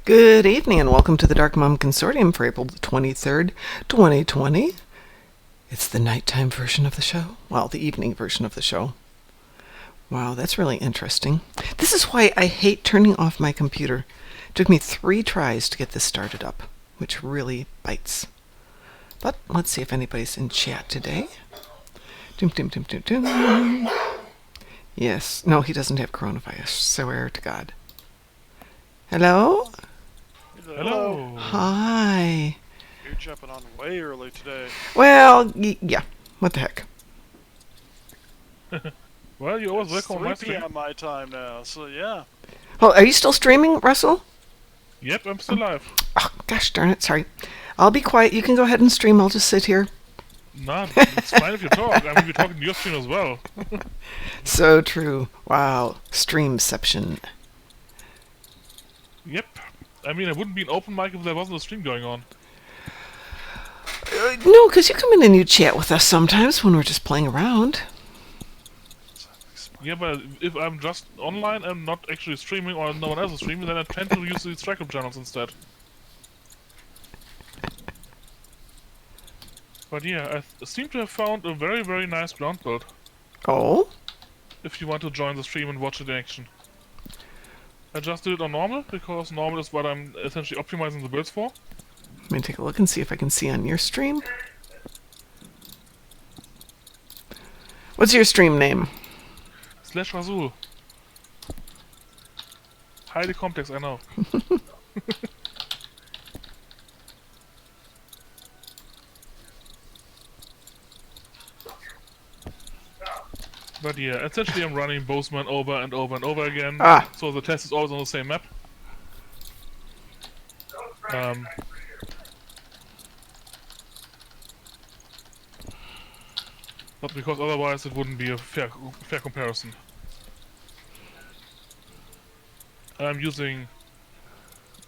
Good evening and welcome to the Darkmom Consortium for April the 23rd, 2020. It's the nighttime version of the show. Well, the evening version of the show. Wow, that's really interesting. This is why I hate turning off my computer. It took me 3 tries to get this started up, which really bites. But let's see if anybody's in chat today. Doom, doom, doom, doom, doom. Yes. No, he doesn't have coronavirus. Swear to God. Hello? Hello. Hi. You're jumping on way early today. Well, yeah. What the heck? Well, you always welcome on my It's 3 stream. p.m. my time now, so yeah. Oh, are you still streaming, Russell? Yep, I'm still live. Oh, gosh darn it. Sorry. I'll be quiet. You can go ahead and stream. I'll just sit here. Nah, it's fine if you talk. I mean, we're talking to your stream as well. So true. Wow. Streamception. Yep. I mean, it wouldn't be an open mic if there wasn't a stream going on. No, because you come in and you chat with us sometimes when we're just playing around. Yeah, but if I'm just online and not actually streaming or no one else is streaming, then I tend to use these track channels instead. But yeah, I seem to have found a very, very nice ground build. Oh? If you want to join the stream and watch it in action. I just did it on normal, because normal is what I'm essentially optimizing the builds for. Let me take a look and see if I can see on your stream. What's your stream name? /Razul. Highly complex, I know. But yeah, essentially I'm running Bozeman over and over and over again. Ah. So the test is always on the same map. But because otherwise it wouldn't be a fair comparison. I'm using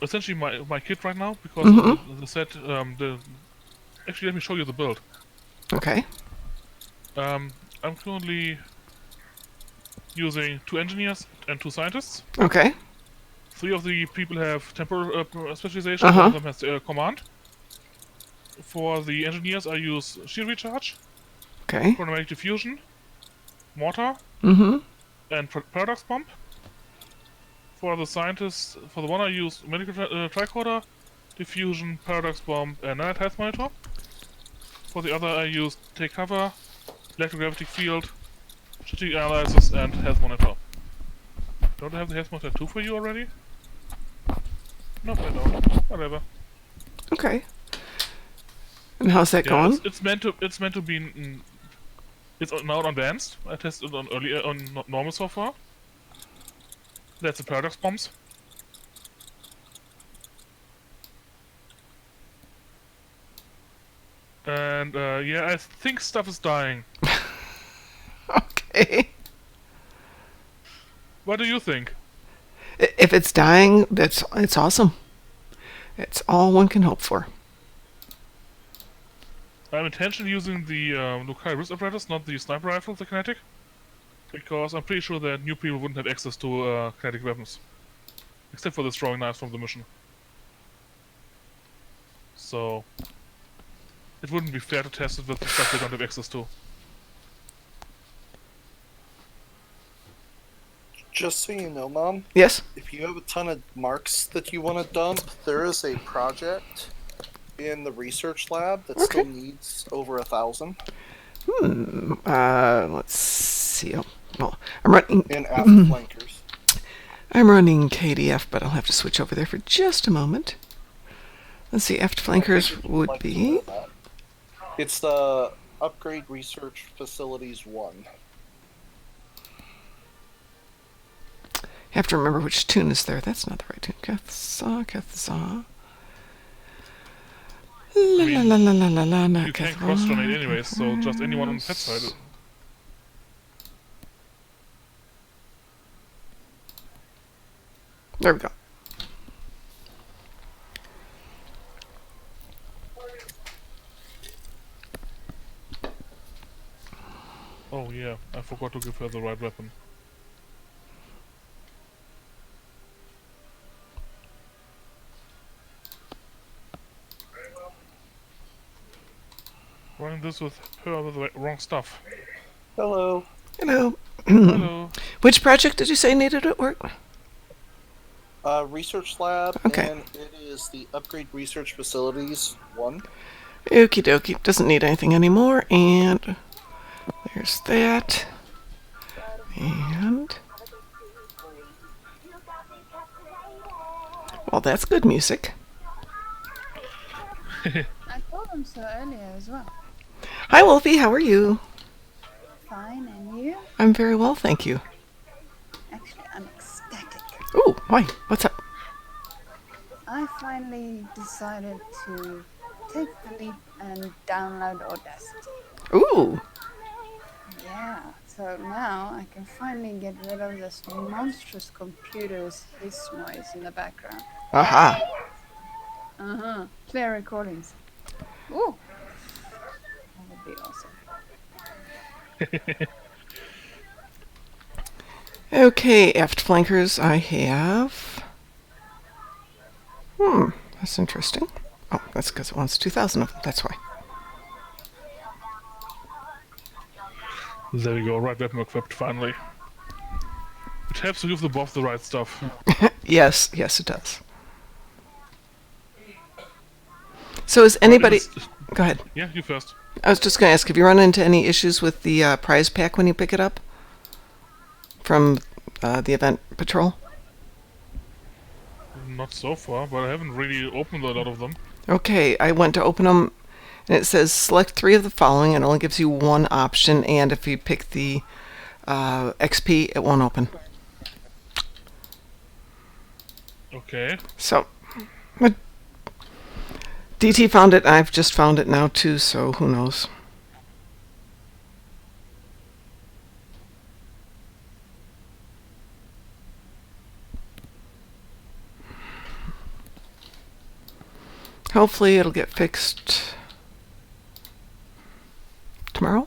essentially my kit right now because the set actually let me show you the build. Okay. I'm currently using 2 engineers and 2 scientists. Okay. 3 of the people have temporal specialization, one of them has command. For the engineers I use shield recharge, Okay. chronomatic diffusion, mortar, and paradox bomb. For the scientists, for the one I use medical tricorder, diffusion, paradox bomb, and night health monitor. For the other I use take cover, electrogravity field, strategic analysis, and health monitor. Don't I have the health monitor 2 for you already? Nope, I don't. Whatever. Okay. And how's that going? It's meant to be. It's now on advanced. I tested it on normal so far. That's the paradox bombs. And yeah, I think stuff is dying. Okay. What do you think? If it's dying, it's awesome. It's all one can hope for. I'm intentionally using the Lokai wrist apparatus, not the sniper rifle, the kinetic. Because I'm pretty sure that new people wouldn't have access to kinetic weapons. Except for the throwing knives from the mission. So it wouldn't be fair to test it with the stuff they don't have access to. Just so you know, Mom, Yes? if you have a ton of marks that you want to dump, there is a project in the research lab that still needs over 1,000. Let's see. Oh, well, I'm running. In aft flankers. I'm running KDF, but I'll have to switch over there for just a moment. Let's see. Aft flankers would Like to be. know that. It's the Upgrade Research Facilities 1. Have to remember which tune is there. That's not the right tune. Kathza. La la la la la la la. Not You can't Kathza. cross-donate anyways, so just anyone on the pet side. There we go. Oh yeah, I forgot to give her the right weapon. Running this with her with the wrong stuff. Hello. Hello. Hello. Which project did you say needed at work? Research lab, Okay. and it is the Upgrade Research Facilities 1. Okie dokie. Doesn't need anything anymore. And there's that. And... well, that's good music. I told them so earlier as well. Hi, Wolfie. How are you? Fine, and you? I'm very well, thank you. Actually, I'm ecstatic. Ooh, why? What's up? I finally decided to take the leap and download Audacity. Ooh. Yeah, so now I can finally get rid of this monstrous computer's hiss noise in the background. Aha. Clear recordings. Ooh. That would be awesome. Okay, aft flankers I have... that's interesting. Oh, that's because it wants 2,000 of them, that's why. There we go, right weapon equipped, finally. It helps to give the buff the right stuff. Yes, yes it does. So is anybody... Go ahead. Yeah, you first. I was just going to ask, have you run into any issues with the prize pack when you pick it up? From the event patrol? Not so far, but I haven't really opened a lot of them. Okay, I went to open them, and it says select 3 of the following, and it only gives you one option, and if you pick the XP, it won't open. Okay. So, but DT found it, and I've just found it now too, so who knows. Hopefully it'll get fixed tomorrow.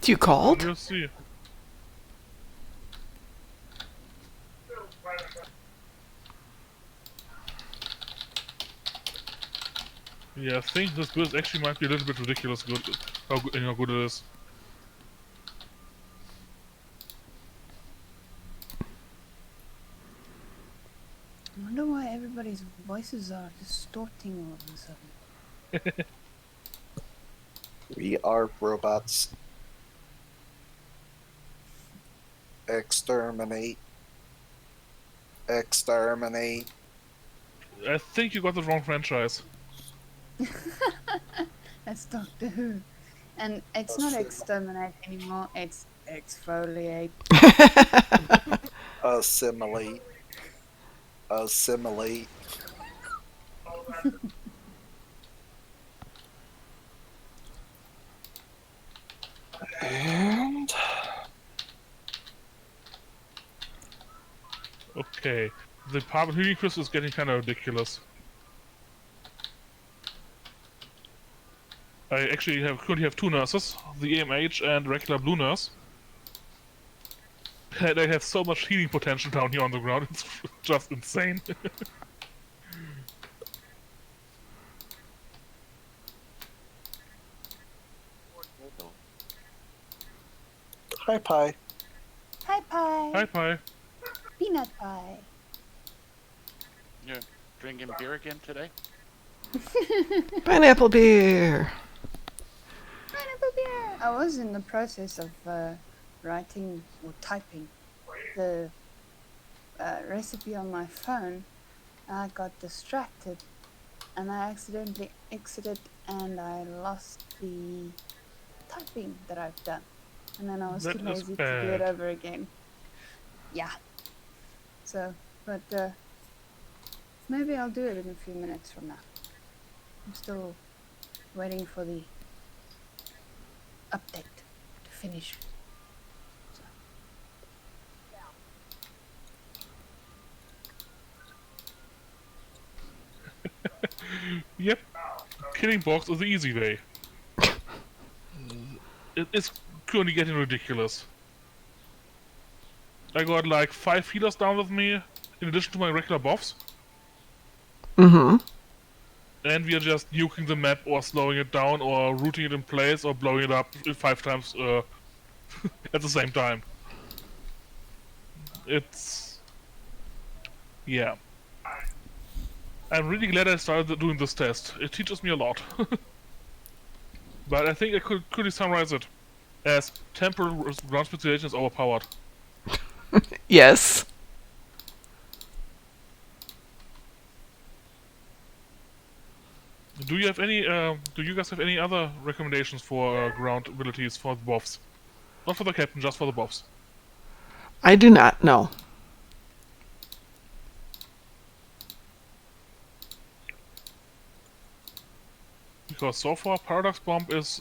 You called? We'll see. Yeah, I think this build actually might be a little bit ridiculous good, how good it is. I wonder why everybody's voices are distorting all of a sudden. We are robots. Exterminate. Exterminate. I think you got the wrong franchise. That's Doctor Who. And it's not exterminate anymore, it's exfoliate. Assimilate. Assimilate. And Okay. The Parbon Healing Crystal is getting kind of ridiculous. I actually currently have 2 nurses, the AMH and regular blue nurse. And I have so much healing potential down here on the ground, it's just insane. hi, Pie. Hi pie! Hi, Pie. Peanut pie! You're drinking beer again today? Pineapple beer. Pineapple beer! I was in the process of writing or typing the recipe on my phone. I got distracted and I accidentally exited and I lost the typing that I've done. And then I was too That is lazy to do it bad. over again. Yeah. So, but maybe I'll do it in a few minutes from now. I'm still waiting for the update to finish. So. Yep. Killing box is the easy way. It's currently getting ridiculous. I got like 5 healers down with me, in addition to my regular buffs. Mm-hmm. and we are just nuking the map or slowing it down or rooting it in place or blowing it up 5 times at the same time. It's... yeah. I'm really glad I started doing this test. It teaches me a lot. But I think I could summarize it as temporal ground speculation is overpowered. Yes. Do you have any? Do you guys have any other recommendations for ground abilities for the buffs? Not for the captain, just for the buffs. I do not know. Because so far, Paradox Bomb is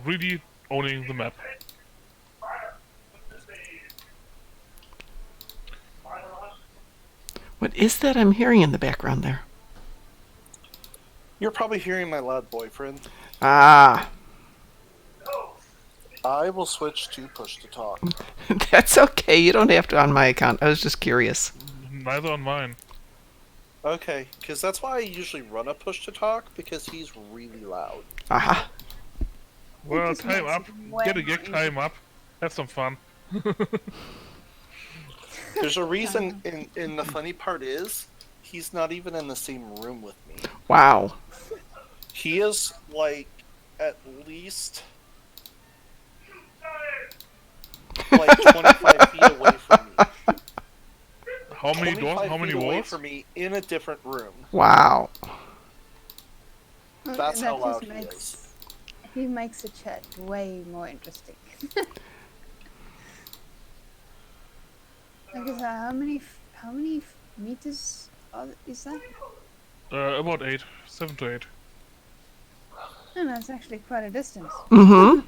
really owning the map. What is that I'm hearing in the background there? You're probably hearing my loud boyfriend. Ah, I will switch to push to talk. that's okay. You don't have to on my account. I was just curious. Neither on mine. Okay, because that's why I usually run a push to talk, because he's really loud. Aha. Well, just time makes up. it way Get a more gig, time up. Have some fun. There's a reason, and the funny part is, he's not even in the same room with me. Wow. He is, like, at least, like, 25 feet away from me. How many doors? 25 How many feet away walls? from me in a different room. Wow. That's That how loud just he makes, is. he makes the chat way more interesting. Okay, so how many meters is that? About 8. 7 to 8. No, that's actually quite a distance. Mm-hmm.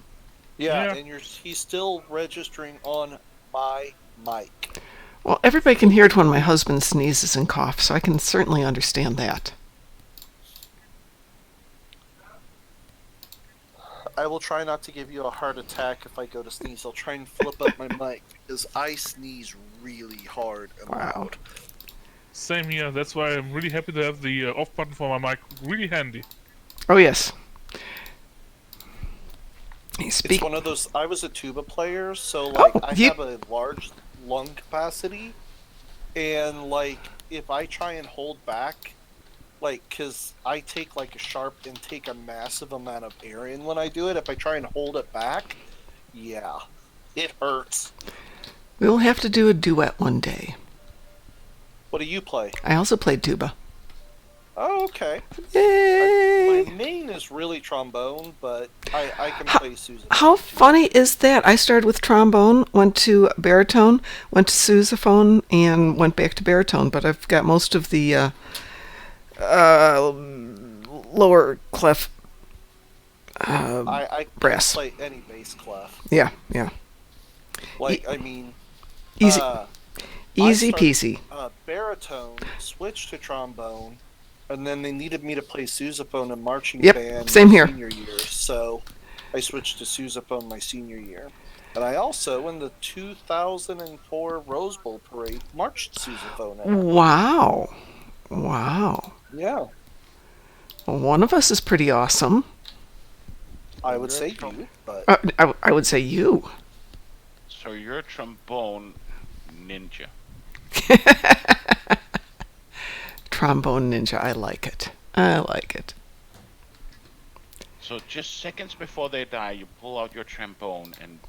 Yeah, Yeah. and he's still registering on my mic. Well, everybody can hear it when my husband sneezes and coughs, so I can certainly understand that. I will try not to give you a heart attack if I go to sneeze. I'll try and flip up my mic, because I sneeze really hard and Wow. loud. Same here. That's why I'm really happy to have the off button for my mic really handy. Oh, yes. It's one of those. I was a tuba player, so like I have a large lung capacity, and like if I try and hold back, like because I take like a sharp and take a massive amount of air in when I do it. If I try and hold it back, yeah, it hurts. We'll have to do a duet one day. What do you play? I also played tuba. Oh, okay. Yay! My main is really trombone, but I can play sousaphone. How too. funny is that? I started with trombone, went to baritone, went to sousaphone, and went back to baritone, but I've got most of the lower clef I brass. can play any bass clef. Yeah, yeah. Like, I mean... Easy, I easy started, peasy. Baritone, switched to trombone, and then they needed me to play sousaphone in marching Yep, band same my here. senior year, so I switched to sousaphone my senior year. And I also, in the 2004 Rose Bowl parade, marched sousaphone in it. Wow. Wow. Yeah, Well, one of us is pretty awesome. I would say you, but I would say you. So you're a trombone ninja. Trombone ninja, I like it. I like it. So just seconds before they die, you pull out your trombone and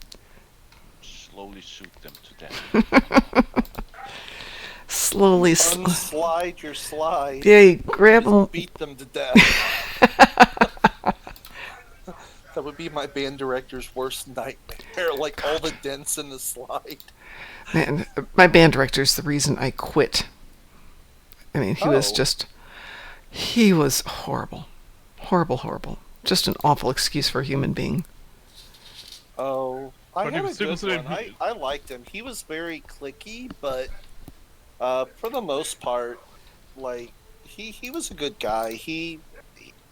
slowly shoot them to death. Slowly. unslide your slide. Yeah, you grab them. Beat them to death. That would be my band director's worst nightmare. Like all the dents in the slide. Man, my band director's the reason I quit. I mean, he was Oh. just. He was horrible. Horrible, horrible. Just an awful excuse for a human being. Oh, I But had you a still good consider one. him- I liked him. He was very clicky, but for the most part, like he was a good guy.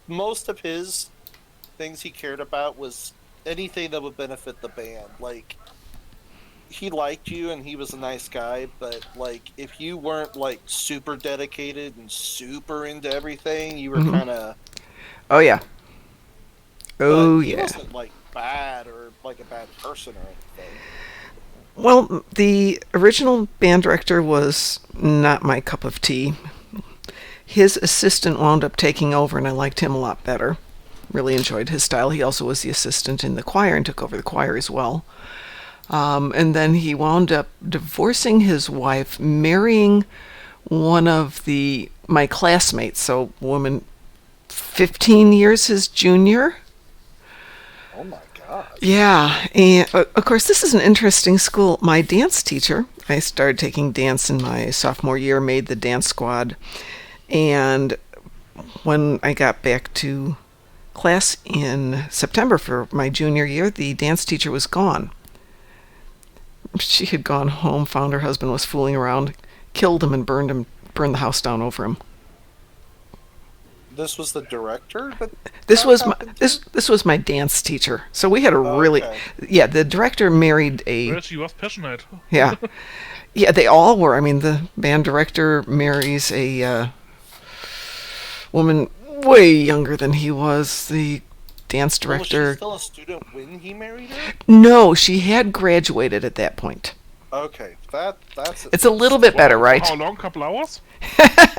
Most of his things he cared about was anything that would benefit the band. Like he liked you and he was a nice guy, but like if you weren't like super dedicated and super into everything, you were kind of. Oh yeah. But Oh he yeah. wasn't like bad or like a bad person or anything. Well, the original band director was not my cup of tea. His assistant wound up taking over, and I liked him a lot better. Really enjoyed his style. He also was the assistant in the choir and took over the choir as well. And then he wound up divorcing his wife, marrying one of my classmates, so woman 15 years his junior. Oh my god. Yeah, and of course, this is an interesting school. My dance teacher, I started taking dance in my sophomore year, made the dance squad, and when I got back to class in September for my junior year, the dance teacher was gone. She had gone home, found her husband was fooling around, killed him, and burned the house down over him. This was the director. This was my dance teacher. So we had a really the director married a. Well, she was passionate. Yeah, yeah, they all were. I mean, the band director marries a woman way younger than he was. The dance director. Was she still a student when he married her? No, she had graduated at that point. Okay, that's. It's a little bit better, right? How long? Couple hours?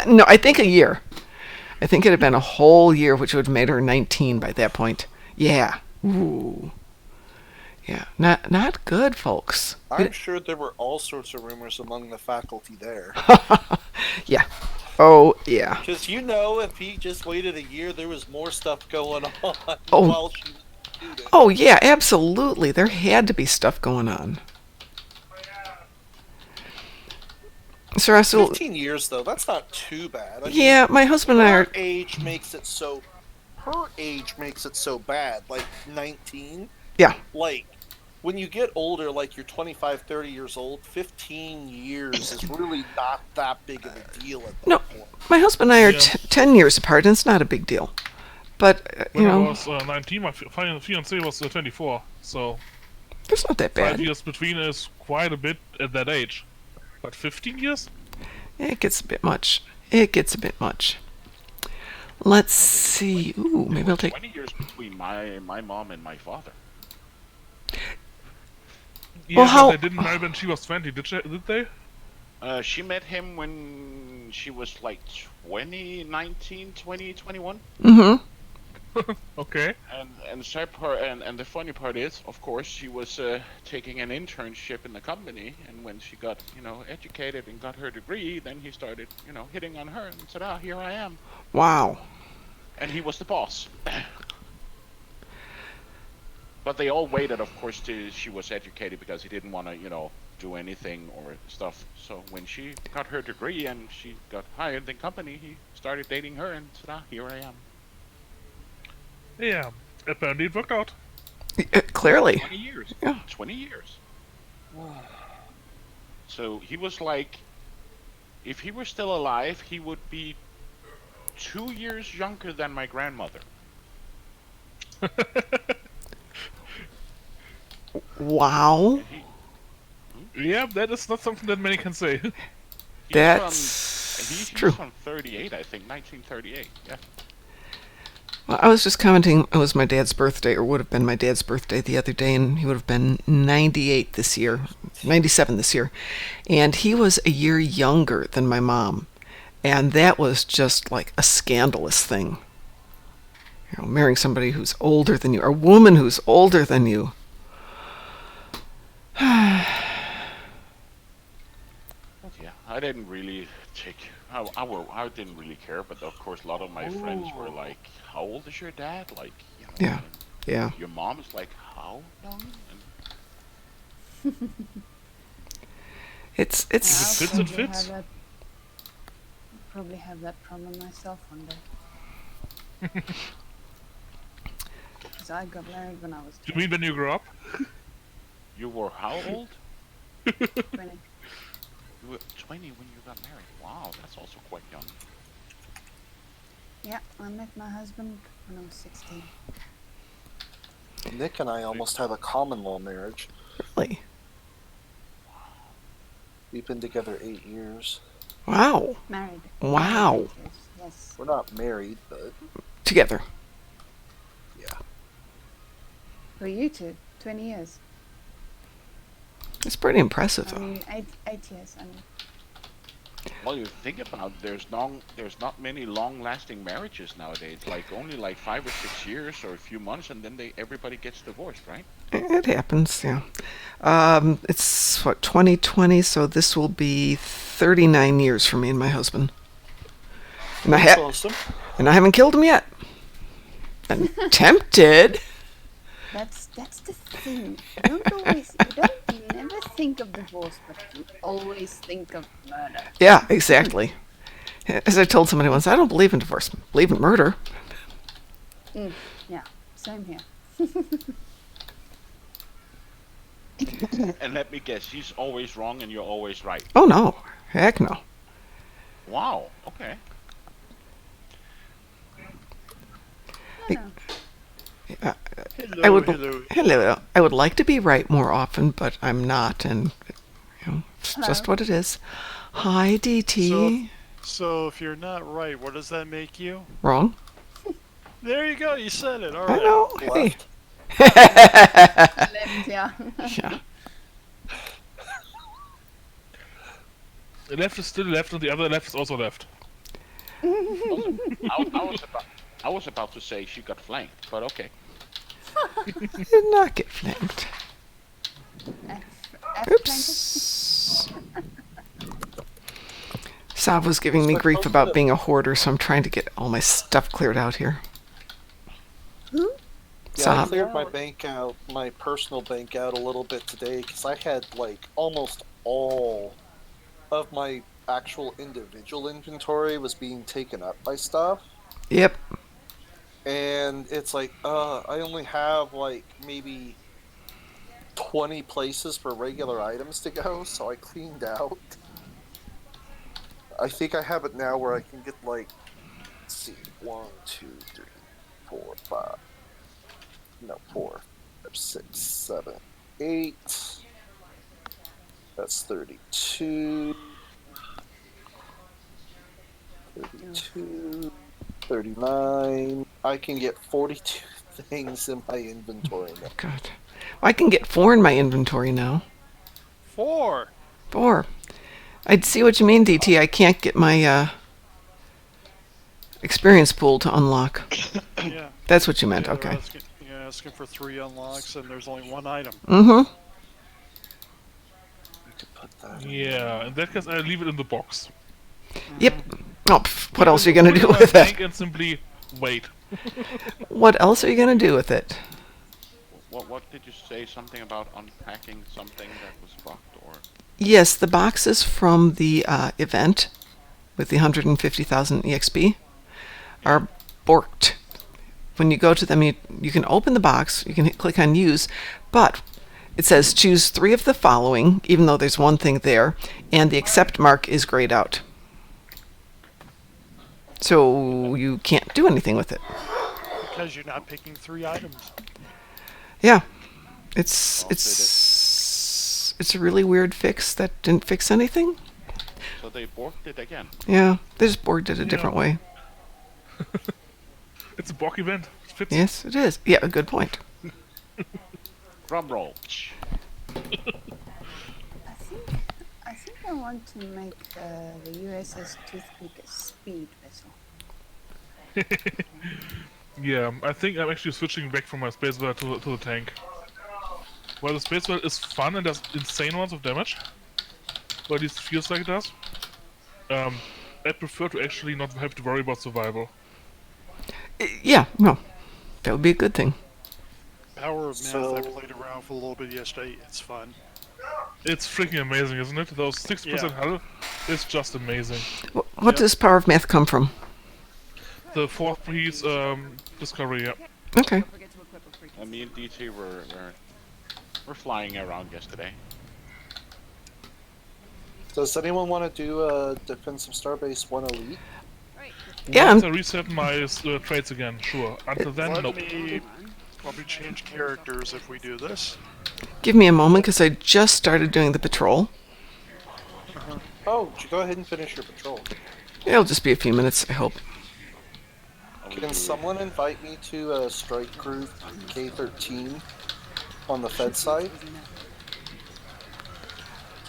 No, I think a year. I think it had been a whole year, which would have made her 19 by that point. Yeah. Ooh. Yeah. Not good, folks. I'm sure there were all sorts of rumors among the faculty there. Yeah. Oh, yeah. Because if he just waited a year, there was more stuff going on Oh. while she was a student. Oh, yeah, absolutely. There had to be stuff going on. Sir Russell, 15 years, though, that's not too bad. Yeah, my husband and I are... Her age makes it so bad. Like, 19? Yeah. Like, when you get older, like you're 25, 30 years old, 15 years is really not that big of a deal at that point. My husband and I are 10 years apart, and it's not a big deal. But, when I was 19, my fiancé was 24, so... It's not that bad. 5 years between is quite a bit at that age. But 15 years? It gets a bit much. Let's see. Ooh, maybe I'll take... 20 years between my mom and my father. Yeah, well, how... they didn't marry when she was 20, did they? She met him when she was like 20, 19, 20, 21. Mm-hmm. Okay. And the funny part is, of course, she was taking an internship in the company, and when she got, educated and got her degree, then he started, hitting on her and said, here I am. Wow. And he was the boss. But they all waited, of course, till she was educated because he didn't want to, do anything or stuff. So when she got her degree and she got hired in the company, he started dating her and said, here I am. Yeah, apparently it worked out. Clearly. 20 years. Yeah. 20 years. So he was like, if he were still alive, he would be 2 years younger than my grandmother. Wow. Yeah, that is not something that many can say. That's true. He's from 38, I think, 1938, yeah. Well, I was just commenting, it was my dad's birthday, or would have been my dad's birthday the other day, and he would have been 98 this year, 97 this year. And he was a year younger than my mom. And that was just like a scandalous thing. Marrying somebody who's older than you, or a woman who's older than you. Yeah, I didn't really take... I didn't really care, but of course a lot of my friends were like, how old is your dad? Like, Yeah. Your mom is like, how young? It's Fits, it fits. Probably have that problem myself one day. Because I got married when I was 20. You mean when you grew up? You were how old? 20. You were 20 when you got married. Wow, that's also quite young. Yeah, I met my husband when I was 16. Nick and I almost have a common law marriage. really... We've been together 8 years. Wow. Married. Wow. Yes. We're not married, but Together. yeah. For you two, 20 years. It's pretty impressive, I though. mean, eight years. I mean. Well, you think about there's not many long-lasting marriages nowadays. Like only like 5 or 6 years or a few months, and then everybody gets divorced, right? It happens, yeah. It's, what, 2020, so this will be 39 years for me and my husband. And That's awesome. and I haven't killed him yet. I'm tempted. That's the thing. You never think of divorce, but you always think of murder. Yeah, exactly. As I told somebody once, I don't believe in divorce. I believe in murder. Yeah, same here. And let me guess, she's always wrong and you're always right. Oh, no. Heck no. Wow. Okay. Hello. I would like to be right more often, but I'm not, and it's just what it is. Hi, DT. So if you're not right, what does that make you? Wrong. There you go. You said it. All I right. know. Hey. Left, yeah. Yeah. The left is still left, and the other left is also left. I was about to say she got flanked, but okay. Did not get flanked. Oops. Oops. Sav was giving me grief about being a hoarder, so I'm trying to get all my stuff cleared out here. Who? Yeah, I cleared my bank out, my personal bank out a little bit today because I had like almost all of my actual individual inventory was being taken up by stuff. Yep. And it's like, I only have like maybe 20 places for regular items to go, so I cleaned out. I think I have it now where I can get like, let's see, 1, 2, 3, 4, 5. No, 4, 5, 6, 7, 8. That's 32. 32. 39. I can get 42 things in my inventory now. God. I can get 4 in my inventory now. 4. 4. I see what you mean, DT. I can't get my experience pool to unlock. Yeah. That's what you meant. Yeah, Okay. Asking for 3 unlocks, and there's only 1 item. Mm-hmm. I could put that in. Yeah, in that case, I leave it in the box. Yep. Oh, what else are you going to do with it? And simply wait. What else are you going to do with it? What did you say? Something about unpacking something that was blocked, or? Yes, the boxes from the event with the 150,000 EXP are borked. When you go to them, you can open the box, you can click on use, but it says choose 3 of the following, even though there's one thing there, and the accept mark is grayed out. So you can't do anything with it. Because you're not picking 3 items. Yeah. It's a really weird fix that didn't fix anything. So they borked it again. Yeah, they just borked it a different way. It's a bork event. It fits. Yes, it is. Yeah, good point. Drum roll. I think I want to make the USS Toothpick a speed vessel. Yeah, I think I'm actually switching back from my space battle to the tank. While the space battle is fun and does insane amounts of damage, or at least feels like it does, I prefer to actually not have to worry about survival. Yeah, no, that would be a good thing. Power of Math, I played around for a little bit yesterday. It's fun. It's freaking amazing, isn't it? Those 60% health is just amazing. What does Power of Math come from? The 4th piece discovery, yeah. Okay. And me and DT were flying around yesterday. Does anyone want to do Defensive Starbase 1 Elite? Yeah. Once I reset my traits again, sure. Until then, Let nope. me change characters if we do this. Give me a moment, because I just started doing the patrol. Oh, go ahead and finish your patrol. It'll just be a few minutes, I hope. Can someone invite me to Strike Group K13 on the Fed side?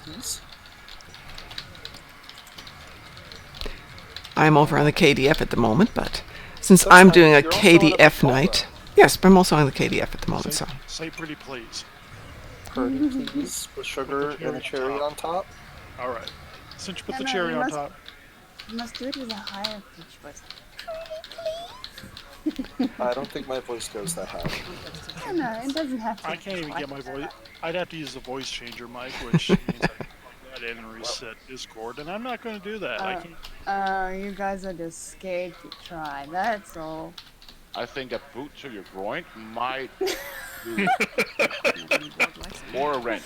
Please? I'm over on the KDF at the moment, but since That's I'm fine. doing a You're also on a KDF patrol, night... Yes, but I'm also on the KDF at the moment, so... Say pretty please. Pretty please, with sugar and a cherry on top. Alright. Since you put No, the no, cherry you on must- top. You must do it with a higher pitch voice. I don't think my voice goes that high. No, no, it doesn't have to. I can't even quite get my that voice. high. I'd have to use the voice changer mic, which means I can plug that in and reset Discord, and I'm not going to do that. I can't. You guys are just scared to try. That's all. I think a boot to your groin might do or a wrench.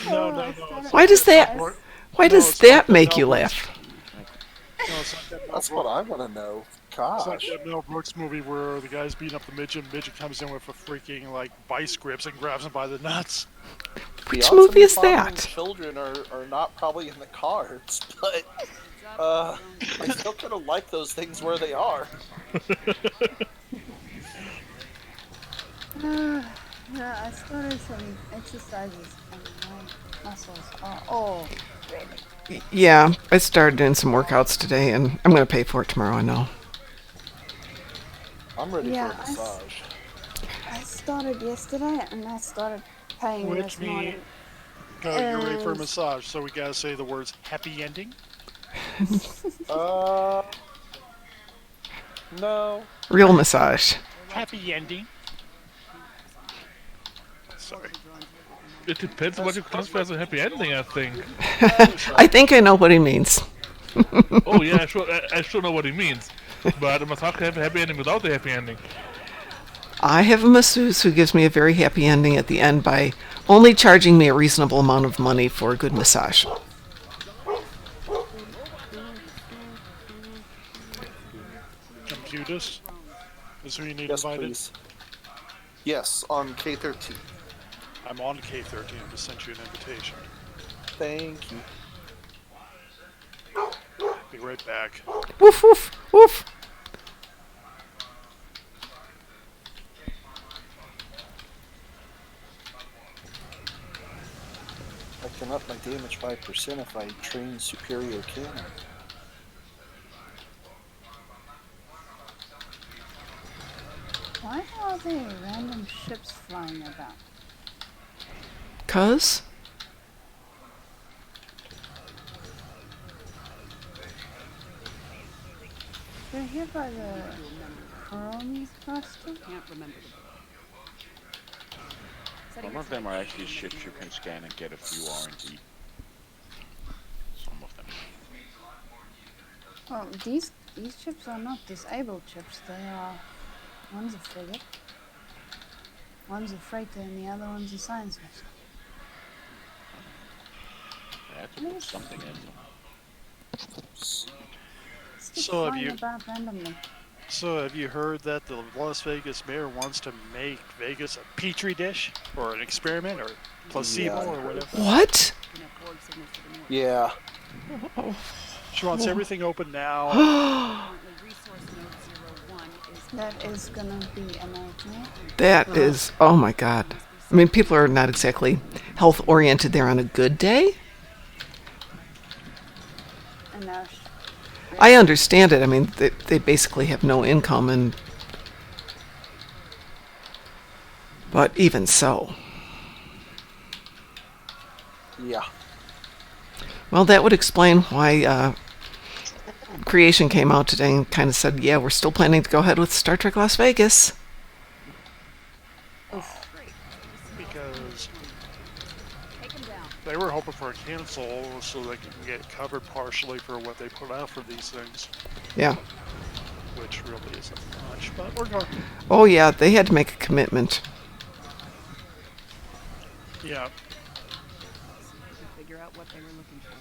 No, no, no. Why does that... Why does it's that not make you Mel laugh? No, it's like that Mel That's Brooks- what I want to know. It's like Gosh. that Mel Brooks movie where the guy's beating up the midget, and midget comes in with a freaking like vice grips and grabs him by the nuts. Which The odds movie of is farming that? Children are not probably in the cards, but I still kind of like those things where they are. I started some exercises and my muscles are all ready. Yeah, I started doing some workouts today, and I'm going to pay for it tomorrow, I know. I'm ready Yeah, for a massage. I started yesterday and I started paying Which this means morning. you're ready for a And- massage, so we gotta say the words happy ending. No. Real massage. Happy ending. Sorry. It depends on what you classify as a happy ending, I think. I think I know what he means. Oh yeah, I sure know what he means. But a massage can have a happy ending without the happy ending. I have a masseuse who gives me a very happy ending at the end by only charging me a reasonable amount of money for a good massage. Computers is who you need Yes, invited. please. Yes, on K13. I'm on K13 to send you an invitation. Thank you. Be right back. Woof, woof, woof. I can up my damage 5% if I train superior cannon. Why are there random ships flying about? 'Cause? They're here by the Chrome cluster? Can't remember the Some of them are actually ships you can scan and get a few R&D. Some of them. Well, these ships are not disabled ships. They are. One's a frigate, one's a freighter, and the other one's a science vessel. They had to put something in them. It's just So have flying you- about randomly. So, have you heard that the Las Vegas mayor wants to make Vegas a petri dish, or an experiment, or placebo, Yeah. or whatever? What? Yeah. She wants everything open now. That is gonna be a nightmare. That is, oh my God. I mean, people are not exactly health oriented there on a good day. And now I understand it. I mean, they basically have no income, and but even so, Yeah. well, that would explain why Creation came out today and kind of said, "Yeah, we're still planning to go ahead with Star Trek Las Vegas." Because they were hoping for a cancel so they can get covered partially for what they put out for these things, Yeah. which really isn't much, but we're going. Oh yeah, they had to make a commitment. Yeah. figure out what they were looking for.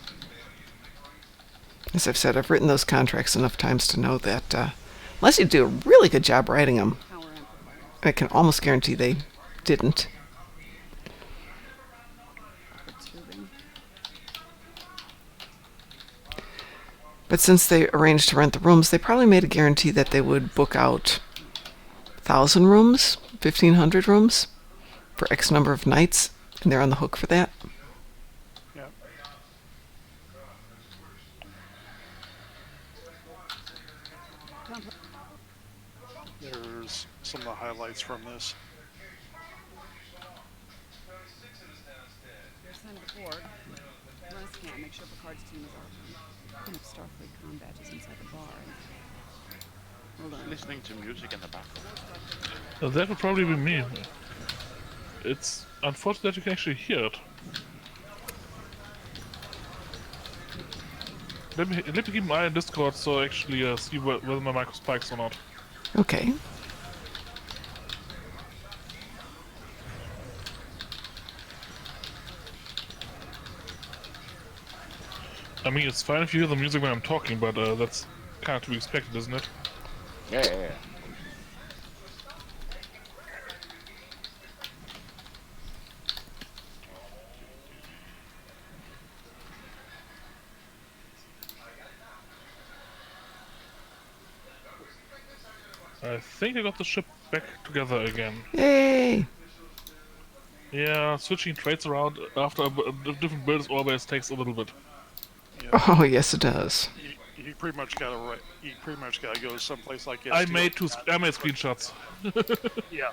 As I've said, I've written those contracts enough times to know that unless you do a really good job writing them, Power amplifiers. I can almost guarantee they didn't. But since they arranged to rent the rooms, they probably made a guarantee that they would book out 1,000 rooms, 1,500 rooms for X number of nights, and they're on the hook for that. Yeah. There's some of the highlights from this. Send the board. Run a scan. Make sure Picard's team is open. Pin up Starfleet comm badges inside the bar. Hold on. Listening to music in the background. That would probably be me. It's unfortunate that you can actually hear it. Let me keep an eye on Discord so I actually see whether my mic spikes or not. Okay. I mean, it's fine if you hear the music when I'm talking, but that's kind of to be expected, isn't it? Yeah. I think I got the ship back together again. Yay! Yeah, switching traits around after a different builds always takes a little bit. Yeah. Oh, yes, it does. You pretty much gotta go someplace like this. I made screenshots. Yeah.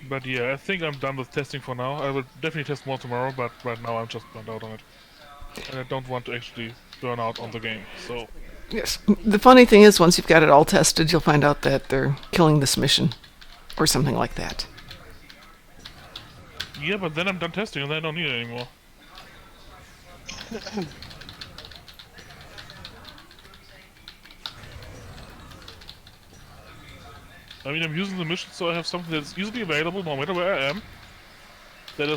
But yeah, I think I'm done with testing for now. I will definitely test more tomorrow, but right now I'm just burnt out on it. And I don't want to actually burn out on the game, so... Yes. The funny thing is, once you've got it all tested, you'll find out that they're killing this mission. Or something like that. Yeah, but then I'm done testing and I don't need it anymore. I mean, I'm using the mission so I have something that's easily available no matter where I am. That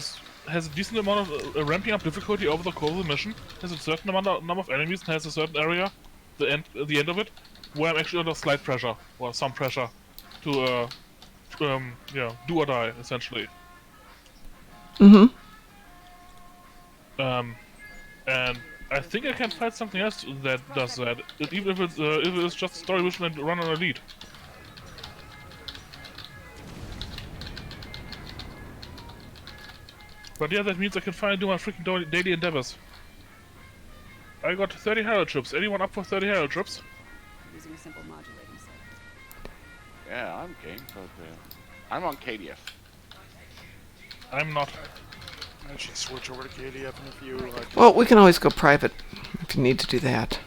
has a decent amount of ramping up difficulty over the course of the mission. Has a certain number of enemies and has a certain area, the end of it, where I'm actually under slight pressure or some pressure to do or die essentially. Mm-hmm. And I think I can find something else that does that, even if it's just a story mission and run on a lead. But yeah, that means I can finally do my freaking daily endeavors. I got 30 Herald trips. Anyone up for 30 Herald trips? Using a simple modulating set. Yeah, I'm game, but I'm on KDF. I'm not. I should switch over to KDF in a few. Well, we can always go private if you need to do that.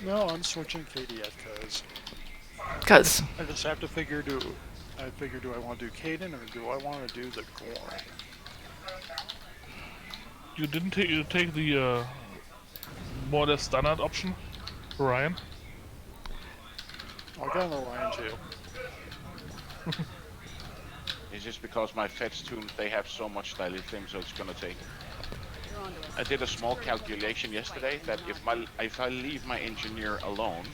No, I'm switching KDF Because I just have to figure do I want to do Caden or do I want to do the Gorn? You didn't take the more or less standard option, Ryan? I'll go on the line too. It's just because my Feddies toon, they have so much dilithium, so it's gonna take. I did a small calculation yesterday that if I leave my engineer alone,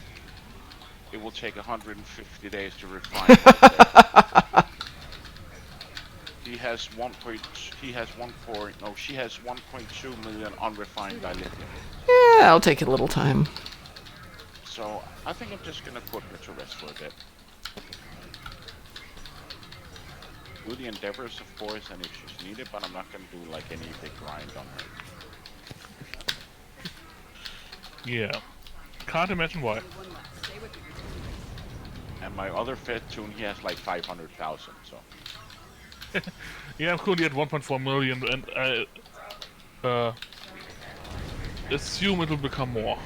it will take 150 days to refine. She has 1.2 million unrefined dilithium. yeah, I'll take a little time. So I think I'm just gonna put her to rest for a bit. Do the endeavors, of course, and if she's needed, but I'm not gonna do like any big grind on her. Yeah. Can't imagine why. And my other Fed toon, he has like 500,000, so. Yeah, I'm currently at 1.4 million, and I assume it will become more.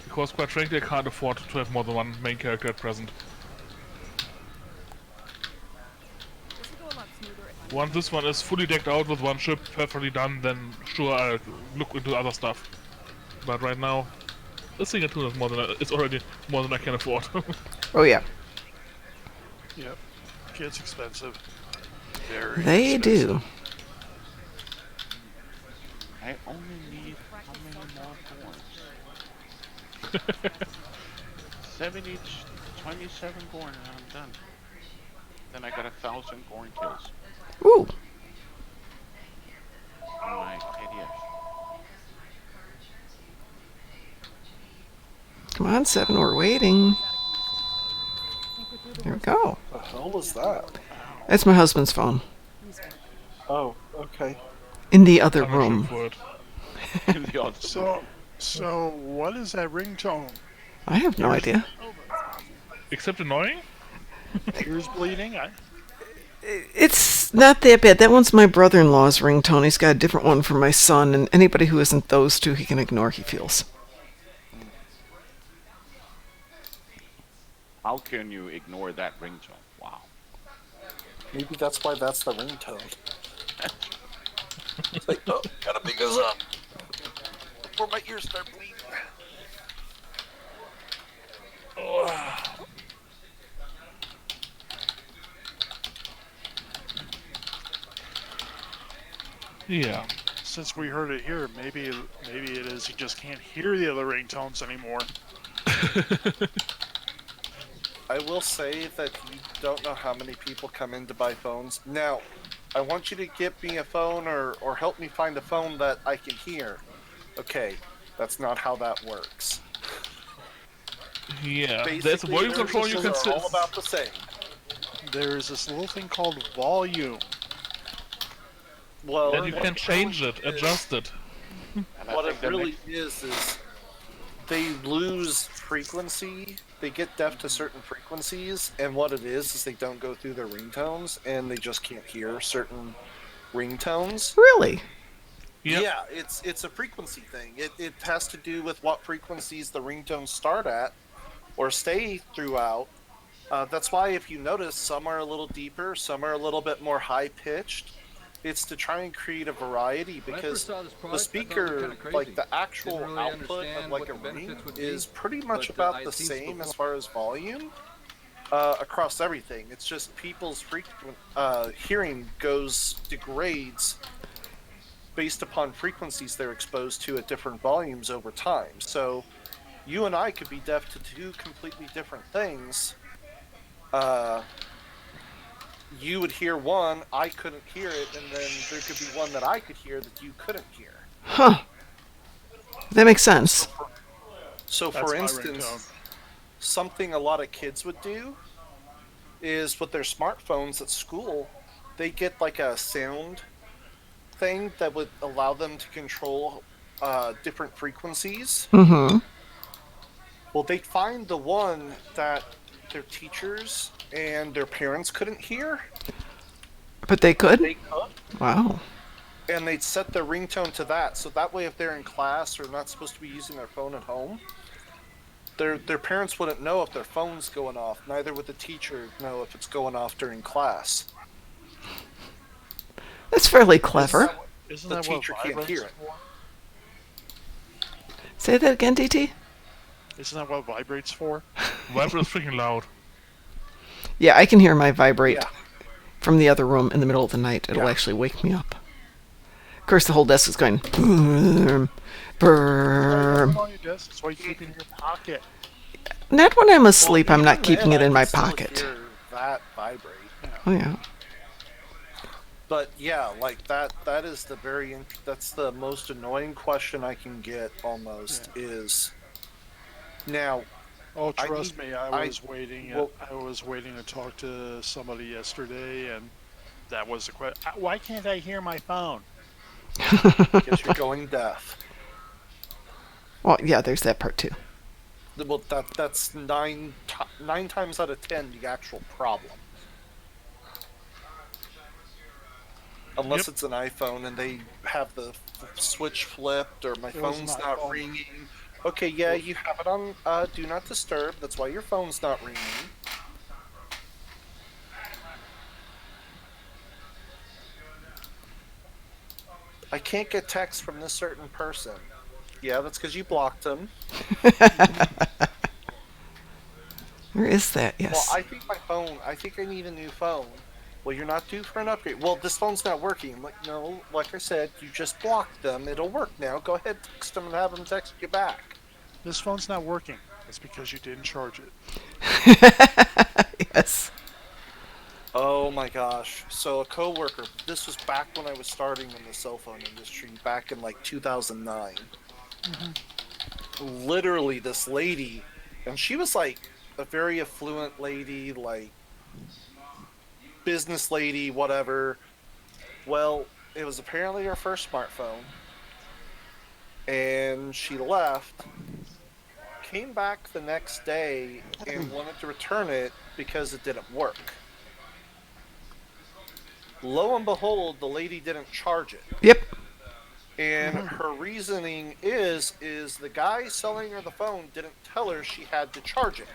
Because quite frankly, I can't afford to have more than one main character at present. Once this one is fully decked out with one ship perfectly done, then sure I'll look into other stuff. But right now, A single toon is it's already more than I can afford. Oh, yeah. Yep. It's expensive. Very They expensive. do. I only need how many more gorns? 70, 27 gorn and I'm done. Then I got 1,000 gorn kills Ooh. on my KDF. Come on, 7, we're waiting. There we go. The hell was that? That's my husband's phone. Oh, okay. In the other I'm not sure room. for it. In the odds. So what is that ringtone? I have no idea. Except annoying? Ears bleeding? It's not that bad. That one's my brother-in-law's ringtone. He's got a different one for my son, and anybody who isn't those two, he can ignore, he feels. How can you ignore that ringtone? Wow. Maybe that's why that's the ringtone. It's like, oh, gotta pick this up before my ears start bleeding. Yeah. Since we heard it here, maybe it is you just can't hear the other ringtones anymore. I will say that you don't know how many people come in to buy phones. Now, I want you to get me a phone or help me find a phone that I can hear. Okay, that's not how that works. Yeah. There's a Basically, volume their control you systems can are all about the same. There's this little thing called volume. Well, and you can change it, adjust it. And I what think it that really makes- is they lose frequency. They get deaf to certain frequencies, and what it is they don't go through their ringtones, and they just can't hear certain ringtones. Really? Yep. Yeah, it's a frequency thing. It has to do with what frequencies the ringtones start at or stay throughout. That's why if you notice, some are a little deeper, some are a little bit more high pitched. It's to try and create a variety because the speaker, like the actual output of like a ring, is pretty much about the same as far as volume across everything. It's just people's hearing degrades based upon frequencies they're exposed to at different volumes over time. So you and I could be deaf to two completely different things. You would hear one, I couldn't hear it, and then there could be one that I could hear that you couldn't hear. Huh. That makes sense. So That's for my instance, ringtone. something a lot of kids would do is with their smartphones at school, they get like a sound thing that would allow them to control different frequencies. Mm-hmm. Well, they'd find the one that their teachers and their parents couldn't hear. But they could? They could. Wow. And they'd set their ringtone to that, so that way if they're in class or not supposed to be using their phone at home, their parents wouldn't know if their phone's going off. Neither would the teacher know if it's going off during class. That's fairly clever. Isn't The that what teacher can't vibrates hear it. for? Say that again, DT? Isn't that what vibrates for? Viper is freaking loud. Yeah, I can hear my vibrate Yeah. from the other room in the middle of the night. It'll Yeah. actually wake me up. Of course, the whole desk is going boom, boom. On your desk. That's why you keep it in your pocket. Not when I'm asleep. Well, I'm not even keeping then, it in I my can still pocket. hear that vibrate. Oh yeah. But yeah, like that is that's the most annoying question I can get almost is now Oh, I trust need- me, I I- was waiting. well- I was waiting to talk to somebody yesterday, and that was the question. Why can't I hear my phone? because you're going deaf. Well, yeah. There's that part too. Well, that's nine times out of 10 the actual problem. Unless Yep. it's an iPhone and they have the switch flipped or my It was phone's an not iPhone. ringing. Okay, yeah, you have it on Do Not Disturb. That's why your phone's not ringing. I can't get text from this certain person. Yeah, that's because you blocked them. Where is that? Well, Yes. I think I think I need a new phone. Well, you're not due for an upgrade. Well, this phone's not working. I'm like, no, like I said, you just blocked them. It'll work now. Go ahead, text them and have them text you back. This phone's not working. It's because you didn't charge it. Yes. Oh my gosh. So a coworker, this was back when I was starting in the cell phone industry, back in like 2009. Literally, this lady, and she was like a very affluent lady, like business lady, whatever. Well, it was apparently her first smartphone, and she left, came back the next day, and wanted to return it because it didn't work. Lo and behold, the lady didn't charge it. Yep. And her reasoning is the guy selling her the phone didn't tell her she had to charge it.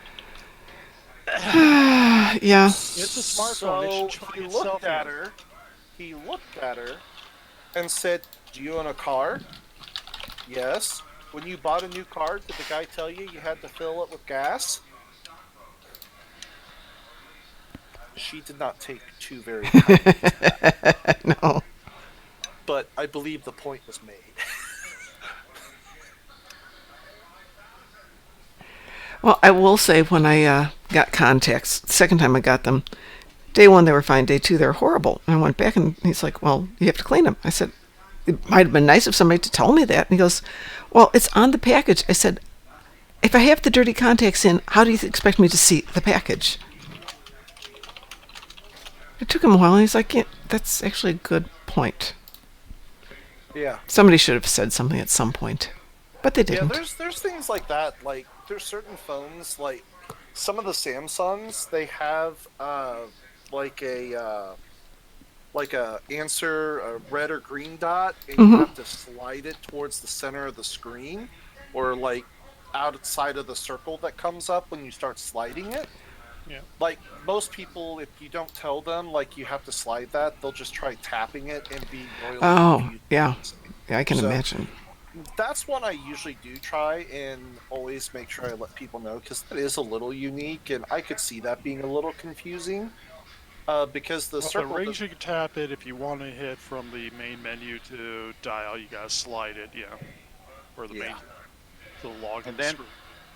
Yeah. It's a smartphone. It should So charge itself. he looked at her and said, "Do you own a car?" Yes. When you bought a new car, did the guy tell you had to fill it with gas? She did not take too very kindly to that. No. But I believe the point was made. Well, I will say when I got contacts, second time I got them, day one they were fine, day two they were horrible. And I went back and he's like, well, you have to clean them. I said, it might have been nice of somebody to tell me that. And he goes, well, it's on the package. I said, if I have the dirty contacts in, how do you expect me to see the package? It took him a while, and he's like, yeah, that's actually a good point. Yeah. Somebody should have said something at some point, but they didn't. Yeah, there's things like that. Like, there's certain phones, like some of the Samsungs, they have like a answer, a red or green dot, and you have to slide it towards the center of the screen, or like outside of the circle that comes up when you start sliding it. Yeah. Like, most people, if you don't tell them, like, you have to slide that, they'll just try tapping it and be royally confused. Yeah, I can So, imagine. That's one I usually do try and always make sure I let people know, because that is a little unique, and I could see that being a little confusing. Because the circle... The rings, you can tap it. If you want to hit from the main menu to dial, you gotta slide it, or the main, the login And then,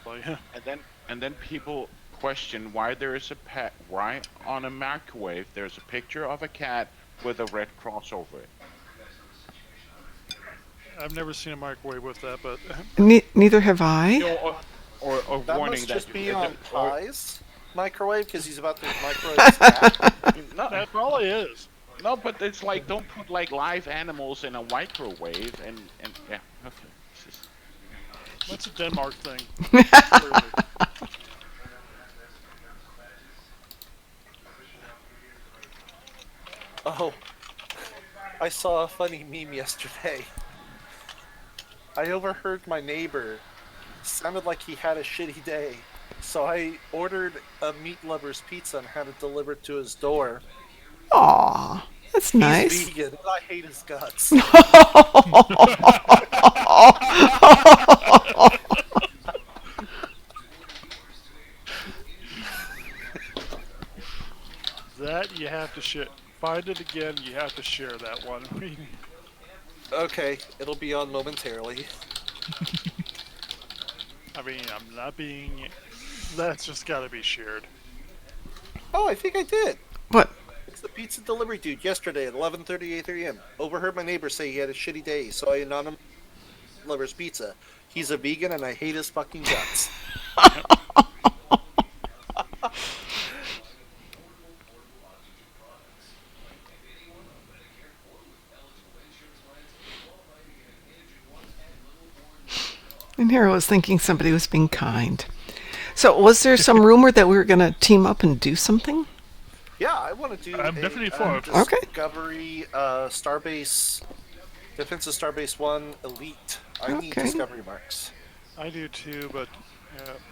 screen. and then people question why there is why on a microwave there's a picture of a cat with a red cross over it. I've never seen a microwave with that, but Neither have I. You know, or That warning must just that be you, on or- Ty's microwave, because he's about to microwave his cat. no, that probably is. no, but it's like, don't put like live animals in a microwave and yeah, okay. That's a Denmark thing. Clearly. Oh, I saw a funny meme yesterday. I overheard my neighbor. Sounded like he had a shitty day. So I ordered a meat lover's pizza and had it delivered to his door. Aw, that's nice. He's vegan, and I hate his guts. That you have to share. Find it again. You have to share that one. Okay, it'll be on momentarily. I mean, I'm not being. That's just got to be shared. Oh, I think I did. What? It's the pizza delivery dude yesterday at 11:38 a.m. Overheard my neighbor say he had a shitty day, so I anonymous lover's pizza. He's a vegan and I hate his fucking guts. And here I was thinking somebody was being kind. So was there some rumor that we were going to team up and do something? Yeah, I want to do I'm definitely for it. Okay. Discovery Starbase Defensive Starbase 1 Elite. I need Okay. discovery marks. I do too, but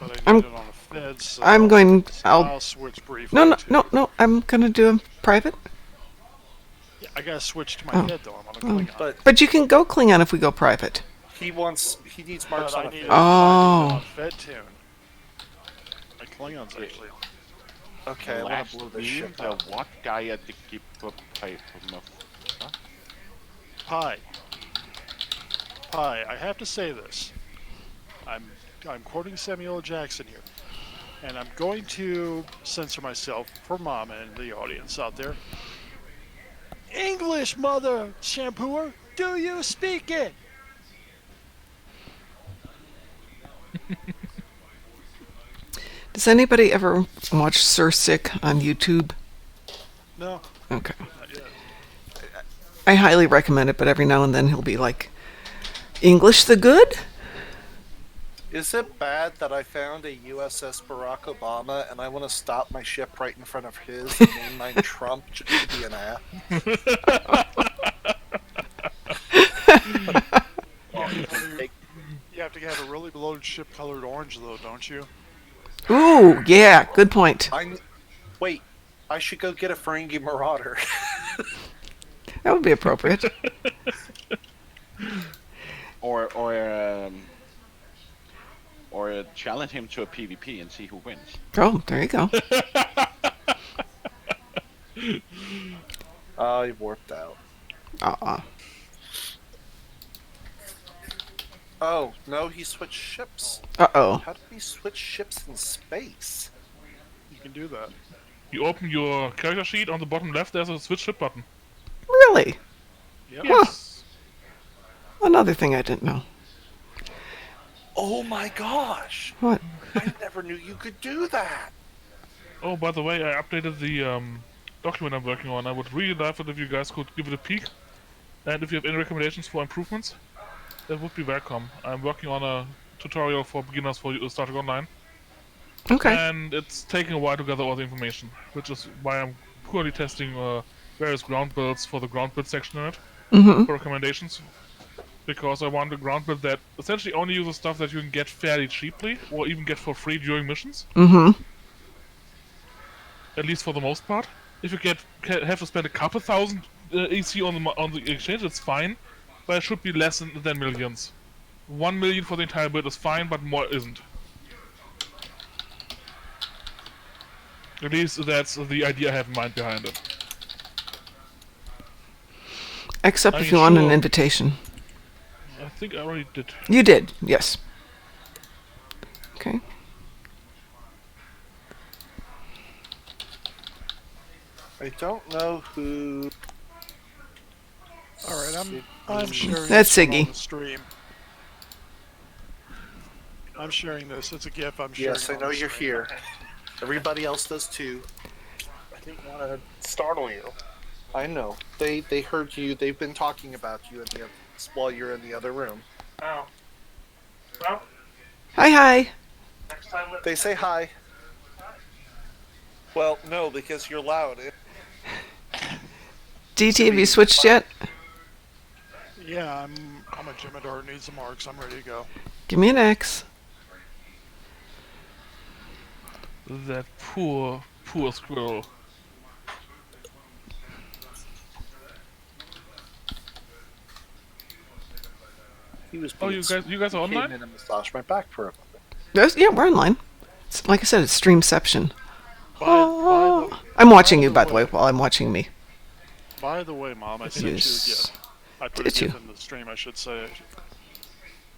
I I'm- need it on the Feds. So I'm going- I'll I'll- switch briefly. No. I'm going to do a private. Yeah, I gotta switch to my Oh. head though. I'm on a Klingon. But But you can go Klingon if we go private. He needs marks But on I a need fish. it Oh. on Fedtoon. Like Klingons, actually. Okay, I want to blow this ship the up. what guy at the keep up pipe of Pi, I have to say this. I'm quoting Samuel L. Jackson here. And I'm going to censor myself for Mom and the audience out there. English, mother shampooer, do you speak it? Does anybody ever watch Sir Sick on YouTube? No, Okay. not yet. I highly recommend it, but every now and then he'll be like, English the good? Is it bad that I found a USS Barack Obama and I want to stop my ship right in front of his and name mine Trump just to be an ass? You have to have a really loaded ship colored orange, though, don't you? Ooh, yeah, good point. Wait, I should go get a Ferengi Marauder. That would be appropriate. or challenge him to a PvP and see who wins. Oh, there you go. He warped out. Oh, no, he switched ships. Uh-oh. How did he switch ships in space? You can do that. You open your character sheet, on the bottom left there's a switch ship button. Really? Yep. Yes. Another thing I didn't know. Oh my gosh! What? I never knew you could do that! Oh, by the way, I updated the document I'm working on. I would really love it if you guys could give it a peek. And if you have any recommendations for improvements, that would be welcome. I'm working on a tutorial for beginners for Star Trek Online. Okay. And it's taking a while to gather all the information, which is why I'm currently testing various ground builds for the ground build section in it, for recommendations. Because I want a ground build that essentially only uses stuff that you can get fairly cheaply, or even get for free during missions. At least for the most part. If you have to spend a couple thousand EC on the exchange, it's fine, but it should be less than millions. 1 million for the entire build is fine, but more isn't. At least that's the idea I have in mind behind it. Except I if mean, you want an sure. invitation. I think I already did. You did, yes. Okay. I don't know who... Alright, I'm sharing That's this one Siggy. on the stream. I'm sharing this. It's a GIF. I'm sharing. Yes, I on know the you're stream. here. Everybody else does too. I didn't want to startle you. I know. They heard you. They've been talking about you in the while you're in the other room. Oh. Well, Hi. next time They say hi. Well, no, because you're loud. DT, have you switched yet? Yeah, I'm a Jimmador. Needs some marks. I'm ready to go. Give me an X. that poor squirrel. He was. Oh, you guys are came online? in and massaged my back for a moment. Yeah, we're online. Like I said, it's Streamception. By I'm watching you, by the way, while I'm watching me. By the way, Mom, I sent you a Yes. GIF. I put Did a GIF you? in the stream, I should say.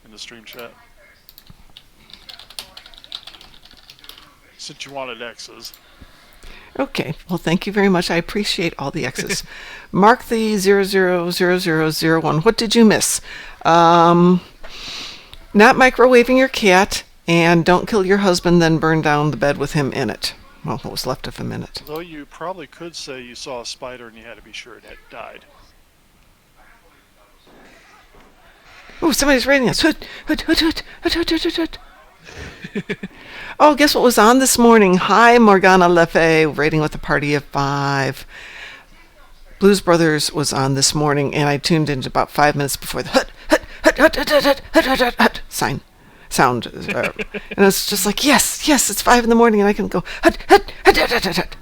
In the stream chat. Since you wanted X's. Okay, well, thank you very much. I appreciate all the X's. Mark the 000001. What did you miss? Not microwaving your cat, and don't kill your husband, then burn down the bed with him in it. Well, what was left of him in it. Though you probably could say you saw a spider and you had to be sure it had died. Oh, somebody's raiding us. Hoot, hoot, hoot, hoot, hoot, hoot, hoot, hoot, hoot. Oh, guess what was on this morning? Hi, Morgana Lefay, raiding with a party of 5. Blues Brothers was on this morning, and I tuned in about 5 minutes before the hoot, hoot, hoot, hoot, hoot, hoot, hoot, hoot, hoot, hoot sound. And it's just like, yes, it's 5 in the morning, and I can go hoot, hoot, hoot, hoot, hoot, hoot, hoot.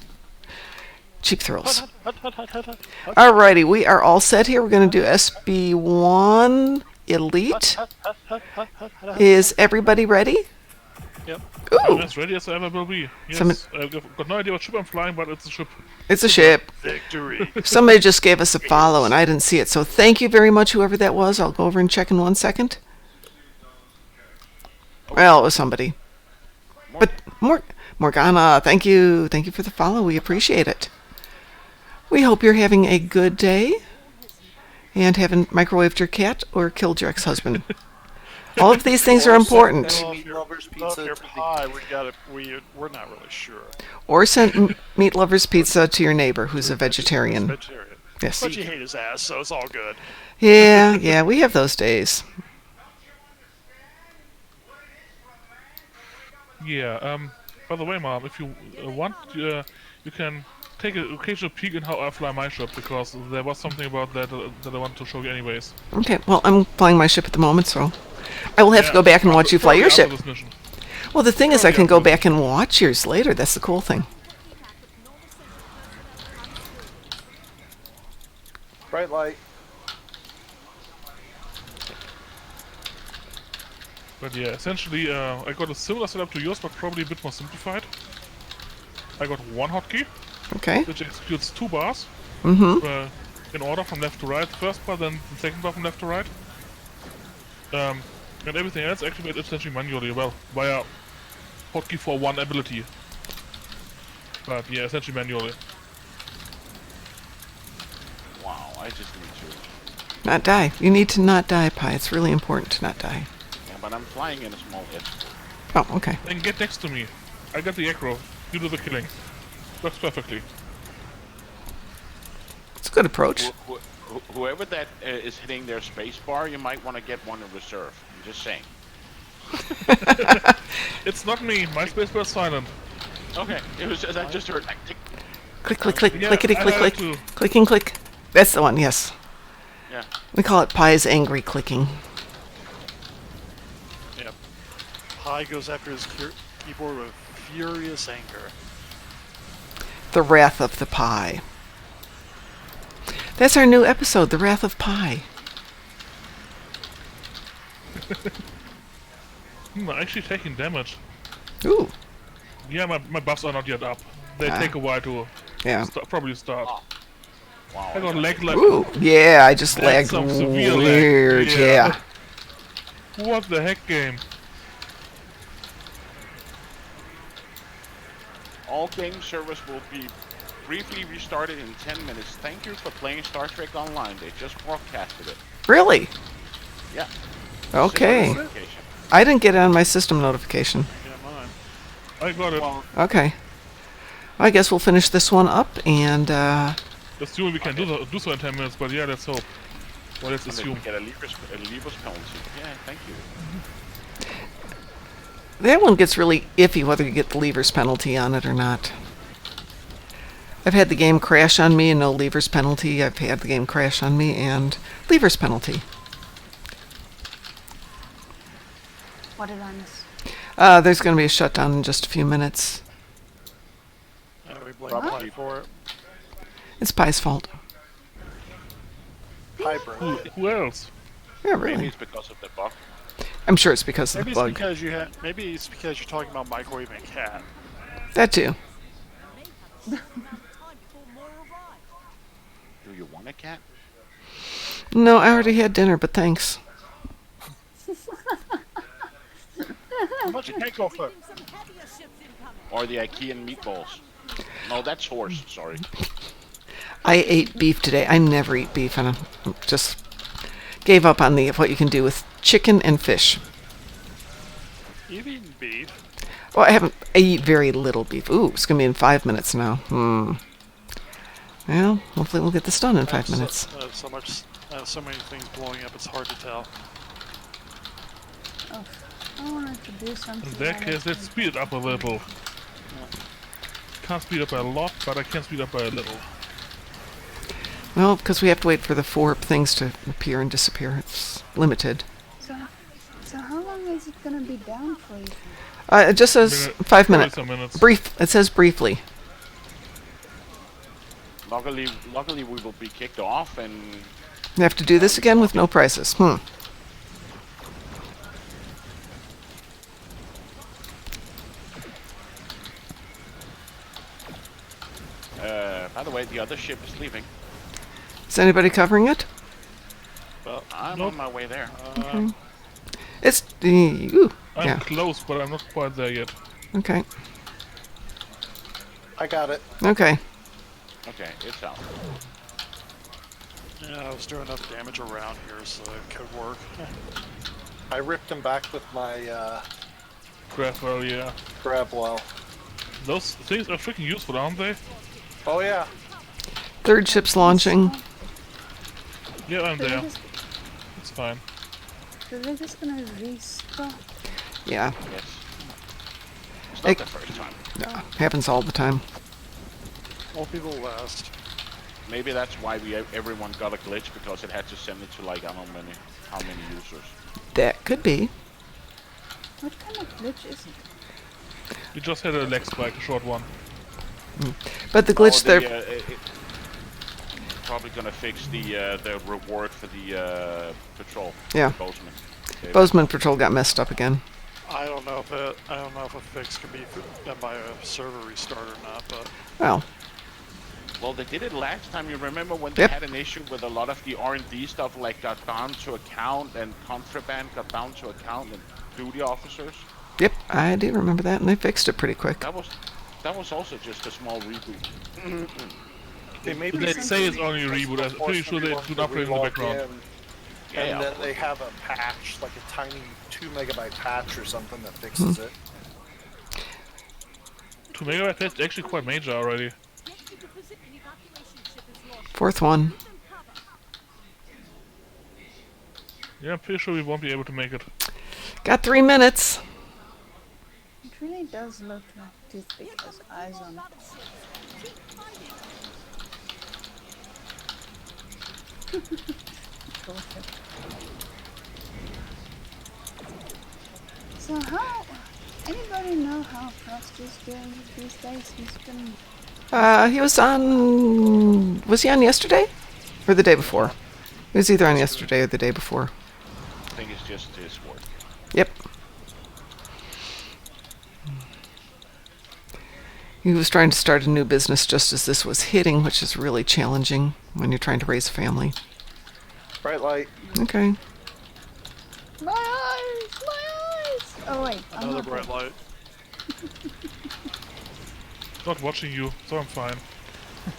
Cheap thrills. Alrighty, we are all set here. We're going to do SB1 Elite. Is everybody ready? Yep. I'm Ooh, as ready as I ever will be. Yes, Some- I've got no idea what ship I'm flying, but it's a ship. it's a ship. Victory. Somebody just gave us a follow and I didn't see it. So thank you very much, whoever that was. I'll go over and check in 1 second. Well, it was somebody. But Morgana, thank you. Thank you for the follow. We appreciate it. We hope you're having a good day and haven't microwaved your cat or killed your ex-husband. All of these things are important. Well, if Meat you're, lovers well, if pizza you're to the- pie, we're not really sure. Or send Meat Lover's Pizza to your neighbor who's a vegetarian. Vegetarian. Yes. But you hate his ass, so it's all good. Yeah, we have those days. Yeah, by the way, Mom, if you want, you can take an occasional peek in how I fly my ship, because there was something about that that I wanted to show you anyways. Okay, well, I'm flying my ship at the moment, so I will have to go back and watch you fly your Probably ship. after this mission. Well, the thing is, I can go back and watch yours later. That's the cool thing. Bright light. But yeah, essentially, I got a similar setup to yours, but probably a bit more simplified. I got one hotkey, Okay. which executes 2 bars, in order from left to right. The first bar, then the second bar from left to right. And everything else activated essentially manually, well, via hotkey for one ability. But yeah, essentially manually. Wow, I just need to. Not die. You need to not die, Pi. It's really important to not die. Yeah, but I'm flying in a small hit. Oh, okay. Then get next to me. I got the aggro. You do the killing. Works perfectly. It's a good approach. Whoever that is hitting their space bar, you might want to get one in reserve. I'm just saying. It's not me. My spacebar is silent. Okay, it was I just heard like tick. Click, click, click, Yeah, clickety, I click, have click. to. Clicking, click. That's the one, yes. Yeah. We call it Pi's angry clicking. Yep. Pie goes after his keyboard with furious anger. The Wrath of the Pi. That's our new episode, The Wrath of Pi. I'm actually taking damage. Ooh, Yeah, my buffs are not yet up. They take a while to yeah. probably start. Wow. I got lag like. Ooh, yeah, I just That's lagged some severe lag. weird, Yeah. yeah. What the heck, game? All game service will be briefly restarted in 10 minutes. Thank you for playing Star Trek Online. They just broadcasted it. Really? Yeah. Okay. Notification. I didn't get it on my system notification. Yeah, mine. I got it. Well, Okay. I guess we'll finish this one up and Assume we can do so in 10 minutes, but yeah, let's hope. Well, let's and then assume. we get a Leavers penalty. Yeah, thank you. that one gets really iffy whether you get the levers penalty on it or not. I've had the game crash on me and no levers penalty. I've had the game crash on me and levers penalty. What did I miss? There's going to be a shutdown in just a few minutes. We blame Probably. Pie for it. It's Pi's fault. Pie bro. Who else? Yeah, Maybe really. it's because of the bug. I'm sure it's because of Maybe the it's bug. because maybe it's because you're talking about microwaving a cat. That too. Do you want a cat? No, I already had dinner, but thanks. How much a cat go for? Or the IKEA meatballs? No, that's horse. Sorry. I ate beef today. I never eat beef, and I just gave up on what you can do with chicken and fish. You've eaten beef. Well, I eat very little beef. Ooh, it's going to be in 5 minutes now. Well, hopefully we'll get this done in 5 minutes. So many things blowing up. It's hard to tell. Oh, I wanted to do something. In that case, let's speed it up a little. Can't speed up by a lot, but I can speed up by a little. Well, because we have to wait for the 4 things to appear and disappear. It's limited. So how long is it gonna be down for you? It just says 5 minutes. 40 some minutes. Brief. It says briefly. Luckily we will be kicked off, and You have to do this again with no prizes. By the way, the other ship is leaving. Is anybody covering it? Well, I'm Nope. on my way there. Okay. It's the... Ooh, I'm yeah. close, but I'm not quite there yet. Okay. I got it. Okay. Okay, it's out. Yeah, I was doing enough damage around here, so it could work. I ripped him back with my Grab well, yeah. grab well. Those things are freaking useful, aren't they? Oh yeah. Third ship's launching. Yeah, I'm So they're there. just, It's fine. so they're just gonna restart. Yeah. Yes. It's not Hey. the first time. Yeah. Happens all the time. All people last. Maybe that's why everyone got a glitch, because it had to send it to like I don't know how many users. That could be. What kind of glitch is it? You just had a leg spike, a short one. But the glitch there... Probably gonna fix the reward for the patrol. Yeah. Bozeman. Bozeman Patrol got messed up again. I don't know if a fix can be done by a server restart or not, but Well, Well, they did it last time. You remember when Yep. they had an issue with a lot of the R&D stuff, like got down to account, and contraband got down to account, and duty officers. yep, I do remember that, and they fixed it pretty quick. That was also just a small reboot. They maybe They say it's only a reboot. I'm pretty sure they do an upgrade in the background. Yeah. And then they have a patch, like a tiny 2 megabyte patch or something that fixes it. 2 megabyte that's actually quite major already. Fourth one. Yeah, I'm pretty sure we won't be able to make it. Got 3 minutes. It really does look like Toothpick has eyes on it. So how... Anybody know how Frost is doing these days? He's been... He was on... Was he on yesterday? Or the day before? He was either on yesterday or the day before. I think it's just his work. Yep. He was trying to start a new business just as this was hitting, which is really challenging when you're trying to raise a family. Bright light. Okay. My eyes! My eyes! Oh wait, I'm another not bright light. Not watching you, so I'm fine.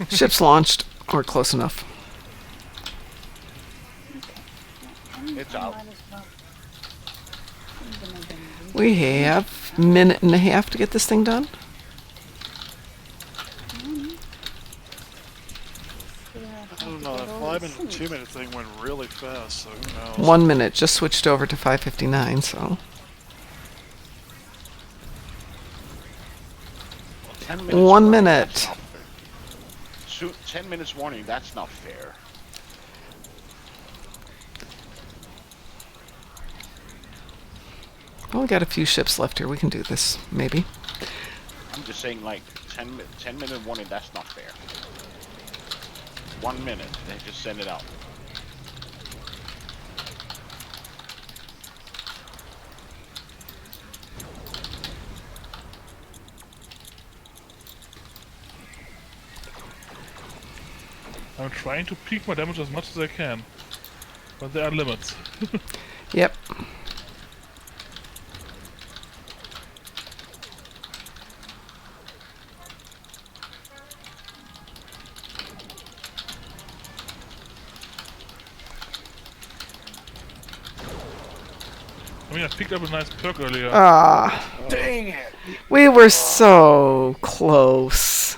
Ship's launched, or close enough. It's out. Might as well. I'm gonna do this. We have a minute and a half to get this thing done. I don't know, that 5 minute, 2 minute thing went really fast, so who knows? 1 minute. Just switched over to 5:59, so... 10 minutes 1 warning, minute. that's not fair. 10 minutes warning, that's not fair. Well, we got a few ships left here. We can do this, maybe. I'm just saying, like, 10 minute warning, that's not fair. 1 minute, they just send it out. I'm trying to peak my damage as much as I can. But there are limits. Yep. I mean, I picked up a nice perk earlier. Ah, Dang it! we were so close.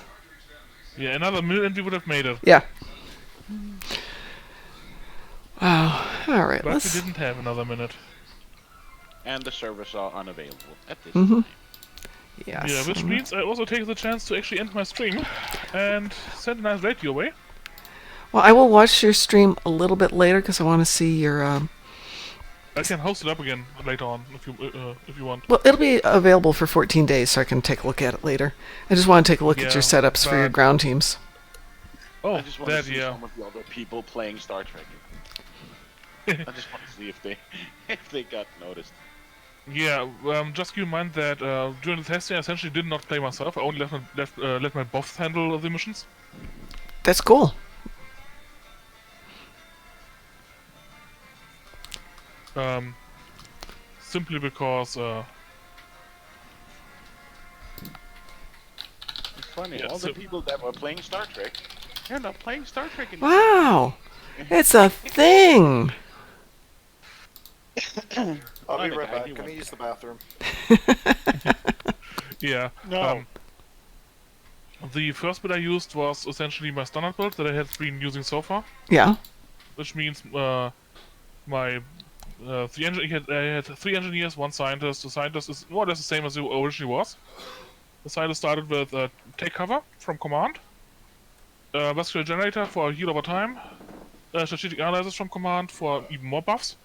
Yeah, another minute and we would have made it. Yeah. Wow. All right, But let's... we didn't have another minute. And the servers are unavailable at this Mhm. time. Yes. Yeah, which means I also take the chance to actually end my stream and send a nice raid your way. Well, I will watch your stream a little bit later because I want to see your... I can host it up again later on if you want. Well, it'll be available for 14 days, so I can take a look at it later. I just want to take a look at your Yeah, setups for your but- ground teams. Oh, I just want to that, see yeah. some of the other people playing Star Trek. I just want to see if they got noticed. Yeah, just keep in mind that during the testing I essentially did not play myself. I only let my buffs handle the missions. That's cool. Simply because It's funny, yeah, all the people that were playing Star Trek, they're not playing Star Trek anymore. Wow. It's a thing. I'll be the right guy, back. he Gonna went- use the bathroom. yeah. No. The first build I used was essentially my standard build that I had been using so far, Yeah. which means my I had 3 engineers, 1 scientist. The scientist is more or less the same as it originally was. The scientist started with take cover from command, vascular generator for heal over time, strategic analysis from command for even more buffs,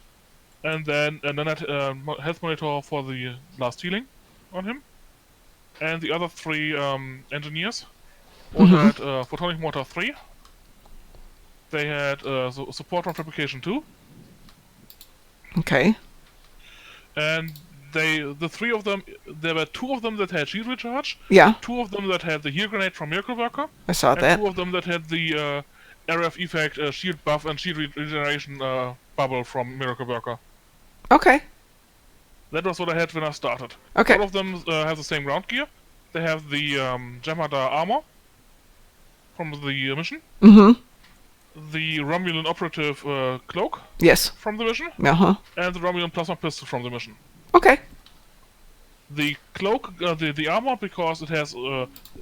and then health monitor for the last healing on him. And the other 3 engineers all had photonic mortar 3. They had support from fabrication 2. Okay. And the 3 of them, there were 2 of them that had shield recharge, Yeah. 2 of them that had the heal grenade from Miracle Worker, I saw and that. 2 of them that had the RF effect shield buff and shield regeneration bubble from Miracle Worker. Okay. That was what I had when I started. Okay. All of them have the same ground gear. They have the Jamada armor from the mission, Mm-hmm. the Romulan operative cloak Yes. from the mission, Uh-huh. and the Romulan plasma pistol from the mission. Okay. The cloak, the armor, because it has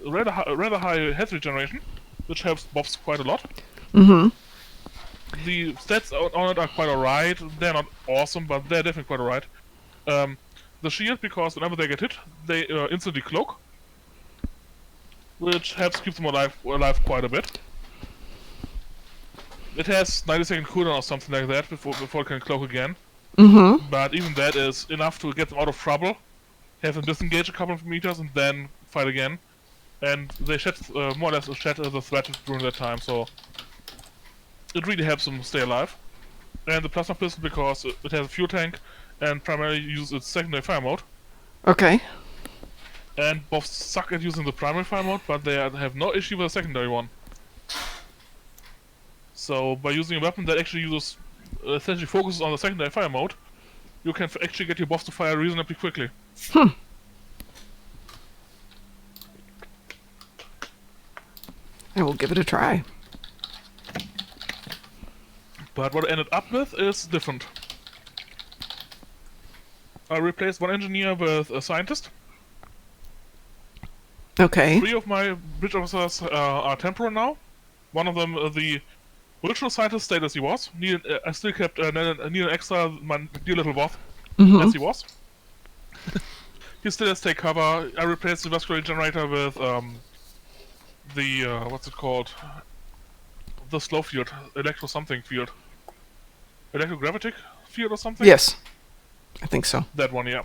rather high health regeneration, which helps buffs quite a lot. Mm-hmm. The stats on it are quite alright. They're not awesome, but they're definitely quite alright. The shield, because whenever they get hit, they instantly cloak, which helps keep them alive quite a bit. It has 90-second cooldown or something like that before it can cloak again. Mm-hmm. But even that is enough to get them out of trouble. Have them disengage a couple of meters and then fight again. And they more or less shed the threat during that time, so it really helps them stay alive. And the plasma pistol, because it has a fuel tank and primarily uses its secondary fire mode. Okay. And both suck at using the primary fire mode, but they have no issue with the secondary one. So by using a weapon that actually uses essentially focuses on the secondary fire mode, you can actually get your boss to fire reasonably quickly. I will give it a try. But what I ended up with is different. I replaced 1 engineer with a scientist. Okay. 3 of my bridge officers are temporal now. One of them, the original scientist, stayed as he was. I still kept need an extra, my dear little Voth, as he was. He still has take cover. I replaced the vascular generator with the what's it called? The slow field, electro something field, electrogravitic field or something. Yes. I think so. That one, yeah.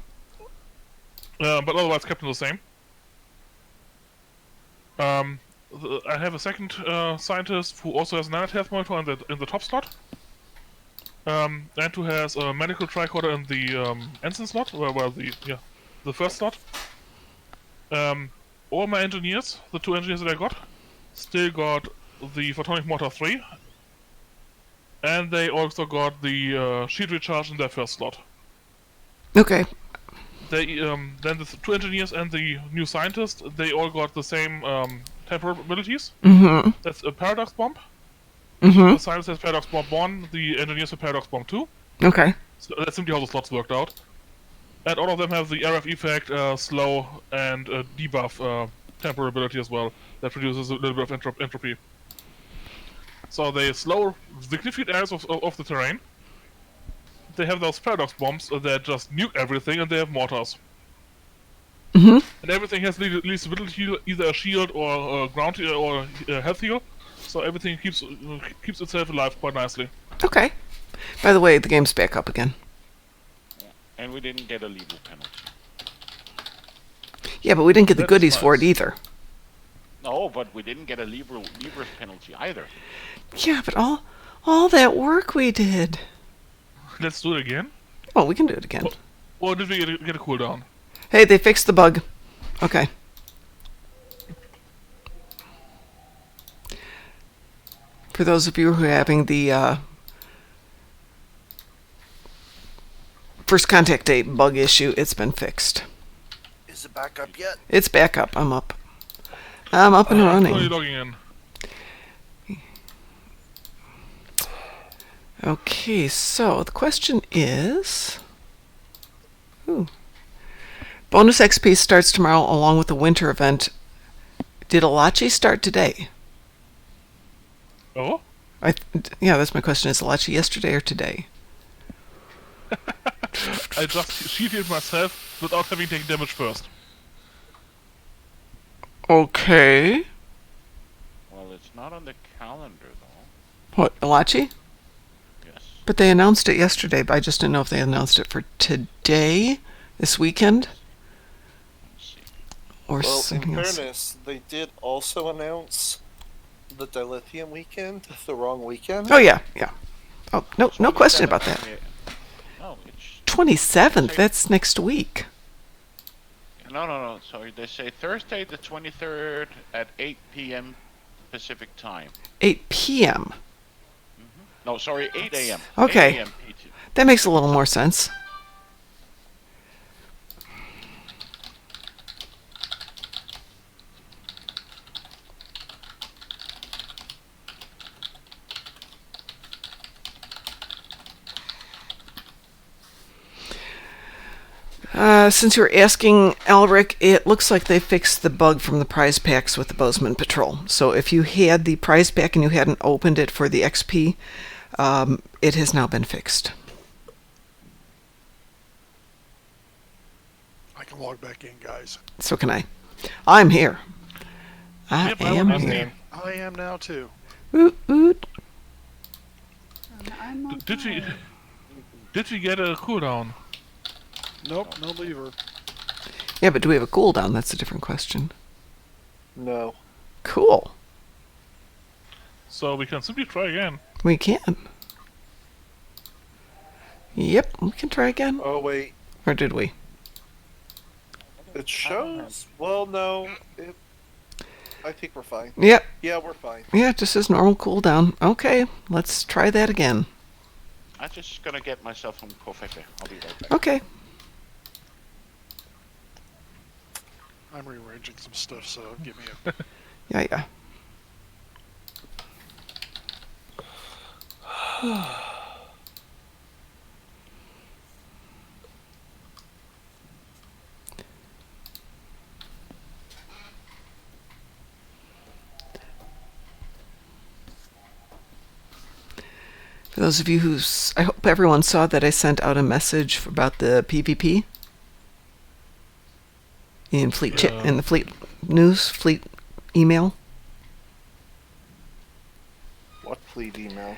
But otherwise kept them the same. I have a second scientist who also has an health monitor in the top slot, and who has a medical tricorder in the ensign slot, the first slot. All my engineers, the 2 engineers that I got, still got the photonic mortar 3, and they also got the shield recharge in their first slot. Okay. They then the 2 engineers and the new scientist, they all got the same temporal abilities. Mm-hmm. That's a paradox bomb. Mm-hmm. The scientist has paradox bomb 1, the engineers have paradox bomb 2. Okay. So that's simply how the slots worked out. And all of them have the RF effect, slow, and debuff temporal ability as well. That produces a little bit of entropy. So they slow significant areas of the terrain. They have those paradox bombs that just nuke everything, and they have mortars. Mm-hmm. And everything has least ability, either a shield or a ground or a health heal. So everything keeps itself alive quite nicely. Okay. By the way, the game's back up again. And we didn't get a legal penalty. Yeah, but we didn't get the That's goodies for it nice. either. No, but we didn't get a lever penalty either. Yeah, but all that work we did. Let's do it again. Well, we can do it again. Or did we get a cooldown? Hey, they fixed the bug. Okay. For those of you who are having the first contact date bug issue, it's been fixed. Is it back up yet? It's back up. I'm up. I'm up and I'm running. logging in. Okay, so the question is... Ooh. Bonus XP starts tomorrow along with the winter event. Did Alachi start today? Oh? Yeah, that's my question. Is Alachi yesterday or today? I just shielded myself without having taken damage first. Okay. Well, it's not on the calendar, though. What, Alachi? Yes. But they announced it yesterday, but I just didn't know if they announced it for today, this weekend, Let's see. or Well, in something else. fairness, they did also announce the dilithium weekend, the wrong weekend. Oh, yeah, yeah. Oh, no, no 27th, question about that. No, it's 27th, that's next week. no. Sorry, they say Thursday the 23rd at 8 p.m. Pacific time. 8 p.m. No, sorry, 8 a.m. Okay. 8 a.m. PT. That makes a little more sense. Since you're asking, Alric, it looks like they fixed the bug from the prize packs with the Bozeman Patrol. So if you had the prize pack and you hadn't opened it for the XP, it has now been fixed. I can log back in, guys. So can I. I'm here. I Yep, am I'm here. I am now too. Oot, oot. I'm on Did we... fire. Did we get a cooldown? Nope, no lever. Yeah, but do we have a cooldown? That's a different question. No. Cool. So we can simply try again. We can. Yep, we can try again. Oh wait, Or did we? it shows. Well, no. I think we're fine. Yep. Yeah, we're fine. Yeah, it just says normal cooldown. Okay, let's try that again. I'm just gonna get myself some coffee. I'll be right back. Okay. I'm rearranging some stuff, so give me a. Yeah. For those of you I hope everyone saw that I sent out a message about the PvP in Fleet chat, in the Fleet news, Fleet email. What fleet email?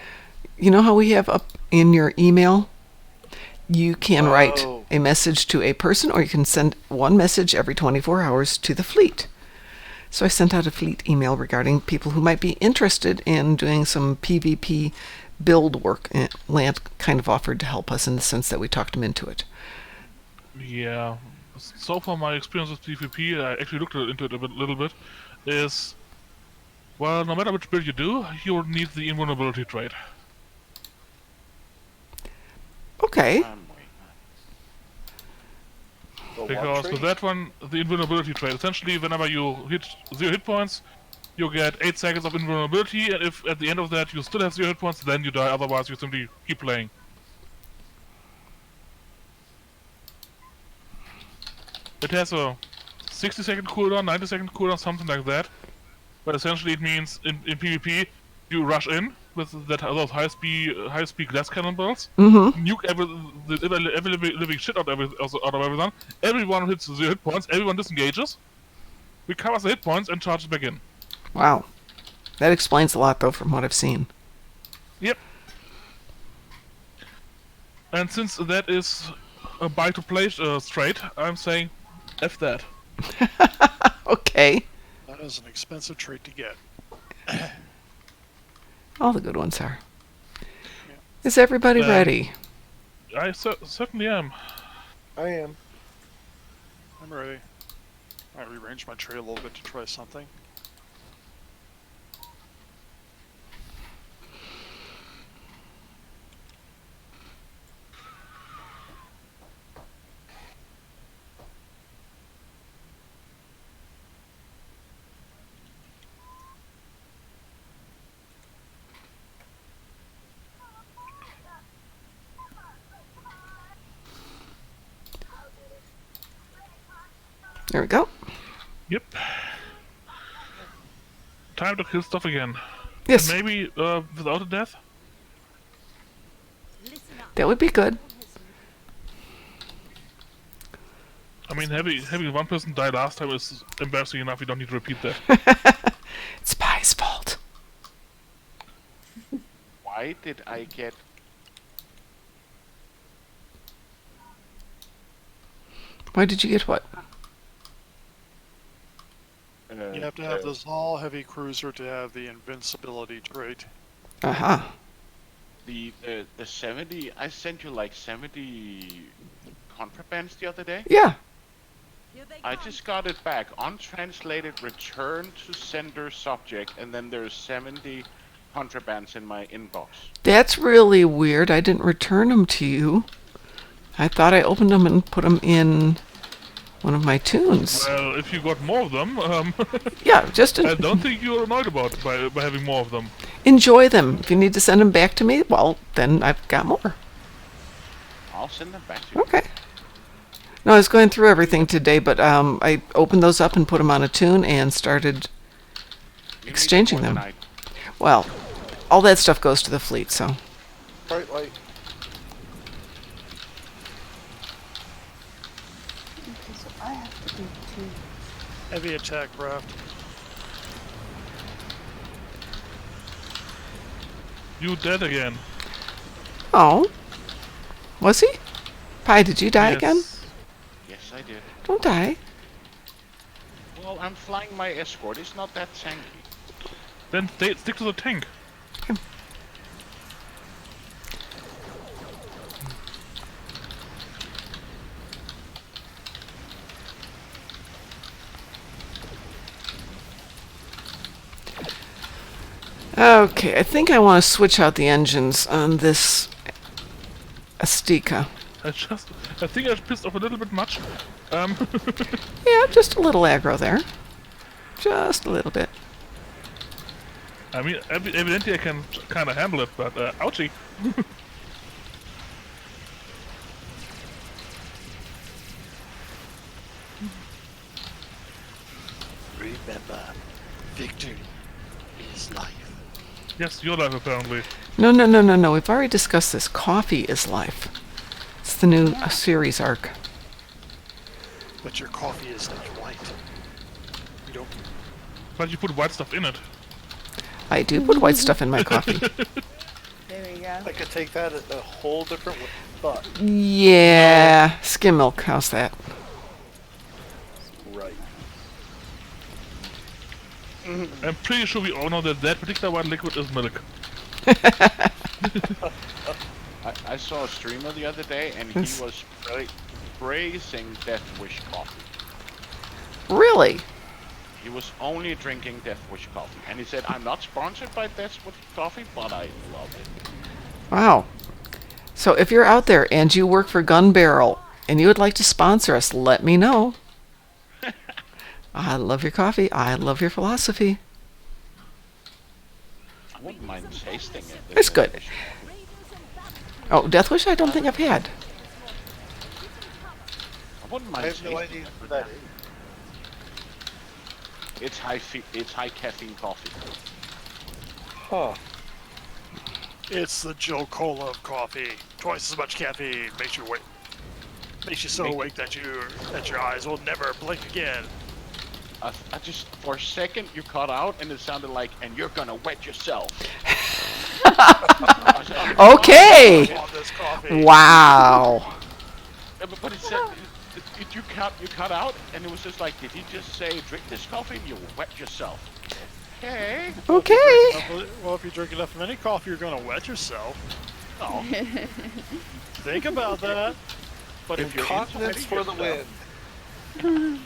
You know how we have up in your email? You can write Oh. a message to a person, or you can send one message every 24 hours to the fleet. So I sent out a fleet email regarding people who might be interested in doing some PvP build work. And Lant kind of offered to help us in the sense that we talked him into it. Yeah. So far, my experience with PvP, I actually looked into it a little bit, is, well, no matter which build you do, you'll need the invulnerability trait. Okay. I'm waiting. The what Because tree? with that one, the invulnerability trait, essentially, whenever you hit 0 hit points, you get 8 seconds of invulnerability, and if at the end of that you still have 0 hit points, then you die, otherwise you simply keep playing. It has a 60-second cooldown, 90-second cooldown, something like that. But essentially it means in PvP you rush in with those high speed glass cannonballs, nuke every living shit out of everyone. Everyone hits 0 hit points, everyone disengages, recovers the hit points, and charges back in. Wow. That explains a lot, though, from what I've seen. Yep. And since that is a buy to play straight, I'm saying F that. Okay. That is an expensive trait to get. All the good ones are. Is everybody ready? I certainly am. I am. I'm ready. I rearranged my tray a little bit to try something. There we go. Yep. Time to kill stuff again. Yes, And maybe without a death? that would be good. I mean, having one person die last time is embarrassing enough, you don't need to repeat that. It's Pie's fault. Why did I get... Why did you get what? You have to have this all heavy cruiser to have the invincibility trait. Uh-huh. The 70... I sent you like 70 contrabands the other day. Yeah. I just got it back. Untranslated, return to sender subject, and then there's 70 contrabands in my inbox. That's really weird. I didn't return them to you. I thought I opened them and put them in one of my tunes. Well, if you got more of them, Yeah, just I don't think you're annoyed about it by having more of them. enjoy them. If you need to send them back to me, well, then I've got more. I'll send them back to you. Okay. No, I was going through everything today, but I opened those up and put them on a tune and started You need exchanging more than them. Well, all that stuff goes to the fleet, so. Bright light. Okay, so I have to do 2. Heavy attack craft. You dead again. Oh. Was he? Pie, did you die Yes. again? Yes, I did. Don't die. Well, I'm flying my escort. It's not that tanky. Then stick to the tank. Okay, I think I want to switch out the engines on this Azteca. I think I pissed off a little bit much. Yeah, just a little aggro there. Just a little bit. I mean, evidently I can kind of handle it, but ouchie. Remember, victory is life. Yes, your life apparently. No, no, no, no, no. We've already discussed this. Coffee is life. It's the new series arc. But your coffee is not white. You don't. But you put white stuff in it. I do put white stuff in my coffee. There we go. I could take that a whole different thought. Yeah, skim milk. How's that? Right. I'm pretty sure we all know that that particular white liquid is milk. I saw a streamer the other day, and he Yes. was praising Death Wish coffee. Really? He was only drinking Death Wish coffee, and he said, "I'm not sponsored by Death Wish coffee, but I love it." Wow. So if you're out there and you work for Gun Barrel and you would like to sponsor us, let me know. I love your coffee. I love your philosophy. I wouldn't mind tasting it. It's good. Oh, Death Wish I don't think I've had. I wouldn't I mind have no tasting idea it. who that is. It's high caffeine coffee. Huh. It's the Joe Cola of coffee. Twice as much caffeine. Makes you so awake that your eyes will never blink again. I just, for a second, you cut out, and it sounded like, "And you're gonna wet yourself." I said, Okay. I want this coffee. Wow. But it said, you cut out, and it was just like, did he just say, "Drink this coffee and you wet yourself"? Okay. Okay. Well, if you drink enough of any coffee, you're gonna wet yourself. No. Think about that. But if you're Incontinence into for the win.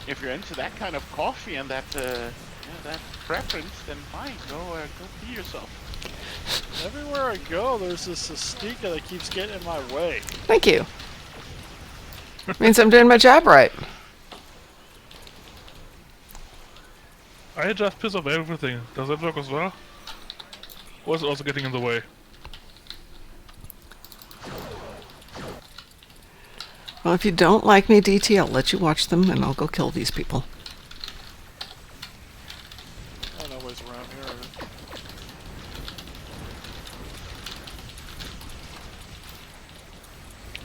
if you're into that kind of coffee and that that preference, then fine, go pee yourself. Everywhere I go, there's this Astika that keeps getting in my way. Thank you. Means I'm doing my job right. I just piss off everything. Does that work as well? Or is it also getting in the way? Well, if you don't like me, DT, I'll let you watch them, and I'll go kill these people. Oh, nobody's around here.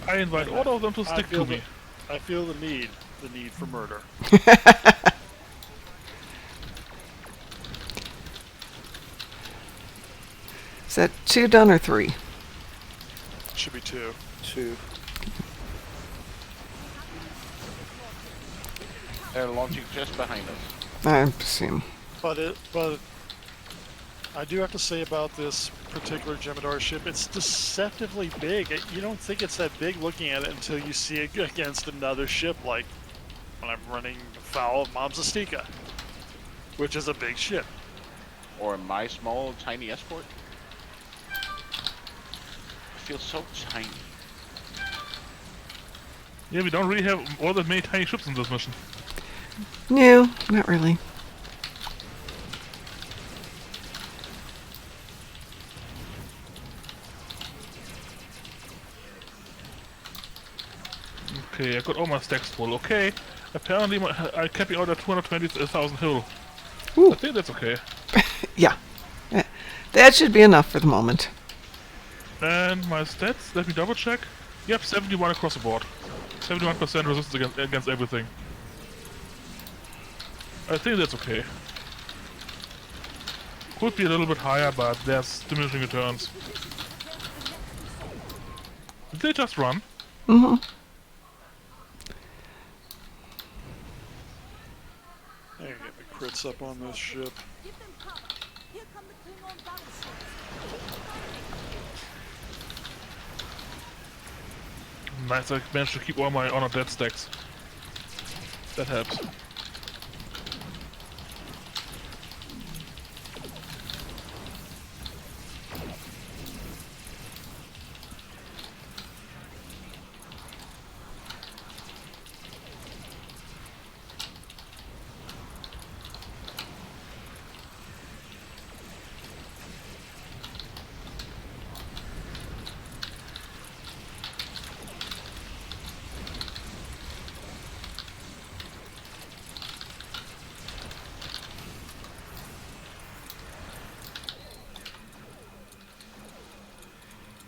I invite all of them to stick to me. I feel the need for murder. Is that 2 done or 3? Should be 2. 2. They're launching just behind us. I assume. But I do have to say about this particular Jemadar ship, it's deceptively big. You don't think it's that big looking at it until you see it against another ship, like when I'm running afoul of Mom's Astika, which is a big ship. Or my small, tiny escort. I feel so tiny. Yeah, we don't really have all that many tiny ships in this mission. No, not really. Okay, I got all my stacks full. Okay, apparently I'm capping out at 220,000 hill. Ooh. I think that's okay. Yeah. That should be enough for the moment. And my stats, let me double check. Yep, 71 across the board. 71% resistance against everything. I think that's okay. Could be a little bit higher, but there's diminishing returns. Did they just run? Mm-hmm. I can get the crits up on this ship. Nice, I managed to keep all my honor dead stacks. That helps.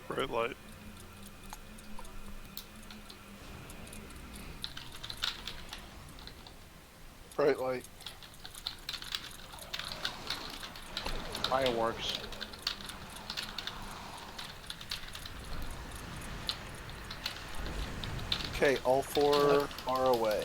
Bright light. Bright light. Fireworks. Okay, all 4 are away.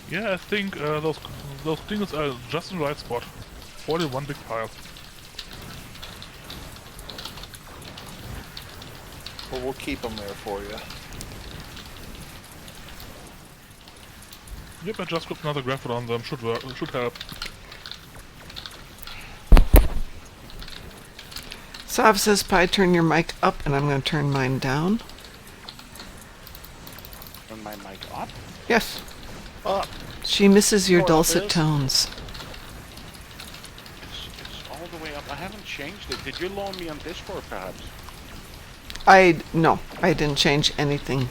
Yeah, I think those things are just in the right spot. All in one big pile. Well, we'll keep them there for you. Yep, I just got another graphic on them. Should work. Should help. Sav says, Pi, turn your mic up, and I'm going to turn mine down. Turn my mic up? Yes. Up. She misses your Oh, dulcet it is? tones. It's all the way up. I haven't changed it. Did you loan me on Discord, perhaps? No, I didn't change anything.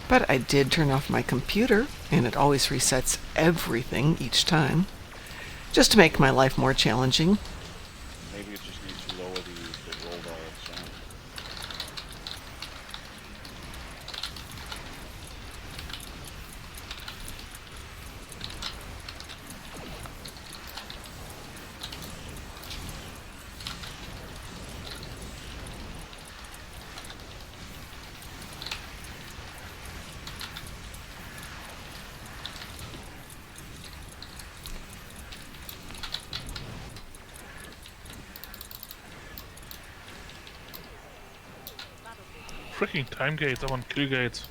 But I did turn off my computer, and it always resets everything each time. Just to make my life more challenging. Maybe it just needs to lower the roll bar sound. freaking time gates. I want kill gates.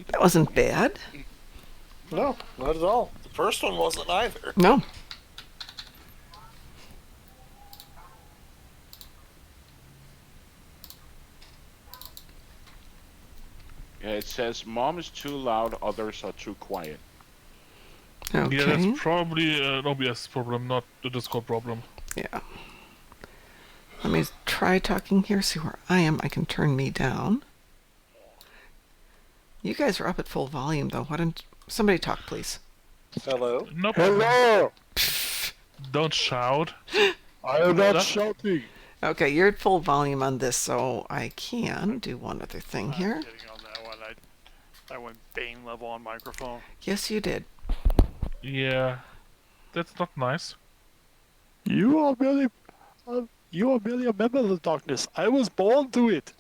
That wasn't bad. No, not at all. The first one wasn't either. No. Yeah, it says mom is too loud, others are too quiet. Okay. Yeah, that's probably an OBS problem, not the Discord problem. Yeah. Let me try talking here, see where I am. I can turn me down. You guys are up at full volume, though. Why don't somebody talk, please? Hello? No problem. Hello! Don't shout. I am not shouting. Okay, you're at full volume on this, so I can do one other thing here. I'm getting on that one. I went Bane level on microphone. Yes, you did. Yeah, that's not nice. You are merely a member of the darkness. I was born to it.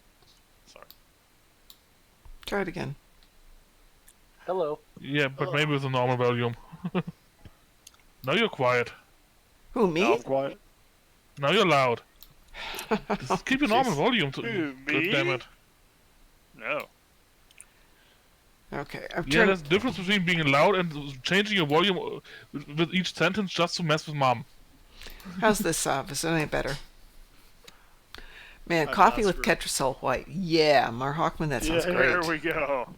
Sorry. Try it again. Hello. Yeah, but maybe with a normal volume. Now you're quiet. Who, me? Now I'm quiet. Now you're loud. Just keep your normal volume. Who, God me? damn it. No. Okay, I've Yeah, turned... there's a difference between being loud and changing your volume with each sentence just to mess with mom. How's this, Is it any better? Man, I'm coffee not with screwed. Ketracel White. Yeah, Mar Hawkman, that sounds Yeah, great. there we go.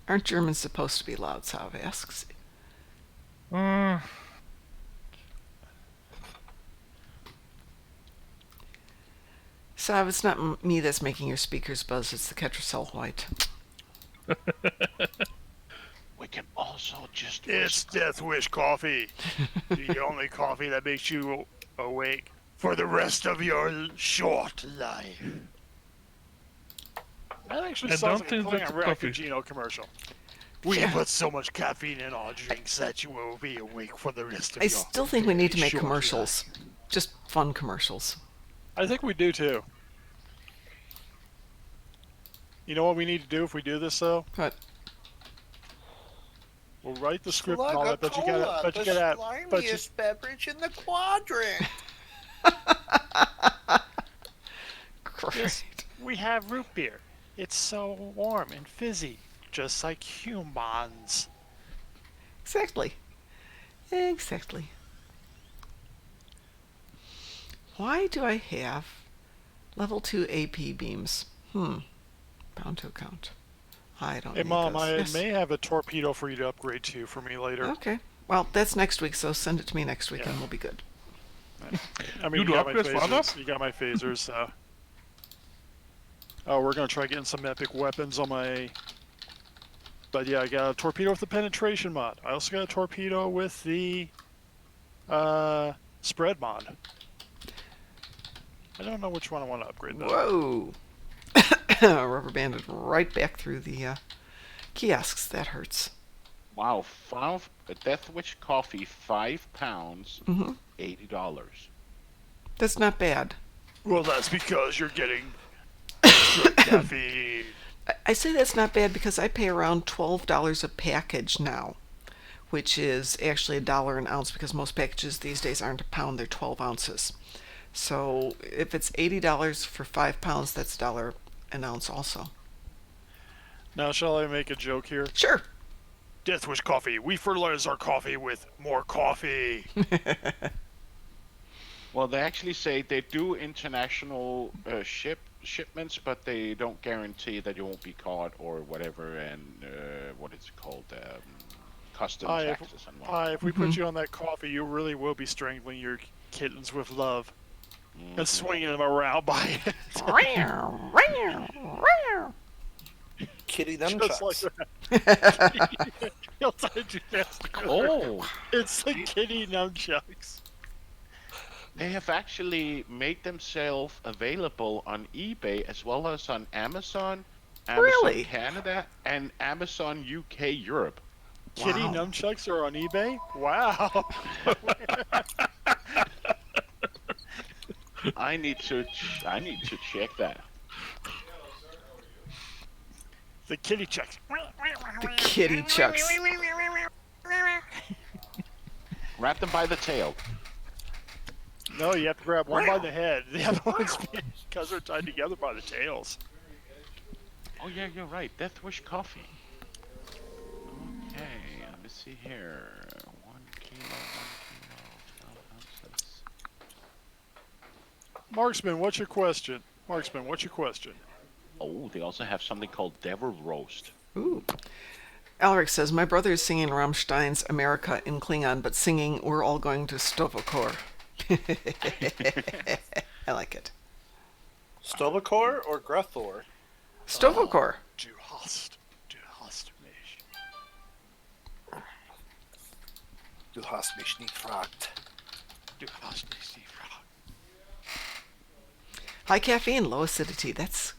Aren't Germans supposed to be loud, Sav asks. Sav, it's not me that's making your speakers buzz, it's the Ketracel White. We can also just It's Death Wish coffee. The only coffee that makes you awake for the rest of your short life. That actually I sounds don't like a think Clan that's a coffee. Raccagino commercial. We Yeah. put so much caffeine in our drinks that you will be awake for the rest of I your still think we need to make short commercials. Just fun commercials. life. I think we do too. You know what we need to do if we do this though? But We'll write the script and all that, but you gotta, slimiest beverage in the quadrant. great. we have root beer. It's so warm and fizzy, just like humans. Exactly. Exactly. Why do I have level 2 AP beams? Bound to account. I don't Hey need Mom, those. I Yes. may have a torpedo for you to upgrade to for me later. Okay. Well, that's next week, so send it to me next week Yeah. and we'll be good. I mean, You do got my upgrades for others? phasers. You got my phasers. Oh, we're gonna try getting some epic weapons on my. But yeah, I got a torpedo with the penetration mod. I also got a torpedo with the spread mod. I don't know which one I want to upgrade though. Whoa! Rubber banded right back through the kiosks. That hurts. wow, a Death Wish coffee, 5 pounds, Mm-hmm. $80. That's not bad. Well, that's because you're getting good caffeine. I say that's not bad because I pay around $12 a package now, which is actually $1 an ounce because most packages these days aren't a pound, they're 12 ounces. So if it's $80 for 5 pounds, that's $1 an ounce also. Now, shall I make a joke here? Sure. Death Wish coffee. We fertilize our coffee with more coffee. Well, they actually say they do international shipments, but they don't guarantee that you won't be caught or whatever, and what is it called, custom taxes and whatnot. If we put you on that coffee, you really will be strangling your kittens with love and swinging them around by it. Kitty Just nunchucks. like that. Oh, It's the kitty nunchucks. they have actually made themselves available on eBay as well as on Amazon, Amazon Really? Canada, and Amazon UK Europe. Kitty Wow. nunchucks are on eBay? Wow. I need to check that. The kitty chucks. The kitty chucks. Grab them by the tail. No, you have to grab one by the head. The other one's because they're tied together by the tails. Oh yeah, you're right. Death Wish coffee. Okay, let me see here. 1 kilo, 12 ounces. Marksman, what's your question? Marksman, what's your question? Oh, they also have something called Devil Roast. Ooh. Alric says, my brother is singing Rammstein's America in Klingon, but singing We're All Going to Stovokor. I like it. Stovokor or Grethor? Stovokor. Du hast mich. Du hast mich nicht gefragt. Du hast mich nicht gefragt. High caffeine, low acidity. That's...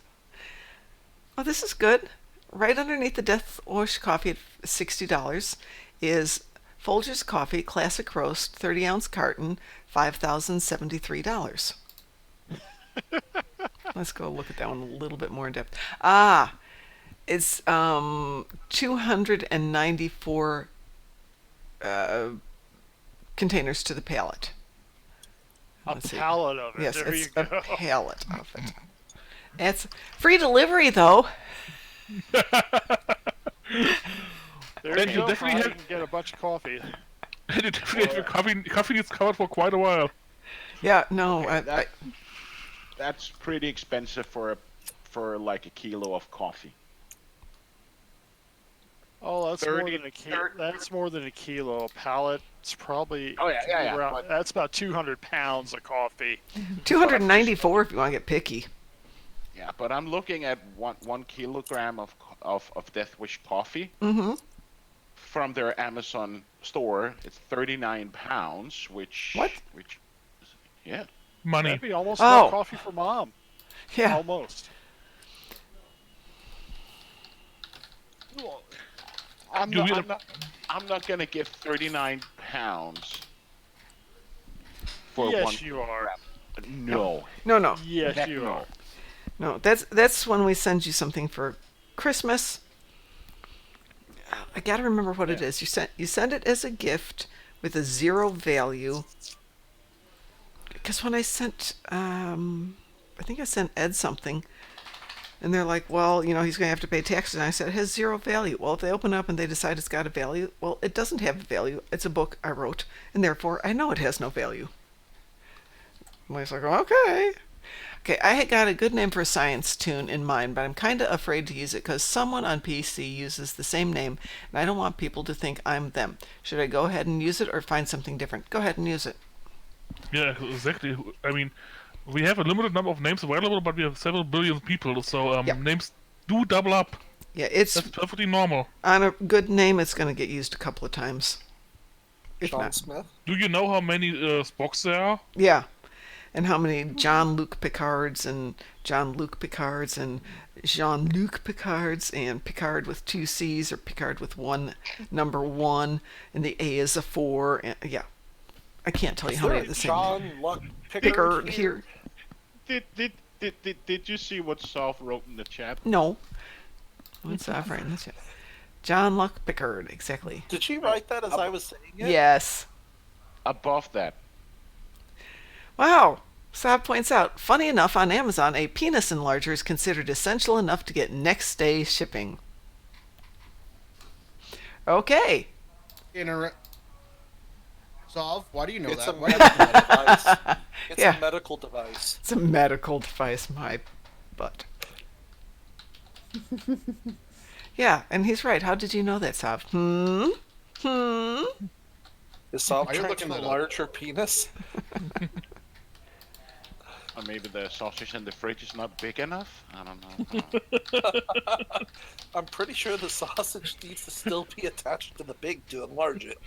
Oh, this is good. Right underneath the Death Wish coffee at $60 is Folgers Coffee Classic Roast 30-ounce carton, $5,073. Let's go look at that one a little bit more in depth. It's 294 containers to the pallet. Let's see. Pallet of it. Yes, there it's you a go. pallet of it. It's free delivery, though. There And you you go. definitely You have- can get a bunch of coffee. And you definitely have your coffee needs covered for quite a while. Yeah, no, That's pretty expensive for like a kilo of coffee. Oh, that's 30 more than a kilo. That's more than a kilo. A pallet. It's probably. Oh, yeah, around- but- That's about 200 pounds of coffee. 294 if you want to get picky. Yeah, but I'm looking at 1 kilogram of Death Wish coffee. Mm-hmm. From their Amazon store. It's 39 pounds, which... What? Yeah. Money. That'd be almost Oh. enough coffee for Mom. Yeah. Almost. I'm You not, will- I'm not gonna give 39 pounds for Yes, one. you are. No. No. Yes, Heck you no. are. No, that's when we send you something for Christmas. I gotta remember what it is. You send it as a gift with a 0 value. Because when I sent, I think I sent Ed something, and they're like, well, he's going to have to pay taxes. And I said, it has 0 value. Well, if they open up and they decide it's got a value, well, it doesn't have a value. It's a book I wrote, and therefore I know it has no value. And I was like, okay. Okay, I had got a good name for a science tune in mind, but I'm kind of afraid to use it because someone on PC uses the same name, and I don't want people to think I'm them. Should I go ahead and use it or find something different? Go ahead and use it. Yeah, exactly. I mean, we have a limited number of names available, but we have several billion people, so Yep. names do double up. Yeah, it's That's perfectly normal. on a good name. It's going to get used a couple of times. If Sean not, Smith? Do you know how many Spocks there are? yeah. And how many Jean-Luc Picards and Jean-Luc Picards and Jean-Luc Picards and Picard with 2 C's or Picard with number 1 and the A is a 4. And, yeah. I can't tell you how many of the same. John Luck Picard here. Did you see what Soph wrote in the chat? No. What's that right in the chat? Jean-Luc Picard, exactly. Did she write that as I was saying it? Yes. Above that. Wow. Saab points out, funny enough, on Amazon, a penis enlarger is considered essential enough to get next day shipping. Okay. Solve. Why do you know It's that? a Why do medical you know that? device. It's Yeah. a medical device. It's a medical device, my butt. Yeah, and he's right. How did you know that, Saab? Is Saul Why are you trying looking to that up? enlarge her penis? Or maybe the sausage in the fridge is not big enough? I don't know. I'm pretty sure the sausage needs to still be attached to the pig to enlarge it.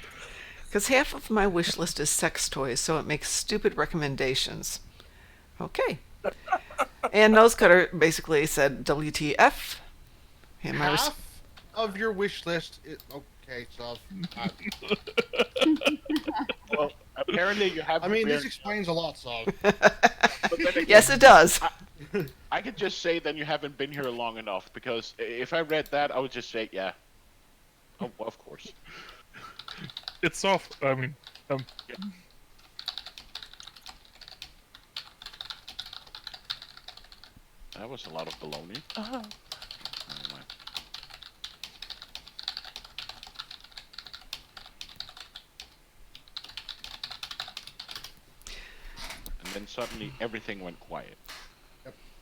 Because half of my wish list is sex toys, so it makes stupid recommendations. Okay. And Nose Cutter basically said WTF. And my Half of your wish list. Okay, so Well, apparently you have. I mean, this explains a lot, so. But then again, Yes, it does. I could just say then you haven't been here long enough, because if I read that, I would just say, yeah. Oh, well, of course. It's soft. I mean, That was a lot of baloney. Never mind. And then suddenly everything went quiet.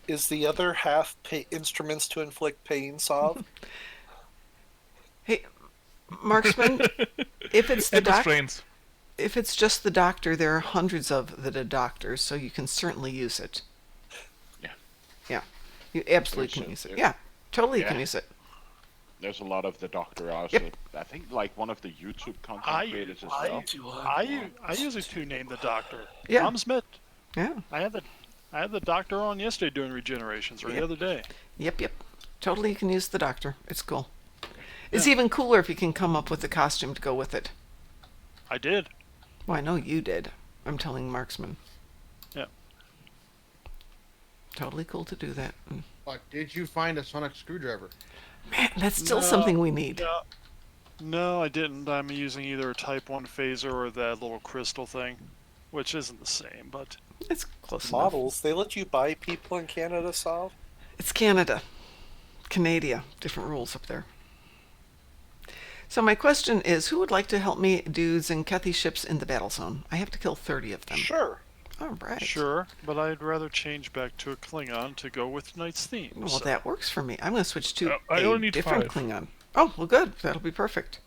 Is the other half instruments to inflict pain, Sav? Hey, Marksman, if it's the and doctor, restraints. if it's just the doctor, there are hundreds of the doctors, so you can certainly use it. Yeah. Yeah, you absolutely can use it. Yeah, totally you can use it. There's a lot of the doctor also. Yep. I think like one of the YouTube content creators as well. I usually tune name the doctor. Yeah. Tom Smith. Yeah. I had the doctor on yesterday doing regenerations, or the other day. Yep. Totally you can use the doctor. It's cool. It's even cooler if you can come up with a costume to go with it. I did. Well, I know you did. I'm telling Marksman. Yeah. Totally cool to do that. But did you find a sonic screwdriver? Man, that's still something we need. No, I didn't. I'm using either a Type 1 phaser or that little crystal thing, which isn't the same, but... It's close Models, they let you buy people in Canada, Sav? It's Canada. Canada. Different rules up there. So my question is, who would like to help me do Zenkethi ships in the battle zone? I have to kill 30 of them. Sure. All right. Sure, but I'd rather change back to a Klingon to go with tonight's theme. Well, so. that works for me. I'm going to switch to I a only need different 5. Klingon. Oh, well, good. That'll be perfect.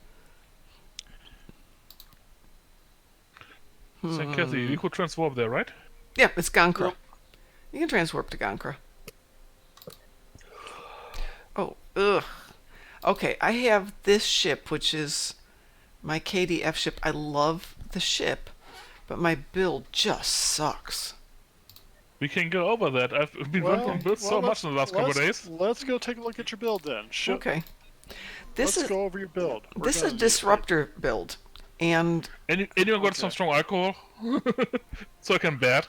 St. Kathy, you could transwarp there, right? Yeah, it's Gankra. You can transwarp to Gankra. Oh, ugh. Okay, I have this ship, which is my KDF ship. I love the ship, but my build just sucks. We can go over that. I've been working on builds so much in the last couple of days. Let's go take a look at your build then. Okay. Let's go over your build. This is a disruptor build. And anyone got some strong alcohol? So I can bet.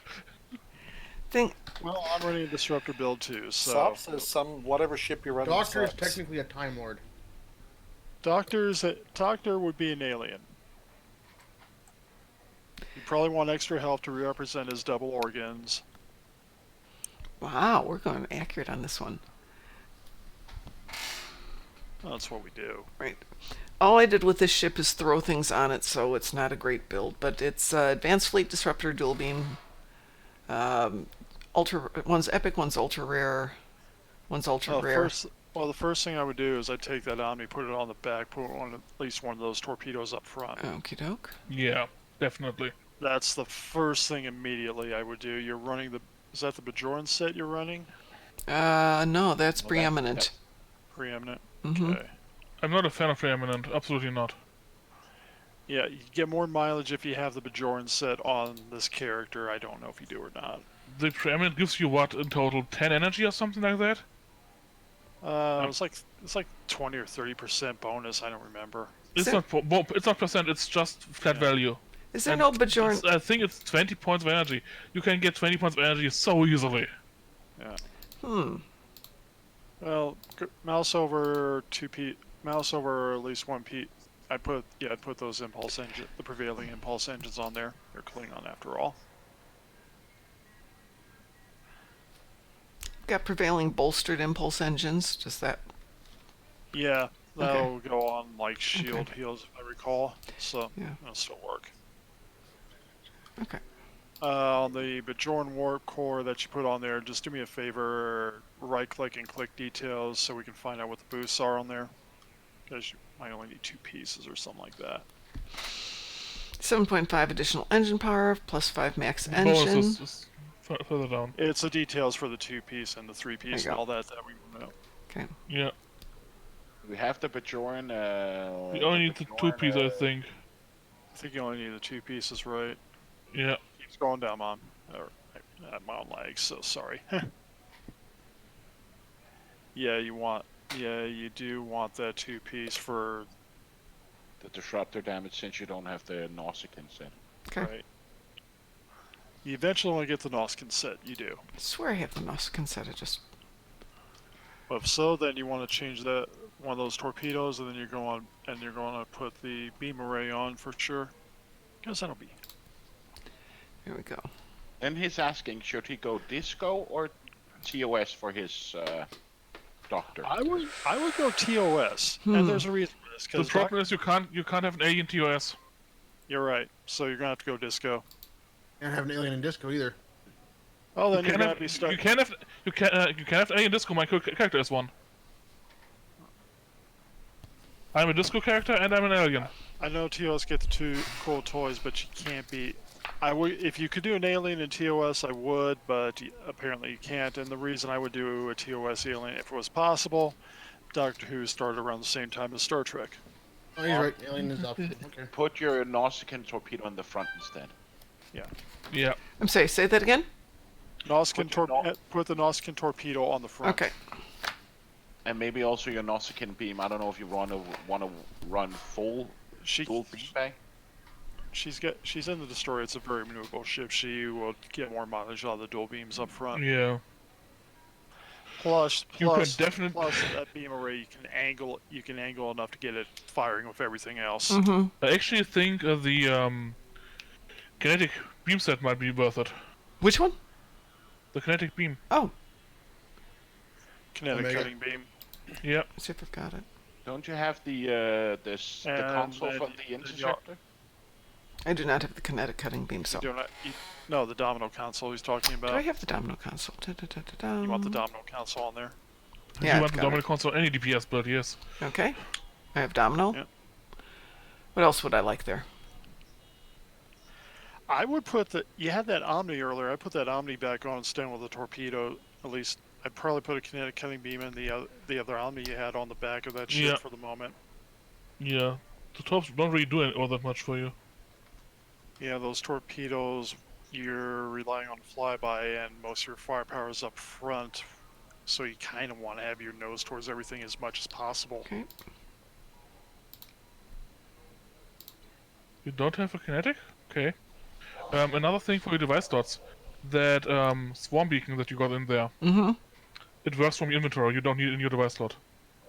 Well, I'm running a disruptor build too, so... Sav says whatever ship you're running Doctor is sucks. technically a Time Lord. Doctor would be an alien. You probably want extra help to represent his double organs. Wow, we're going accurate on this one. Well, that's what we do. Right. All I did with this ship is throw things on it, so it's not a great build. But it's Advanced Fleet Disruptor, Dual Beam. One's epic, one's ultra rare. One's ultra rare. The first thing I would do is I'd take that Omni, put it on the back, put on at least one of those torpedoes up front. Okie doke. Yeah, definitely. That's the first thing immediately I would do. You're running is that the Bajoran set you're running? No, that's Preeminent. Preeminent? Mm-hmm. Okay. I'm not a fan of Preeminent, absolutely not. Yeah, you get more mileage if you have the Bajoran set on this character. I don't know if you do or not. The Preeminent gives you what in total? 10 energy or something like that? It's like 20 or 30% bonus. I don't remember. It's not percent. It's just flat value. Is there no Bajoran? I think it's 20 points of energy. You can get 20 points of energy so easily. Yeah. Well, mouse over 2p, mouse over at least 1p. I'd put those the prevailing impulse engines on there. They're Klingon after all. Got prevailing bolstered impulse engines. Just that. Yeah, that'll go on like shield heals, if I recall. So yeah, that'll still work. Okay. On the Bajoran warp core that you put on there, just do me a favor, right-click and click details so we can find out what the boosts are on there. Because you might only need 2 pieces or something like that. 7.5 additional engine power, plus 5 max engine. Is further down. It's the details for the 2-piece and the 3-piece and all that we know. Okay. Yeah. We have the Bajoran. We only need the 2-piece, I think. I think you only need the 2 pieces, right? Yeah. Keeps going down, Mom. I'm on lag, so sorry. Yeah, you do want that 2-piece for the disruptor damage since you don't have the Nausicaan set. Okay. Right. You eventually want to get the Nausicaan set. You do. I swear I have the Nausicaan set. I just... But if so, then you want to change that one of those torpedoes, and then you're going to put the beam array on for sure. Because that'll be. Here we go. Then he's asking, should he go disco or TOS for his doctor? I would go TOS, and there's a reason for this. The Because problem is you can't have an alien TOS. you're right. So you're gonna have to go disco. Can't have an alien in disco either. Oh, then you're gonna have, be stuck. you can have alien disco. My character is one. I'm a disco character and I'm an alien. I know TOS get the two cool toys, but you can't be. I would, if you could do an alien in TOS, I would, but apparently you can't. And the reason I would do a TOS alien, if it was possible, Doctor Who started around the same time as Star Trek. Oh, he's right. Alien is optional. Okay. Put your Nausicaan torpedo in the front instead. Yeah. I'm sorry, say that again? Put the Nausicaan torpedo on the front. Okay. And maybe also your Nausicaan beam. I don't know if you want to run full beam bay. She's in the destroyer. It's a very maneuverable ship. She will get more mileage out of the dual beams up front. Yeah. Plus can that beam array you can angle enough to get it firing with everything else. Mm-hmm. I actually think the kinetic beam set might be worth it. Which one? The kinetic beam. Oh, Kinetic Omega. cutting beam. Yeah. let's see if I've got it. Don't you have the console And from the the- interceptor? I do not have the kinetic cutting beam, so... No, the domino console he's talking Do about. I have the domino console? You want the domino console on there? Yeah, you I've want the got dominant it. console, any DPS build, yes. Okay. I have domino. Yep. What else would I like there? I would put you had that Omni earlier. I put that Omni back on instead with the torpedo. At least I'd probably put a kinetic cutting beam in the other Omni you had on the back of that ship Yeah. for the moment. Yeah. The torps don't really do all that much for you. Yeah, those torpedoes, you're relying on flyby, and most of your firepower is up front, so you kind of want to have your nose towards everything as much as possible. Okay. You don't have a kinetic? Okay. Another thing for your device slots, that swarm beacon that you got in there, Mm-hmm. it works from your inventory, you don't need it in your device slot.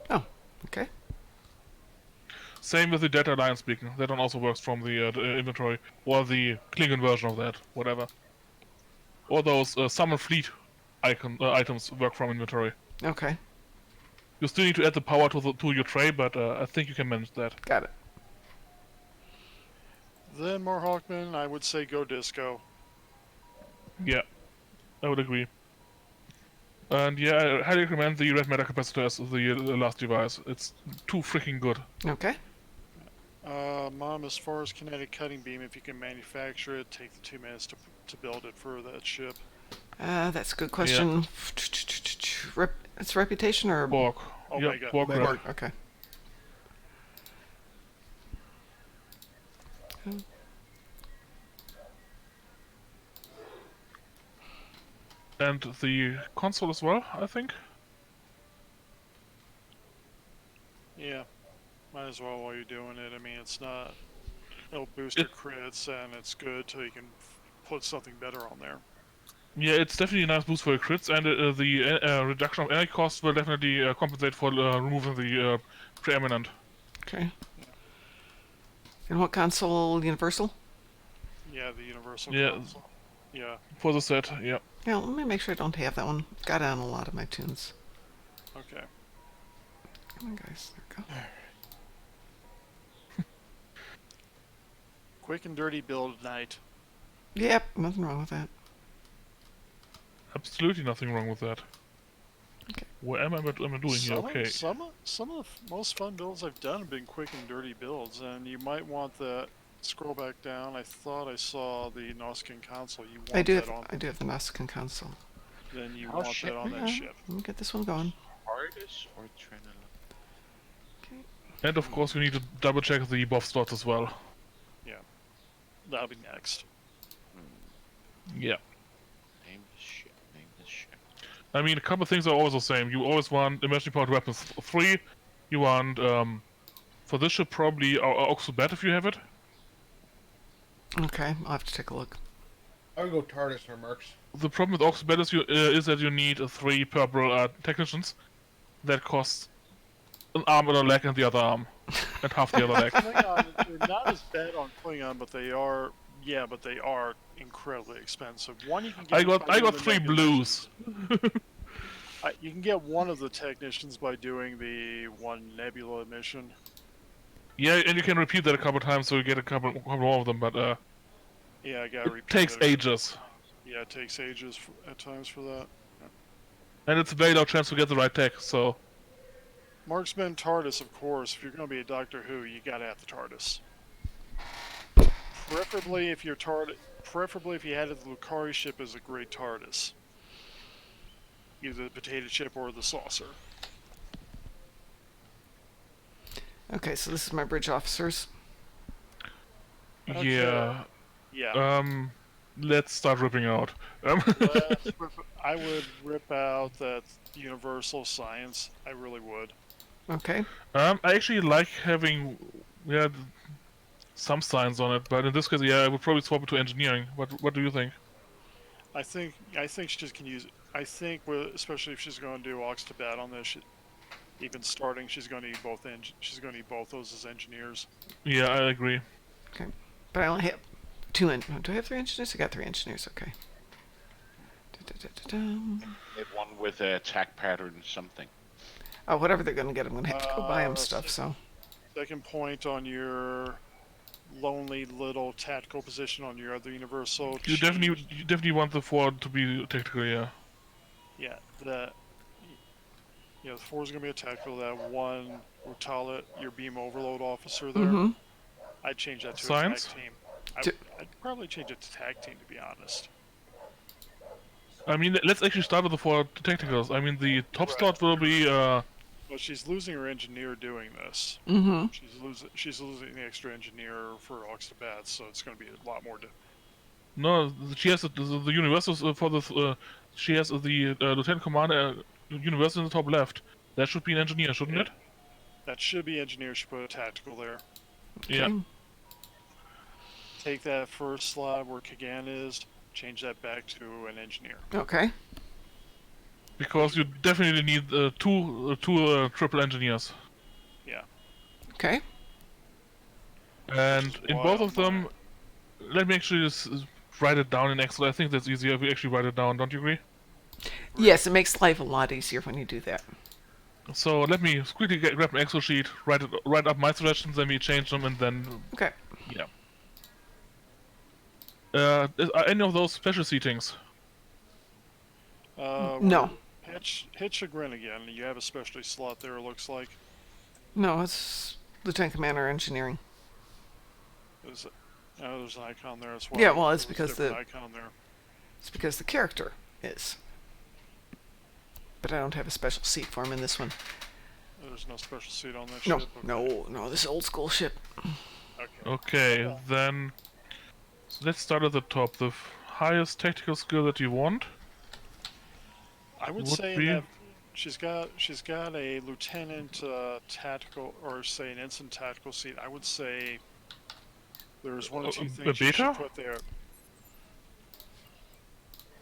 Oh, okay. Same with the Delta Alliance beacon, that one also works from the inventory, or the Klingon version of that, whatever. Or those Summer Fleet items work from inventory. Okay. You still need to add the power to your tray, but I think you can manage that. Got it. Then, more Hawkman, I would say go disco. Yeah, I would agree. And yeah, I highly recommend the red matter capacitor as the last device. It's too freaking good. Okay. Mom, as far as kinetic cutting beam, if you can manufacture it, take the 2 minutes to build it for that ship. That's a good question. It's reputation or... Borg. Omega. Yeah, Borg. Omega. Borg. Okay. And the console as well, I think. Yeah, might as well while you're doing it. I mean, it'll boost your crits, and it's good till you can put something better on there. Yeah, it's definitely a nice boost for your crits, and the reduction of energy costs will definitely compensate for removing the preeminent. Okay. And what console? Universal? Yeah, the universal Yeah. console. Yeah, For the set, yeah. Yeah, let me make sure I don't have that one. Got it on a lot of my tunes. okay. Come on, guys. There we go. Quick and dirty build night. Yep, nothing wrong with that. Absolutely nothing wrong with that. Okay. What am I doing here? Okay. Some of the most fun builds I've done have been quick and dirty builds, and you might want that. Scroll back down. I thought I saw the Nausicaan console. You want I do that have on? the Nausicaan console. Then you Oh, want shit. that on that Yeah, ship. let me get this one going. Hardest or adrenaline? And of course, you need to double check the buff slots as well. That'll be next. Yeah. Name the ship. Name the ship. I mean, a couple of things are always the same. You always want emergency powered weapons 3. You want For this ship, probably Oxobet if you have it. Okay, I'll have to take a look. I would go TARDIS or Mercs. The problem with Oxobet is that you need 3 purple technicians. That costs an arm and a leg and the other arm. And half the other leg. Klingon, they're not as bad on Klingon, but they are. Yeah, but they are incredibly expensive. One you can get. I got 3 blues. You can get one of the technicians by doing the 1 Nebula mission. Yeah, and you can repeat that a couple times, so you get a couple more of them. But yeah, I gotta repeat. It takes that. ages. Yeah, it takes ages at times for that. Yeah. And it's a very low chance to get the right tech. So. Marksman TARDIS, of course. If you're going to be a Doctor Who, you gotta have the TARDIS. Preferably, if you're preferably if you had the Lucari ship as a great TARDIS, either the potato chip or the saucer. Okay, so this is my bridge officers. Okay. Yeah. Let's start ripping out. I would rip out that universal science. I really would. Okay. I actually like having some science on it, but in this case, I would probably swap it to engineering. What do you think? I think she just can use. I think, especially if she's going to do Ox to Bat on this, even starting, she's going to need both. She's going to need both those as engineers. Yeah, I agree. Okay, but I only have 2. Do I have 3 engineers? I got 3 engineers. Okay. Get one with a attack pattern something. Oh, whatever they're going to get, I'm going to have to go buy them stuff. So. Second point on your lonely little tactical position on your other universal. You definitely want the 4 to be tactical, yeah. Yeah, the 4 is going to be a tactical. That 1 Rutalit, your beam overload officer there. Mm-hmm. I'd change that to Science? a tag team. I'd probably change it to tag team, to be honest. I mean, let's actually start with the 4 tacticals. I mean, the top slot will be. Well, she's losing her engineer doing this. Mm-hmm. She's losing the extra engineer for Ox to Bat, so it's going to be a lot more. No, she has the universals for the. She has the lieutenant commander universal in the top left. That should be an engineer, shouldn't it? That should be engineer. She put a tactical there. Okay. Yeah. Take that first slot where Kagan is. Change that back to an engineer. Okay. Because you definitely need two triple engineers. Yeah. Okay. And in both of them, let me actually just write it down in Excel. I think that's easier if we actually write it down. Don't you agree? Yes, it makes life a lot easier when you do that. So let me quickly grab an Excel sheet, write up my suggestions, then we change them, and then. Okay. Yeah. Are any of those special seatings? No. Hit Chagrin again. You have a specialty slot there, it looks like. No, it's Lieutenant Commander Engineering. There's an icon there as well. Yeah, well, it's because the icon there. It's because the character is. But I don't have a special seat for him in this one. There's no special seat on that No, ship? okay. No, this is old school ship. Okay, then let's start at the top. The highest tactical skill that you want. I would say that she's got a lieutenant tactical, or say an ensign tactical seat. I would say there's one or two things you should put there.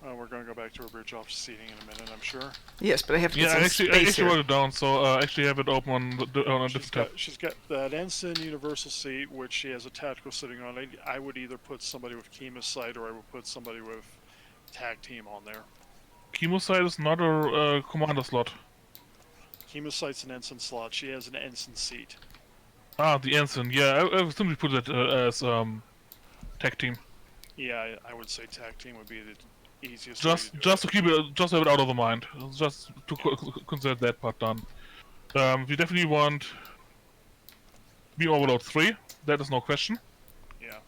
We're going to go back to our bridge officer seating in a minute, I'm sure. Yes, but I have to get some I space actually here. wrote it down, so actually have it open on a different tab. She's got that ensign universal seat, which she has a tactical sitting on. I would either put somebody with Chemosite, or I would put somebody with tag team on there. Chemosite is not a commander slot. Chemosite's an ensign slot. She has an ensign seat. Ah, the ensign. Yeah, I would simply put it as tag team. Yeah, I would say tag team would be the easiest. Just to keep it, just have it out of the mind. Just to consider that part done. We definitely want beam overload 3. That is no question. Yeah.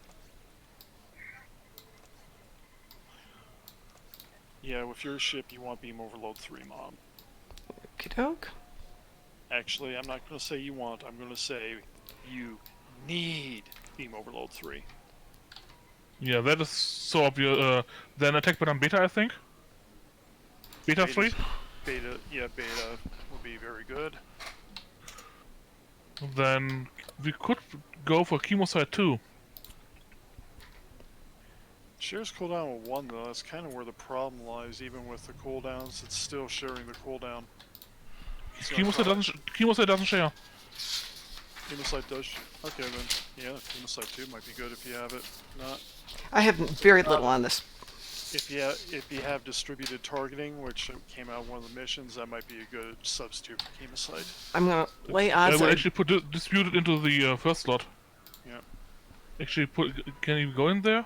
Yeah, with your ship, you want beam overload 3, Mom. Okie doke. Actually, I'm not going to say you want. I'm going to say you need beam overload 3. Yeah, that is so obvious. Then attack button beta, I think. Beta 3. Beta would be very good. Then We could go for Chemosite too. Shares cooldown with 1 though, that's kind of where the problem lies. Even with the cooldowns, it's still sharing the cooldown. Chemosite doesn't share. Chemosite does. Okay then, yeah, Chemosite 2 might be good if you have it. Not I have very little on this. if you have distributed targeting, which came out in one of the missions, that might be a good substitute for Chemosite. I'm gonna lay I odds. will actually put Disputed into the first slot. Yeah. Actually, can you go in there?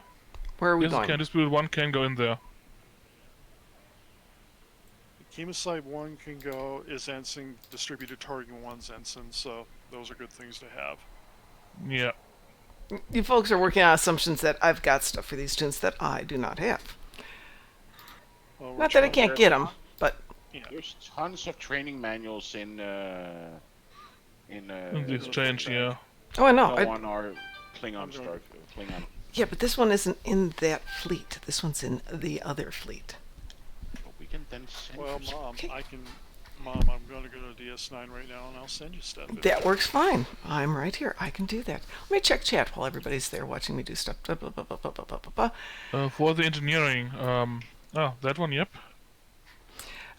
Where are we yes, going? Can Disputed 1 can go in there. Chemosite 1 can go is ensign, distributed targeting 1's ensign, so those are good things to have. Yeah. You folks are working on assumptions that I've got stuff for these tunes that I do not have. Well, Not that I can't get them, but yeah. There's tons of training manuals in This change, yeah. oh, I know. on our Klingon start. Klingon. Yeah, but this one isn't in that fleet. This one's in the other fleet. But we can then send. Well, you Mom, Okay. Mom, I'm going to go to DS9 right now, and I'll send you stuff. That works fine. I'm right here. I can do that. Let me check chat while everybody's there watching me do stuff. For the engineering, that one, yep.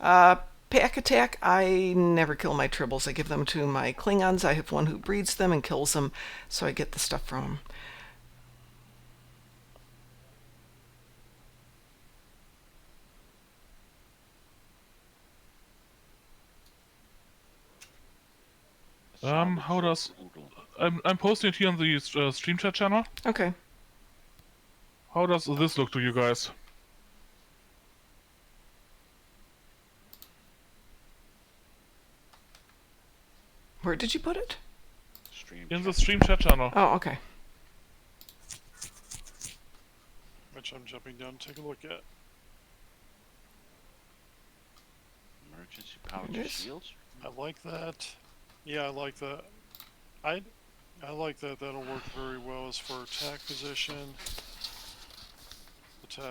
Pack attack, I never kill my tribbles. I give them to my Klingons. I have one who breeds them and kills them, so I get the stuff from them. How does... I'm posting it here on the stream chat channel. Okay. How does this look to you guys? Where did you put it? In the stream chat channel. Oh, okay. Which I'm jumping down to take a look at. Emergency power It to is. shields. I like that. Yeah, I like that. I like that. That'll work very well as for attack position.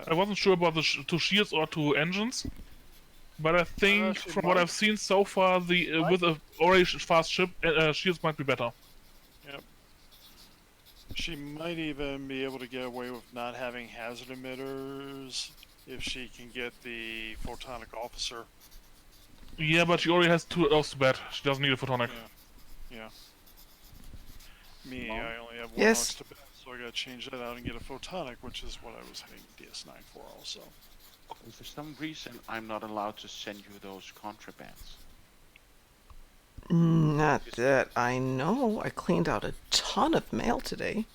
I wasn't sure about the two shields or two engines, but I think Actually, from what I've seen so far, the with a already fast ship, shields might be better. Yep. She might even be able to get away with not having hazard emitters if she can get the photonic officer. Yeah, but she already has two off the bat. She doesn't need a photonic. Yeah. Me, I only have one Yes. to bet, so I gotta change that out and get a photonic, which is what I was hitting DS9 for also. And for some reason, I'm not allowed to send you those contrabands. Not that I know. I cleaned out a ton of mail today.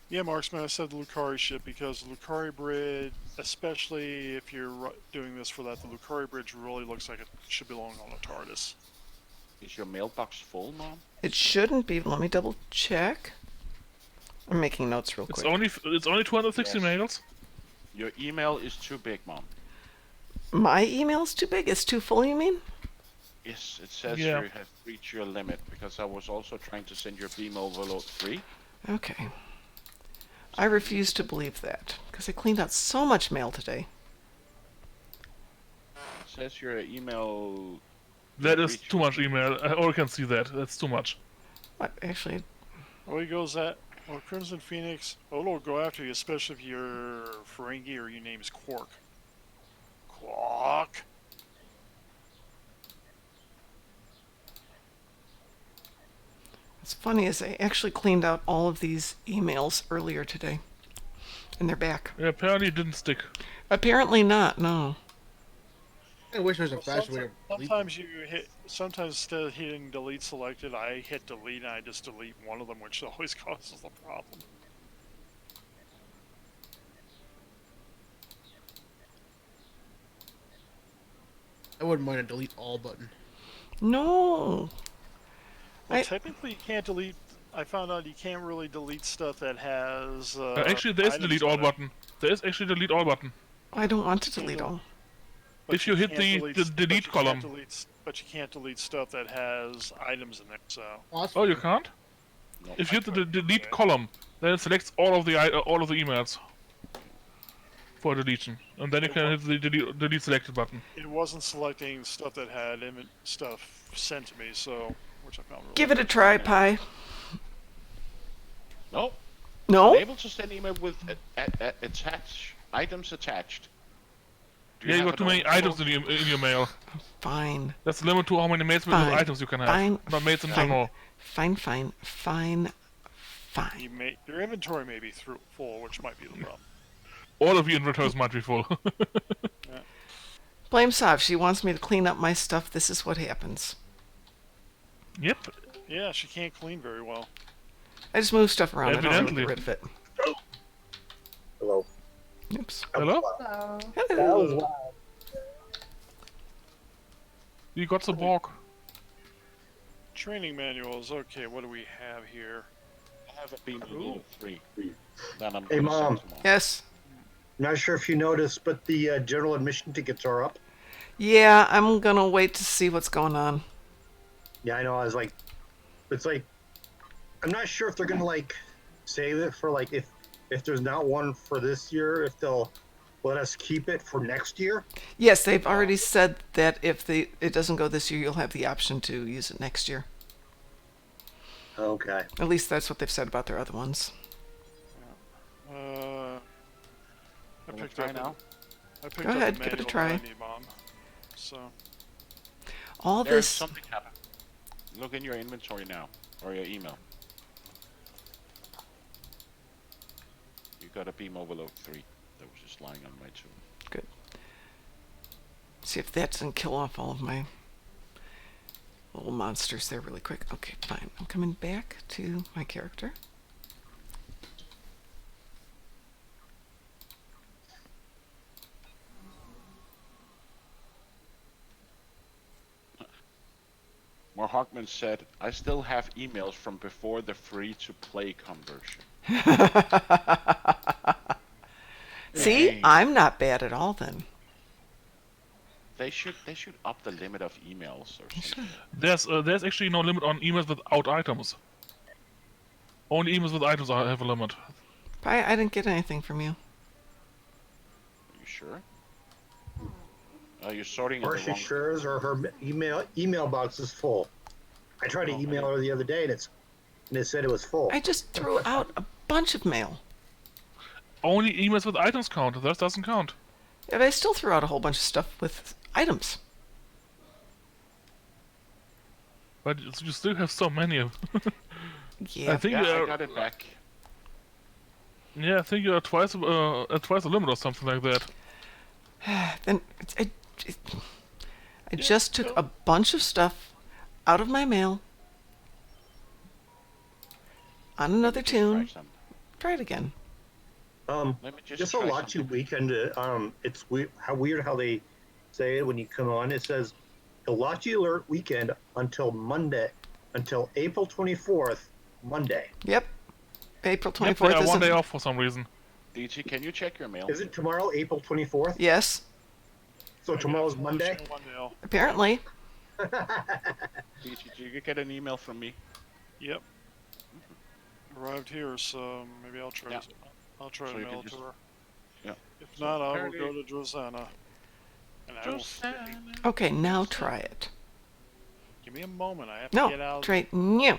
Yeah, Marksman, I said the Lucari ship because the Lucari bridge, especially if you're doing this for that, the Lucari bridge really looks like it should belong on a TARDIS. Is your mailbox full, Mom? It shouldn't be. Let me double check. I'm making notes real It's quick. only 260 Yes. mails. Your email is too big, Mom. My email's too big. It's too full, you mean? Yes, it says Yeah. you have reached your limit because I was also trying to send your Beam Overload 3. Okay. I refuse to believe that, because I cleaned out so much mail today. It says your email. That is too much email. I already can see that. That's too much. What, actually, Away goes that. Well, Crimson Phoenix, Odo will go after you, especially if you're Ferengi or your name is Quark. Quark! what's funny is I actually cleaned out all of these emails earlier today. And they're back. Yeah, apparently it didn't stick. Apparently not, no. I wish there was a faster way to delete Sometimes you hit. Sometimes instead of hitting delete selected, I hit delete and I just delete one of them, which always causes the problem. I wouldn't mind a delete all button. No. Well, technically, you can't delete. I found out you can't really delete stuff that has. Actually, there is items delete all on it. button. There is actually delete all button. I don't want to delete all. But If you hit can't the but delete you column. can't delete, but you can't delete stuff that has items in there. So Oh, that's Oh, you fine. can't? If you hit the delete column, then it selects all of the emails for deletion. And then you can hit the delete selected button. It wasn't selecting stuff that had stuff sent to me, so which I found really Give it a try, Pi. No. No? Unable to send email with items attached. Yeah, you got too many items in your mail. Fine. That's the limit to how many mails with items you can have. Fine. Not mails in general. Fine. Your inventory may be full, which might be the problem. All of your inventories might be full. Yeah. Blame Sav. She wants me to clean up my stuff. This is what happens. Yep. Yeah, she can't clean very well. I just move stuff around. Evidently. I don't get rid of it. Hello. Oops. Hello? Hello. Hello. You got the borg. Training manuals. Okay, what do we have here? I have a beam 3. Hey, Mom. Yes. Not sure if you noticed, but the general admission tickets are up. Yeah, I'm gonna wait to see what's going on. Yeah, I know. I was like, it's like, I'm not sure if they're gonna like save it for like if there's not one for this year, if they'll let us keep it for next year. Yes, they've already said that if it doesn't go this year, you'll have the option to use it next year. Okay. At least that's what they've said about their other ones. I picked up now. Go ahead, give it a try. I need, Mom. So. There's something happened. Look in your inventory now, or your email. You got a beam overload 3 that was just lying on my tool. Good. See if that doesn't kill off all of my little monsters there really quick. Okay, fine. I'm coming back to my character. More Hawkman said, I still have emails from before the free-to-play conversion. See, Dang. I'm not bad at all then. They should up the limit of emails or something. There's actually no limit on emails without items. Only emails with items have a limit. Pi, I didn't get anything from you. Are you sure? You're sorting Or in the she wrong... sure is, or her email box is full. I tried to email her the other day, and it said it was full. I just threw out a bunch of mail. Only emails with items count. That doesn't count. Yeah, but I still threw out a whole bunch of stuff with items. But you still have so many of them. Yeah. I think I got it back. Yeah, I think you're at twice the limit or something like that. Then I just took a bunch of stuff out of my mail on another toon. Try it again. Let me just a Lottie weekend. It's how weird how they say it when you come on. It says the Lottie alert weekend until April 24th, Monday. Yep. April 24th. Yep, they are 1 day off for some reason. DT, can you check your mail? Is it tomorrow, April 24th? Yes. So tomorrow's Monday? Apparently. DT, did you get an email from me? Yep. Arrived here, so maybe I'll try. Yeah. I'll try So to you mail can it to just- her. Yeah. If not, I will go to Josanna. And I will. Okay, now try it. Give me a moment. I have to No, get out. try no.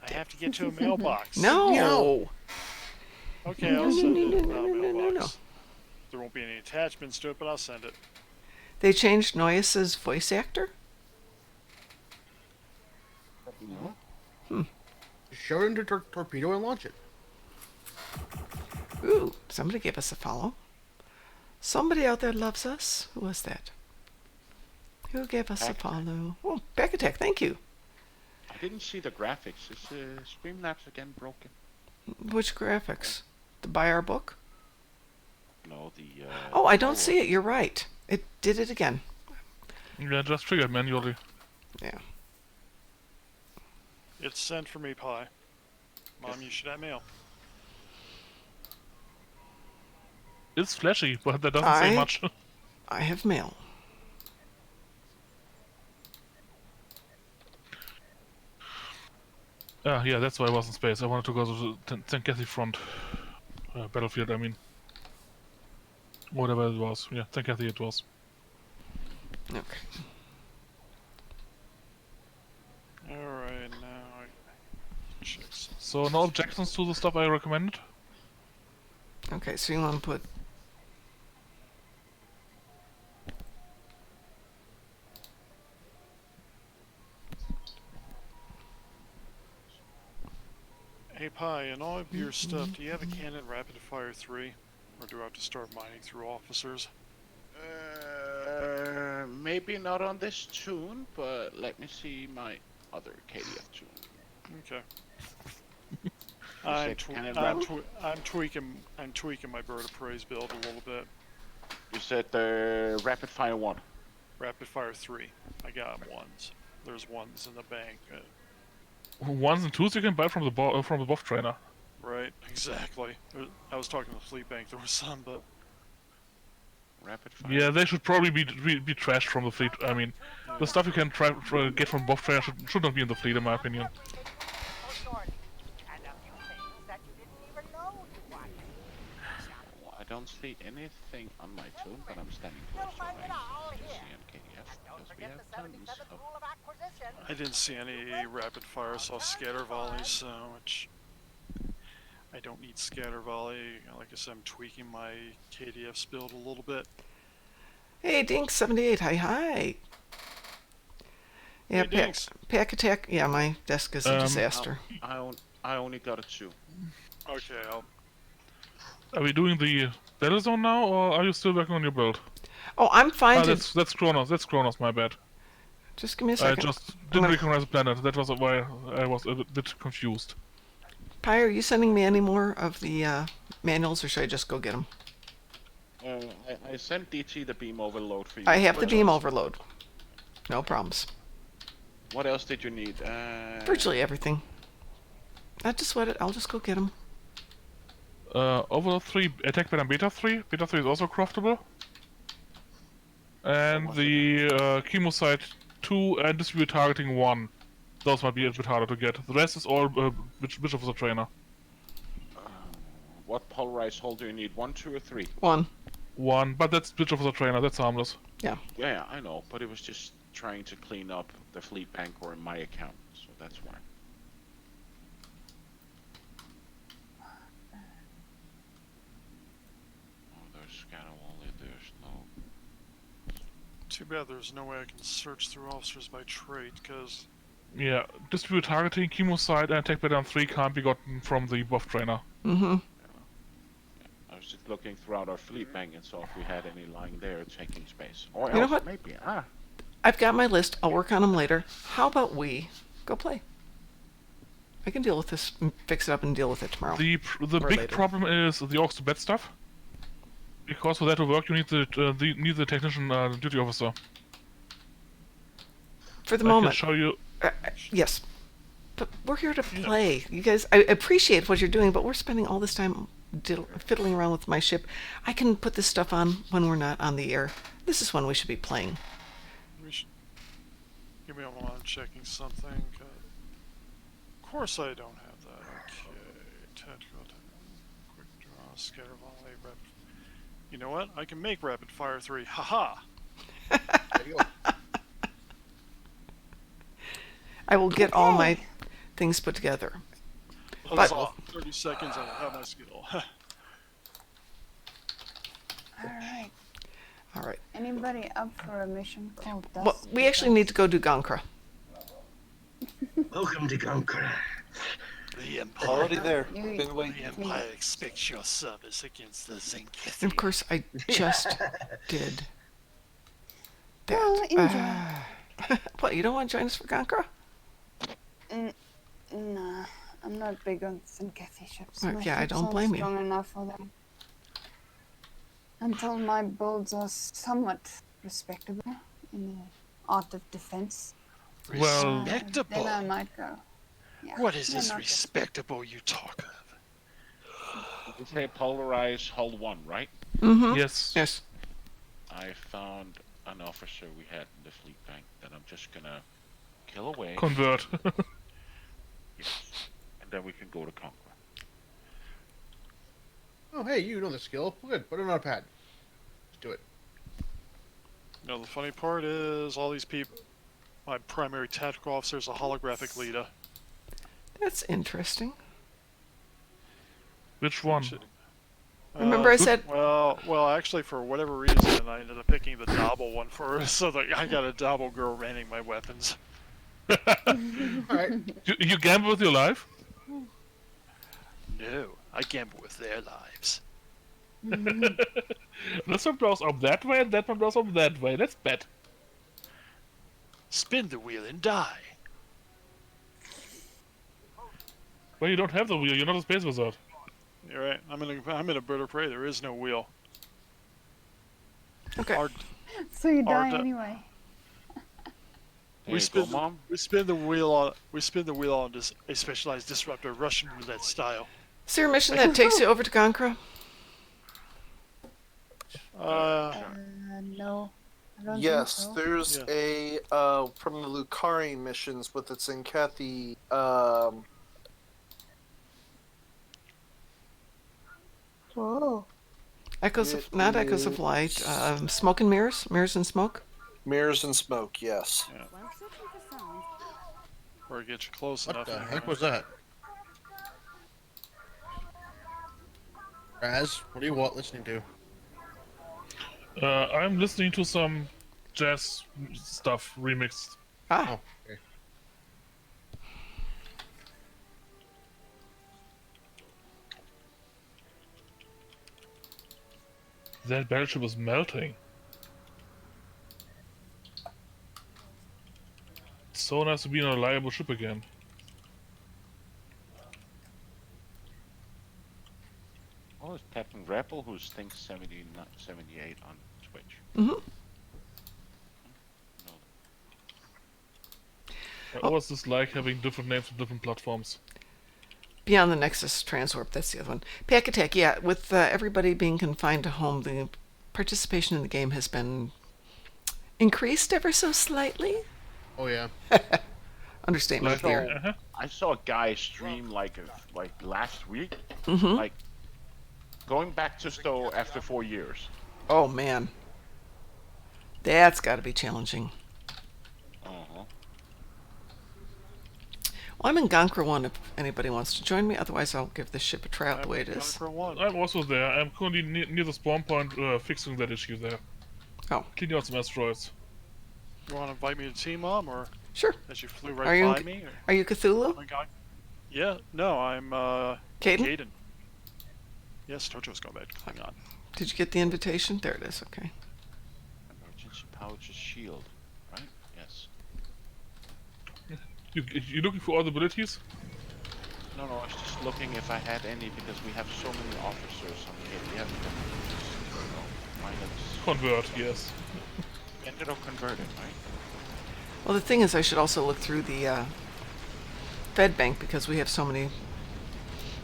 I have to get to a mailbox. No. Okay, I'll send it. Mailbox. There won't be any attachments to it, but I'll send it. They changed Noyus's voice actor? No. Show it into torpedo and launch it. Ooh, somebody gave us a follow. Somebody out there loves us. Who was that? Who gave us a follow? Oh, Back Attack, thank you. I didn't see the graphics. Is Streamlabs again broken? Which graphics? To buy our book? No, the... Oh, I don't see it. You're right. It did it again. Yeah, just triggered manually. Yeah. It's sent for me, Pi. Mom, you should have mail. It's flashy, but that doesn't say much. I have mail. Yeah, that's why I was in space. I wanted to go to the Tengesi front. Battlefield, I mean. Whatever it was. Yeah, thank Kathy it was. Okay. Alright, now I check some. So no objections to the stuff I recommended? Okay, so you want to put... Hey Pi, in all of your stuff, do you have a cannon rapid fire 3? Or do I have to start mining through officers? Maybe not on this toon, but let me see my other KDF toon. Okay. said cannon rapid? I'm tweaking my bird of prey build a little bit. You said the rapid fire 1. Rapid fire 3. I got ones. There's ones in the bank. 1s and 2s you can buy from the buff trainer. Right, exactly. I was talking to the fleet bank. There was some, but Rapid fire. Yeah, they should probably be trashed from the fleet. I mean, the stuff you can get from buff trainer should not be in the fleet, in my opinion. I don't see anything on my toon, but I'm standing close to my PC and KDF because we have tons of... I didn't see any rapid fire. I saw scatter volley, so which I don't need scatter volley. Like I said, I'm tweaking my KDF's build a little bit. Hey, Dink78, hi. Yeah, Hey, Dinks. pack attack. Yeah, my desk is a disaster. I only got a 2. Okay, Are we doing the battle zone now, or are you still working on your build? Oh, I'm fine to... That's Kronos. That's Kronos, my bad. Just give me a second. I just didn't recognize the planet. That was why I was a bit confused. Pi, are you sending me any more of the manuals, or should I just go get them? I sent DT the beam overload for you. I have the beam overload. No problems. What else did you need? Virtually everything. Not to sweat it. I'll just go get them. Overload 3, attack beta and beta 3. Beta 3 is also craftable. And the chemosite 2 and distribute targeting 1. Those might be a bit harder to get. The rest is all Bishop of the Trainer. What polarized hull do you need? 1, 2, or 3? 1. 1, but that's Bishop of the Trainer. That's harmless. Yeah. Yeah, I know, but it was just trying to clean up the fleet bank or in my account, so that's why. Oh, there's scatter only. There's no. too bad there's no way I can search through officers by trait, because Yeah, distribute targeting, chemosite, and attack beta 3 can't be gotten from the buff trainer. Mm-hmm. I was just looking throughout our fleet bank and saw if we had any lying there taking space. Or You know else, what? maybe. I've got my list. I'll work on them later. How about we go play? I can deal with this, fix it up, and deal with it tomorrow. The Or big later. problem is the Orcs to Bed stuff. Because for that to work, you need the technician duty officer. For the I moment. can show you. Yes. But we're here to play. You guys, I appreciate what you're doing, but we're spending all this time fiddling around with my ship. I can put this stuff on when we're not on the air. This is when we should be playing. we should give me a moment. I'm checking something. Of course, I don't have that. Okay, tactical, quick draw, scatter volley, rapid. You know what? I can make rapid fire 3. Haha. There you go. I will get all my things put together. That's all. 30 seconds. I will have my skill. Alright. All right. Anybody up for a mission called Dust? Well, we actually need to go do Gankra. Welcome to Gunkra. The Empire. Already there. You- Been waiting. The Empire expects your service against the Zinkithi. And of course, I just did that. Well, enjoy. What, you don't want to join us for Gankra? Nah, I'm not big on Zinkethi ships. Right, My yeah, I ships don't aren't blame you. strong enough for them. Until my builds are somewhat respectable in the art of defense. Well, Respectable? Then I might go. Yeah, What is they're this not respectable you talk of? You say polarized hull 1, right? Mm-hmm. yes. Yes. I found an officer we had in the fleet bank that I'm just gonna kill away. Convert. Yes. And then we can go to Conquer. Oh, hey, you know the skill. Good. Put it on a pad. You know, the funny part is all these people. My primary tactical officer is a holographic leader. That's interesting. Which one? Remember I said... Well, actually, for whatever reason, I ended up picking the Dobble one first, so that I got a Dobble girl manning my weapons. Alright. You gamble with your life? No, I gamble with their lives. This one blows up that way, and that one blows up that way. Let's bet. Spin the wheel and die. Well, you don't have the wheel. You're not a space wizard. You're right. I'm in a bird of prey. There is no wheel. Okay. So you die anyway. We spin the wheel on a specialized disruptor, Russian roulette style. Is there a mission that takes you over to Gankra? No. I don't Yes, think so. there's a from the Lucari missions, but it's in Kathy. Whoa. Echoes of Light. Smoke and Mirrors? Mirrors and Smoke? Mirrors and Smoke, yes. Yeah. Or get you close What enough. the heck was that? Raz, what are you listening to? I'm listening to some jazz stuff remixed. Ah. Oh, okay. That battleship is melting. It's so nice to be on a reliable ship again. Oh, it's Captain Grapple who's thinks 78 on Twitch. Mm-hmm. No. I always dislike having different names for different platforms. Beyond the Nexus Transwarp, that's the other one. Pack Attack, yeah. With everybody being confined to home, the participation in the game has been increased ever so slightly. Oh yeah. Understatement of the year. I saw a guy stream like last week, Mm-hmm. like going back to Stowe after 4 years. Oh man, that's got to be challenging. Uh-huh. Well, I'm in Gankra 1 if anybody wants to join me. Otherwise, I'll give this ship a try out the way it is. I'm also there. I'm currently near the spawn point, fixing that issue there. Oh. Cleaning out some asteroids. You want to invite me to Team Mom, or sure? As you flew right by me. Are you Cthulhu? Oh my God. Yeah. No, I'm Caden. Yes, Tojo's going back to Klingon. Did you get the invitation? There it is. Okay. Emergency pouches shield, right? Yes. You looking for all the abilities? No, I was just looking if I had any because we have so many officers on KDF. Convert, yes. Ended up converted, right? Well, the thing is, I should also look through the Fed Bank because we have so many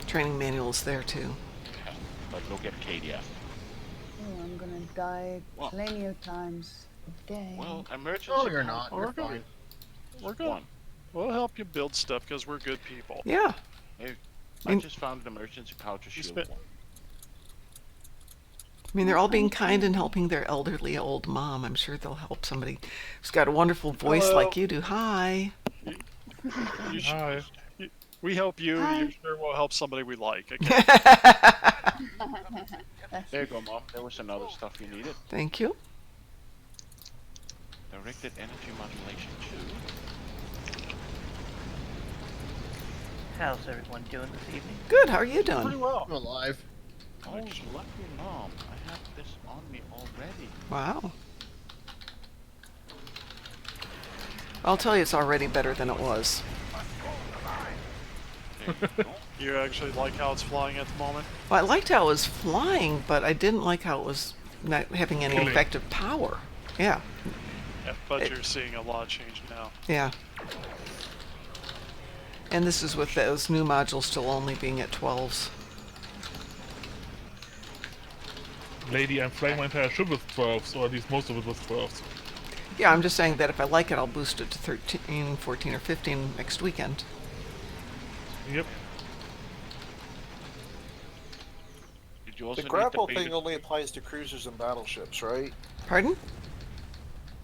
training manuals there too. Yeah, but look at KDF. Oh, I'm gonna die plenty of times a day. Well, emergency. Oh, you're not. You're fine. We're good. We'll help you build stuff because we're good people. Yeah. Hey, I just found an emergency pouch shield. I mean, they're all being kind and helping their elderly old mom. I'm sure they'll help somebody who's got a wonderful voice like you do. Hi. Hi. We help you. Hi. You sure will help somebody we like. Okay? There you go, Mom. There was another stuff you needed. Thank you. Directed energy modulation 2. How's everyone doing this evening? Good. How are you doing? Pretty well. I'm alive. Oh, lucky Mom. I have this on me already. Wow. I'll tell you, it's already better than it was. You actually like how it's flying at the moment? Well, I liked how it was flying, but I didn't like how it was not having any effective power. Yeah. Yeah, but you're seeing a lot of change now. Yeah. And this is with those new modules still only being at 12s. Lady, I'm flying my entire ship with 12s, or at least most of it with 12s. Yeah, I'm just saying that if I like it, I'll boost it to 13, 14, or 15 next weekend. Yep. Did you also The grapple need the thing only applies to cruisers and battleships, right? Pardon?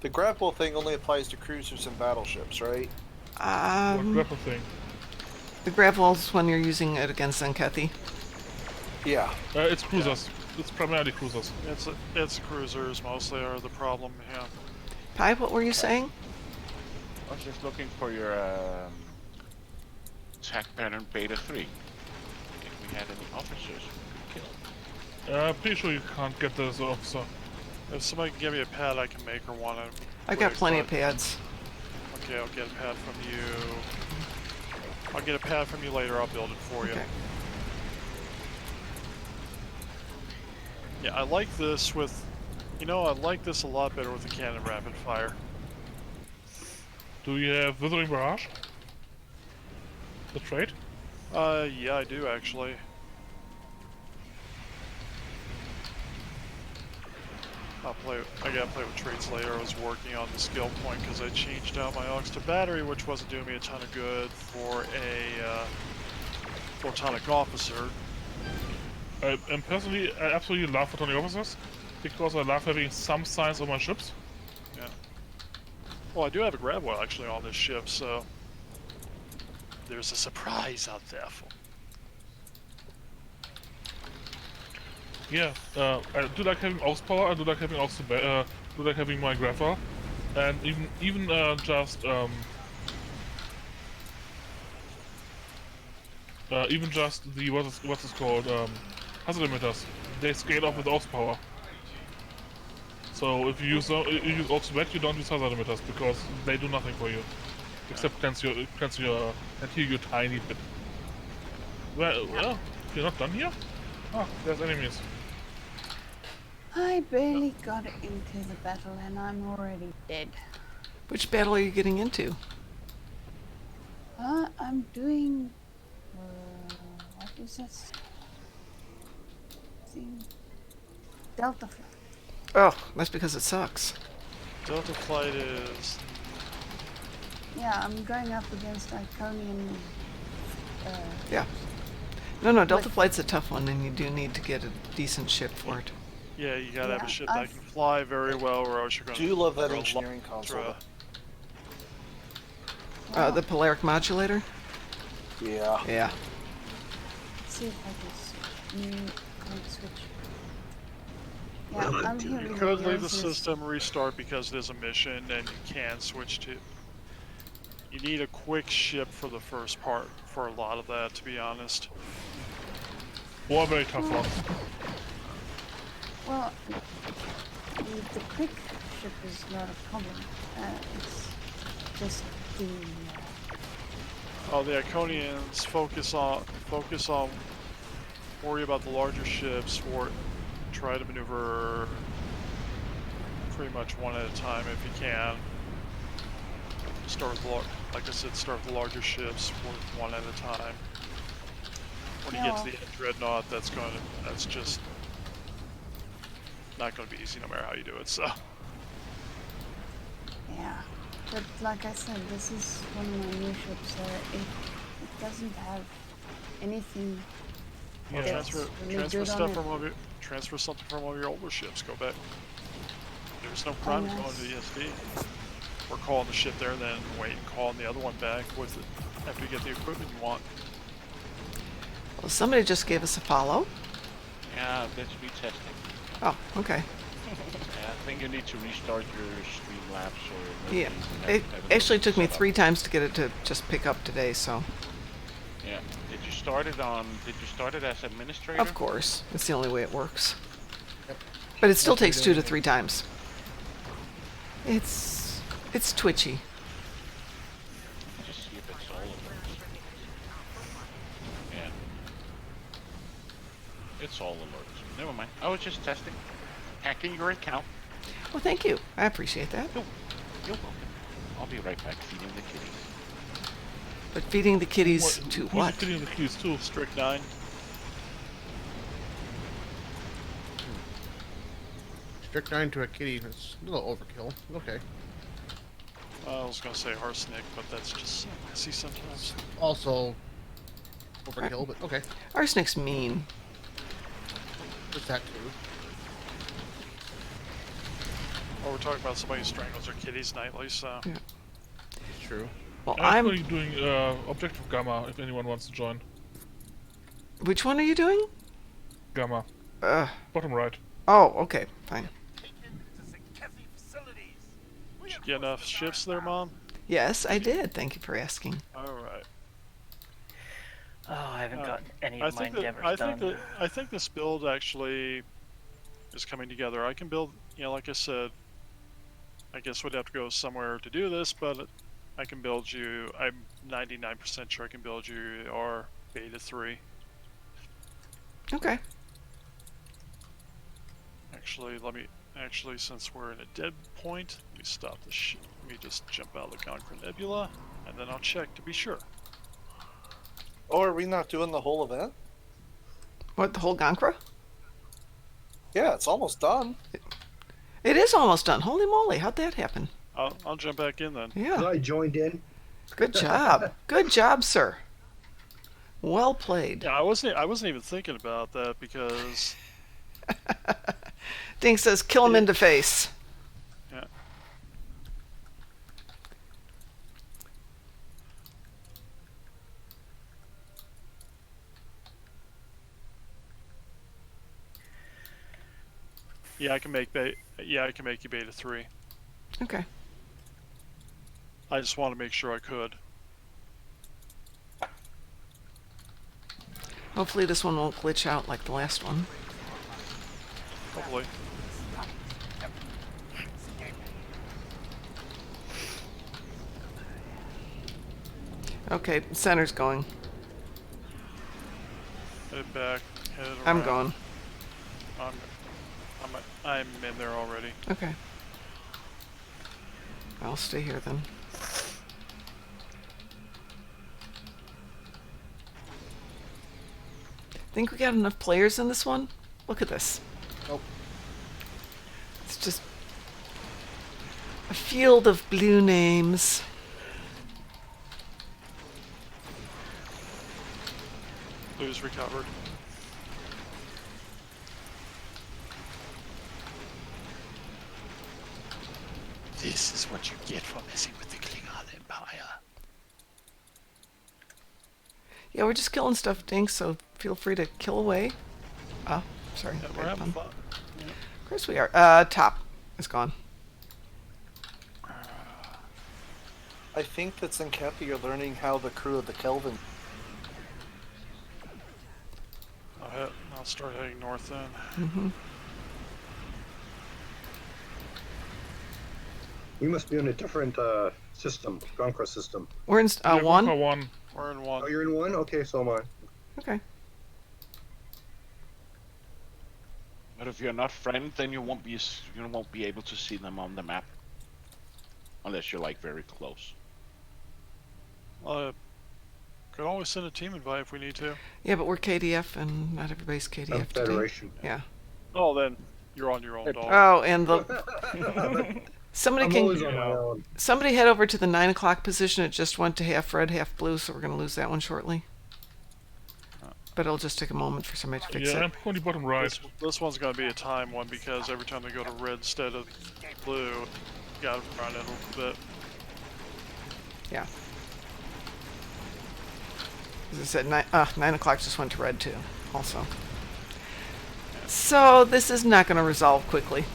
The grapple thing only applies to cruisers and battleships, right? What grapple thing? The grapple's when you're using it against Zenkethi. Yeah. It's cruisers. It's primarily cruisers. It's cruisers mostly are the problem. Yeah. Pi, what were you saying? I was just looking for your attack pattern beta 3. If we had any officers we could kill. Pretty sure you can't get this officer. If somebody can give me a pad, I can make her one. I got plenty of pads. Okay, I'll get a pad from you. I'll get a pad from you later. I'll build it for you. Okay. Yeah, I like this with... You know, I like this a lot better with the cannon rapid fire. Do you have Withering Barrage? The trait? Yeah, I do actually. I gotta play with traits later. I was working on the skill point because I changed out my aux to battery, which wasn't doing me a ton of good for a photonic officer. And personally, I absolutely love photonic officers because I love having some science on my ships. Yeah. Well, I do have a grab wheel actually on this ship, so there's a surprise out there for. Yeah, I do like having aux power. I do like having do like having my grapple, and even just the what's it called hazard emitters. They scale up with aux power. So if you use aux wet, you don't use hazard emitters because they do nothing for you, except cleanse your and heal you a tiny bit. Well, you're not done here. Ah, there's enemies. I barely got into the battle and I'm already dead. Which battle are you getting into? I'm doing... what is this? Delta Flight. Oh, that's because it sucks. Delta Flight is... Yeah, I'm going up against Iconian... yeah. No, Delta Flight's a tough one and you do need to get a decent ship for it. Yeah, you gotta have a ship that can fly very well, or else you're gonna... Do you love that engineering console? The Polaric Modulator? Yeah. Yeah. Let's see if I can switch. Yeah, I'm here. You could leave the system, restart because it is a mission, and you can switch to... You need a quick ship for the first part, for a lot of that, to be honest. Or a very tough one. Well, the quick ship is not a problem. It's just the... Oh, the Iconians focus on, worry about the larger ships, or try to maneuver pretty much one at a time if you can. Start with like I said, start with the larger ships, work one at a time. When you get to the Dreadnought, that's just not going to be easy no matter how you do it, so. Yeah, but like I said, this is one of my new ships, so it doesn't have anything. Well, transfer stuff from transfer something from one of your older ships. Go back. There's no crime in going to the ESD. Or calling the ship there, then wait and calling the other one back with it after you get the equipment you want. Well, somebody just gave us a follow. Yeah, that's retesting. Oh, okay. Yeah, I think you need to restart your Streamlabs or... Yeah, it actually took me 3 times to get it to just pick up today, so... Yeah, did you start it as administrator? Of course, it's the only way it works. Yep. But it still takes 2 to 3 times. It's twitchy. Just see if it's all alerts. Yeah. It's all alerts. Never mind. I was just testing. Hacking your account. Well, thank you. I appreciate that. You're welcome. I'll be right back feeding the kitties. But feeding the kitties to what? Feeding the kitties to Strict 9. Strict 9 to a kitty, that's a little overkill. Okay. I was going to say arsenic, but that's just so messy sometimes. Also overkill, but okay. Arsenic's mean. There's that too. Or we're talking about somebody who strangles their kitties nightly, so. Yeah. It's true. Well, I'm actually doing Objective Gamma, if anyone wants to join. Which one are you doing? Gamma. Bottom right. Oh, okay, fine. Did you get enough ships there, Mom? Yes, I did. Thank you for asking. Alright. Oh, I haven't gotten any of my endeavors done. I think this build actually is coming together. I can build, you know, like I said, I guess we'd have to go somewhere to do this, but I can build you, I'm 99% sure I can build you our Beta 3. Okay. Actually, since we're in a dead point, let me stop the let me just jump out of the Conqueror Nebula, and then I'll check to be sure. Oh, are we not doing the whole event? What, the whole Gankra? Yeah, it's almost done. It is almost done. Holy moly, how'd that happen? I'll jump back in then. Yeah. I joined in. Good job. Good job, sir. Well played. Yeah, I wasn't even thinking about that because Dink says, kill him in the face. yeah. Yeah, I can make you Beta 3. Okay. I just want to make sure I could. Hopefully this one won't glitch out like the last one. Hopefully. Okay, center's going. Head back, head around. I'm going. I'm in there already. Okay. I'll stay here then. Think we got enough players in this one? Look at this. Nope. It's just a field of blue names. Blue's recovered. This is what you get for messing with the Klingon Empire. Yeah, we're just killing stuff, Dink, so feel free to kill away. Oh, sorry. Yeah, we're having fun. Yeah. Of course we are. Top is gone. I think that's in Kathy, you're learning how the crew of the Kelvin. I'll start heading north then. Mm-hmm. We must be in a different system, Gankra system. We're in one? One. We're in one. Oh, you're in one? Okay, so am I. Okay. But if you're not friend, then you won't be able to see them on the map, unless you're like very close. Could always send a team invite if we need to. Yeah, but we're KDF and not everybody's KDF today. Federation. Yeah. Oh, then you're on your own, dog. Oh, and the somebody head over to the 9 o'clock position. It just went to half red, half blue, so we're going to lose that one shortly. But it'll just take a moment for somebody to fix it. Yeah, I'm on the bottom right. This one's going to be a time one because every time they go to red instead of blue, you got to run it a little bit. Yeah. As I said, 9 o'clock just went to red too, also. So this is not going to resolve quickly.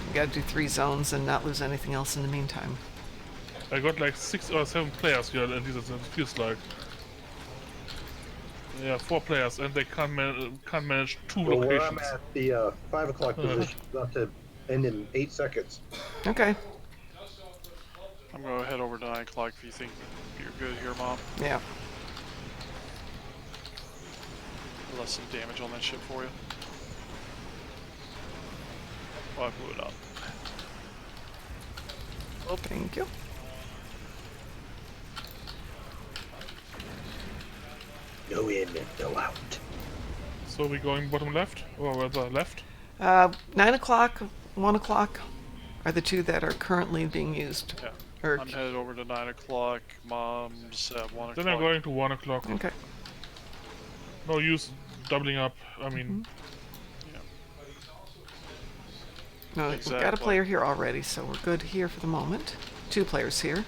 We got to do 3 zones and not lose anything else in the meantime. I got like 6 or 7 players here, and this feels like. Yeah, 4 players, and they can't manage 2 Well, locations. where I'm at the 5 o'clock position, about to end in 8 seconds. Okay. I'm going to head over to 9 o'clock if you think you're good here, Mom. Yeah. Less some damage on that ship for you. Oh, I blew it up. Oh, thank you. No in and no out. So we're going bottom left, or rather left? 9 o'clock, 1 o'clock are the 2 that are currently being used. Yeah. Or I'm headed over to 9 o'clock. Mom's at 1 o'clock. Then I'm going to 1 o'clock. Okay. No use doubling up. I mean, No, Exactly. we've got a player here already, so we're good here for the moment. 2 players here.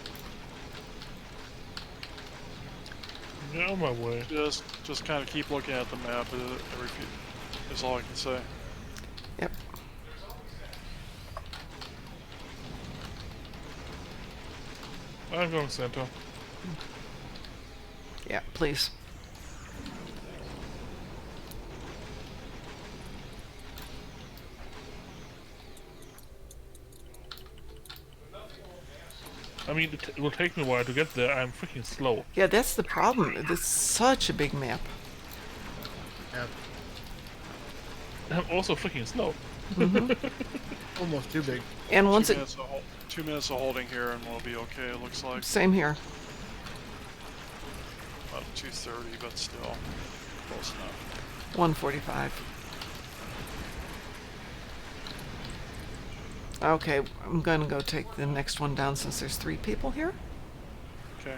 Yeah, on my way. Just kind of keep looking at the map every few, is all I can say. Yep. I'm going center. Yeah, please. I mean, it will take me a while to get there. I'm freaking slow. Yeah, that's the problem. It's such a big map. Yeah, I'm also freaking slow. almost too big. And once 2 minutes of holding here and we'll be okay, it looks like. Same here. About 2:30, but still close enough. 1:45. Okay, I'm gonna go take the next one down since there's 3 people here. Okay.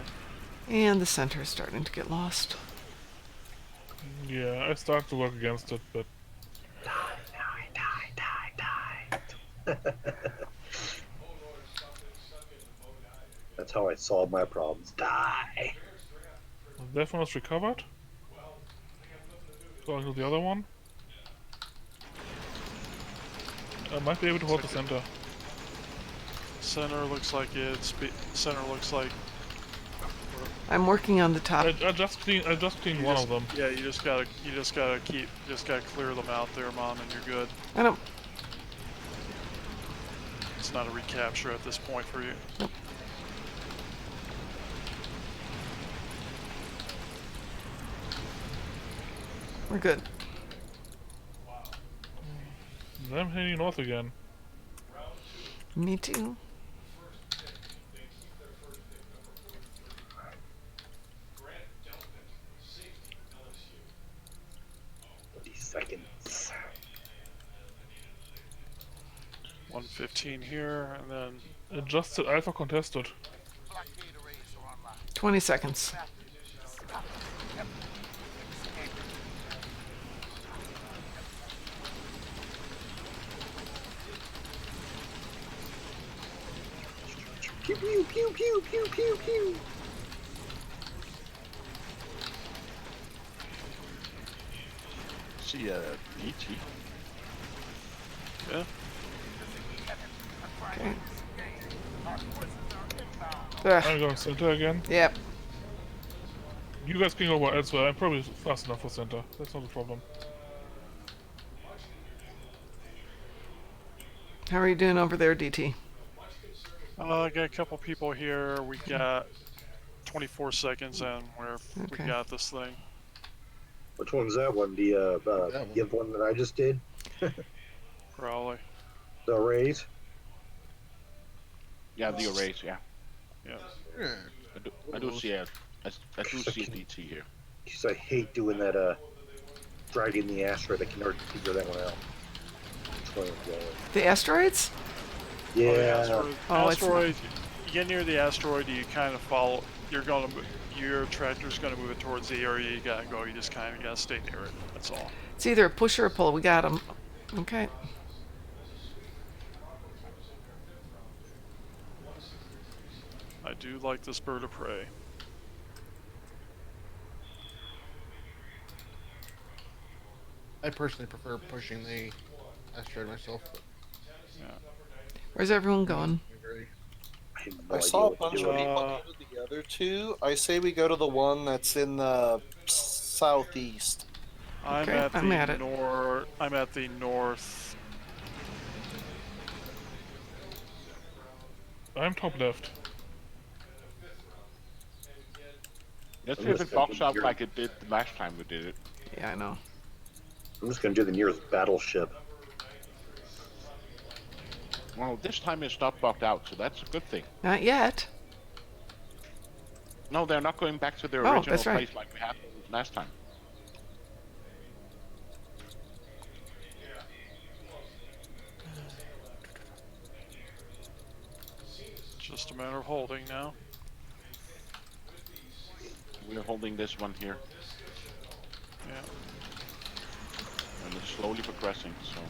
And the center is starting to get lost. Yeah, I start to work against it, but... Die. That's how I solve my problems. Die. That one is recovered. Going to the other one. I might be able to hold the center. Center looks like I'm working on the top. I just cleaned one of them. Yeah, you just gotta clear them out there, Mom, and you're good. I don't. It's not a recapture at this point for you. Nope. We're good. I'm heading north again. Me too. Seconds. 1:15 here, and then Adjusted alpha contested. 20 seconds. Pew pew pew pew pew pew pew. See DT. yeah. Okay. I'm going center again. Yep. You guys can go elsewhere. I'm probably fast enough for center. That's not a problem. How are you doing over there, DT? I got a couple people here. We got 24 seconds, and we got this thing. Which one's that one? The give one that I just did? Probably. The arrays? Yeah, the arrays. Yeah. Yeah. I do see a DT here. Because I hate doing that. Dragging the asteroid. I can never figure that one out. Which one is going? The asteroids? Yeah. Asteroid. You get near the asteroid, you kind of follow. Your tractor's gonna move it towards the area you gotta go. You just kind of gotta stay near it. That's all. It's either a push or a pull. We got him. Okay. I do like this bird of prey. I personally prefer pushing the asteroid myself. But Yeah. Where's everyone going? I saw a bunch of people go to the other two. I say we go to the one that's in the southeast. I'm at the north. I'm top left. Let's see if it box out like it did the last time we did it. Yeah, I know. I'm just gonna do the nearest battleship. Well, this time it's not bugged out, so that's a good thing. Not yet. No, they're not going back to their Oh, original that's right. place like we had last time. Just a matter of holding now. We're holding this one here. Yeah. And it's slowly progressing, so...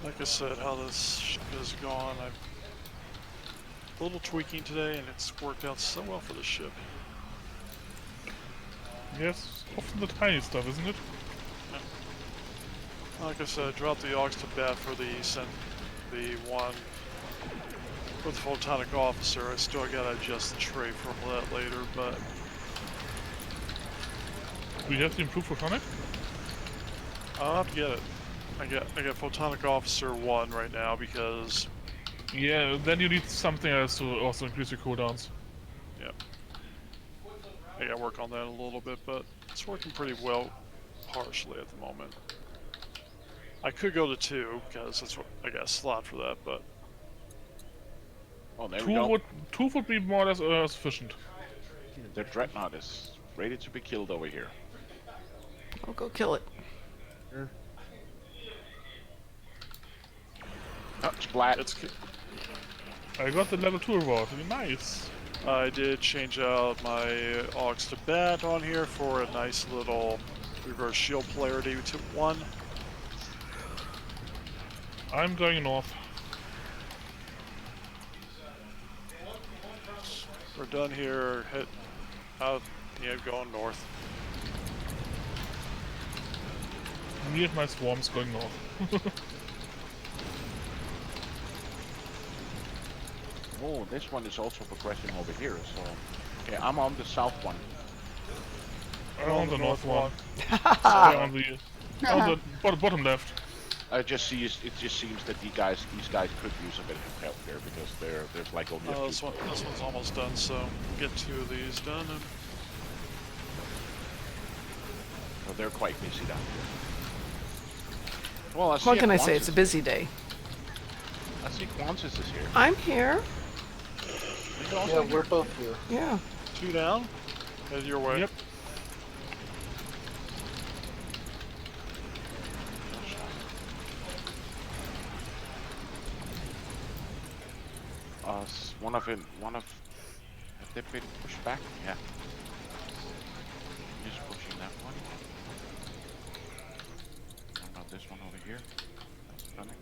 Like I said, how this ship has gone, I've a little tweaking today, and it's worked out so well for the ship. Yes, often the tiny stuff, isn't it? Yeah. Like I said, I dropped the aux to bat for the one with the photonic officer. I still gotta adjust the tray for that later, but Do you have the improved photonic? I'll have to get it. I got photonic officer 1 right now because yeah, then you need something else to also increase your cooldowns. Yeah. I gotta work on that a little bit, but it's working pretty well partially at the moment. I could go to 2 because that's what I got a slot for that, but oh, there we go. Two would be more or less sufficient. The dreadnought is ready to be killed over here. I'll go kill it. Sure. Oh, splat. I got the level 2 reward. Nice. I did change out my aux to bat on here for a nice little reverse shield polarity to 1. I'm going north. We're done here. Head out. Yeah, going north. Me and my swarms going north. Oh, this one is also progressing over here, so... Okay, I'm on the south one. I'm on the north one. On the bottom left. It just seems that these guys could use a bit of help here because there's like only a few. This one's almost done, so we'll get 2 of these done. And So they're quite busy down here. Well, What can I say? It's a busy day. I see Quansis is here. I'm here. Yeah, we're both here. Yeah. 2 down. Head your way. Yep. Have they been pushed back? Yeah. Just pushing that one. What about this one over here? That's coming.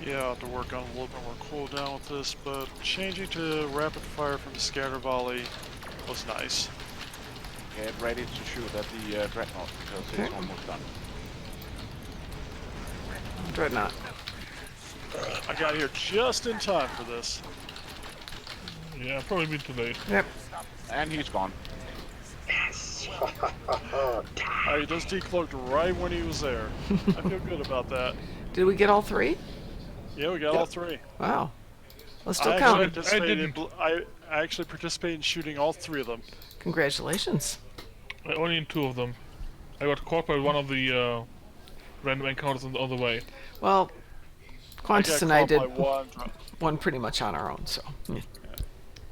Yeah, I'll have to work on a little bit more cooldown with this, but changing to rapid fire from the scatter volley was nice. Get ready to shoot at the dreadnought because it's almost done. Dreadnought. I got here just in time for this. Yeah, probably be too late. Yep. And he's gone. Yes. He just decloaked right when he was there. I feel good about that. Did we get all 3? Yeah, we got all 3. Wow. Let's still count. I actually participated in shooting all 3 of them. Congratulations. I only need 2 of them. I got caught by one of the random encounters on the way. Well, Qantas and I did one pretty much on our own, so. Yeah.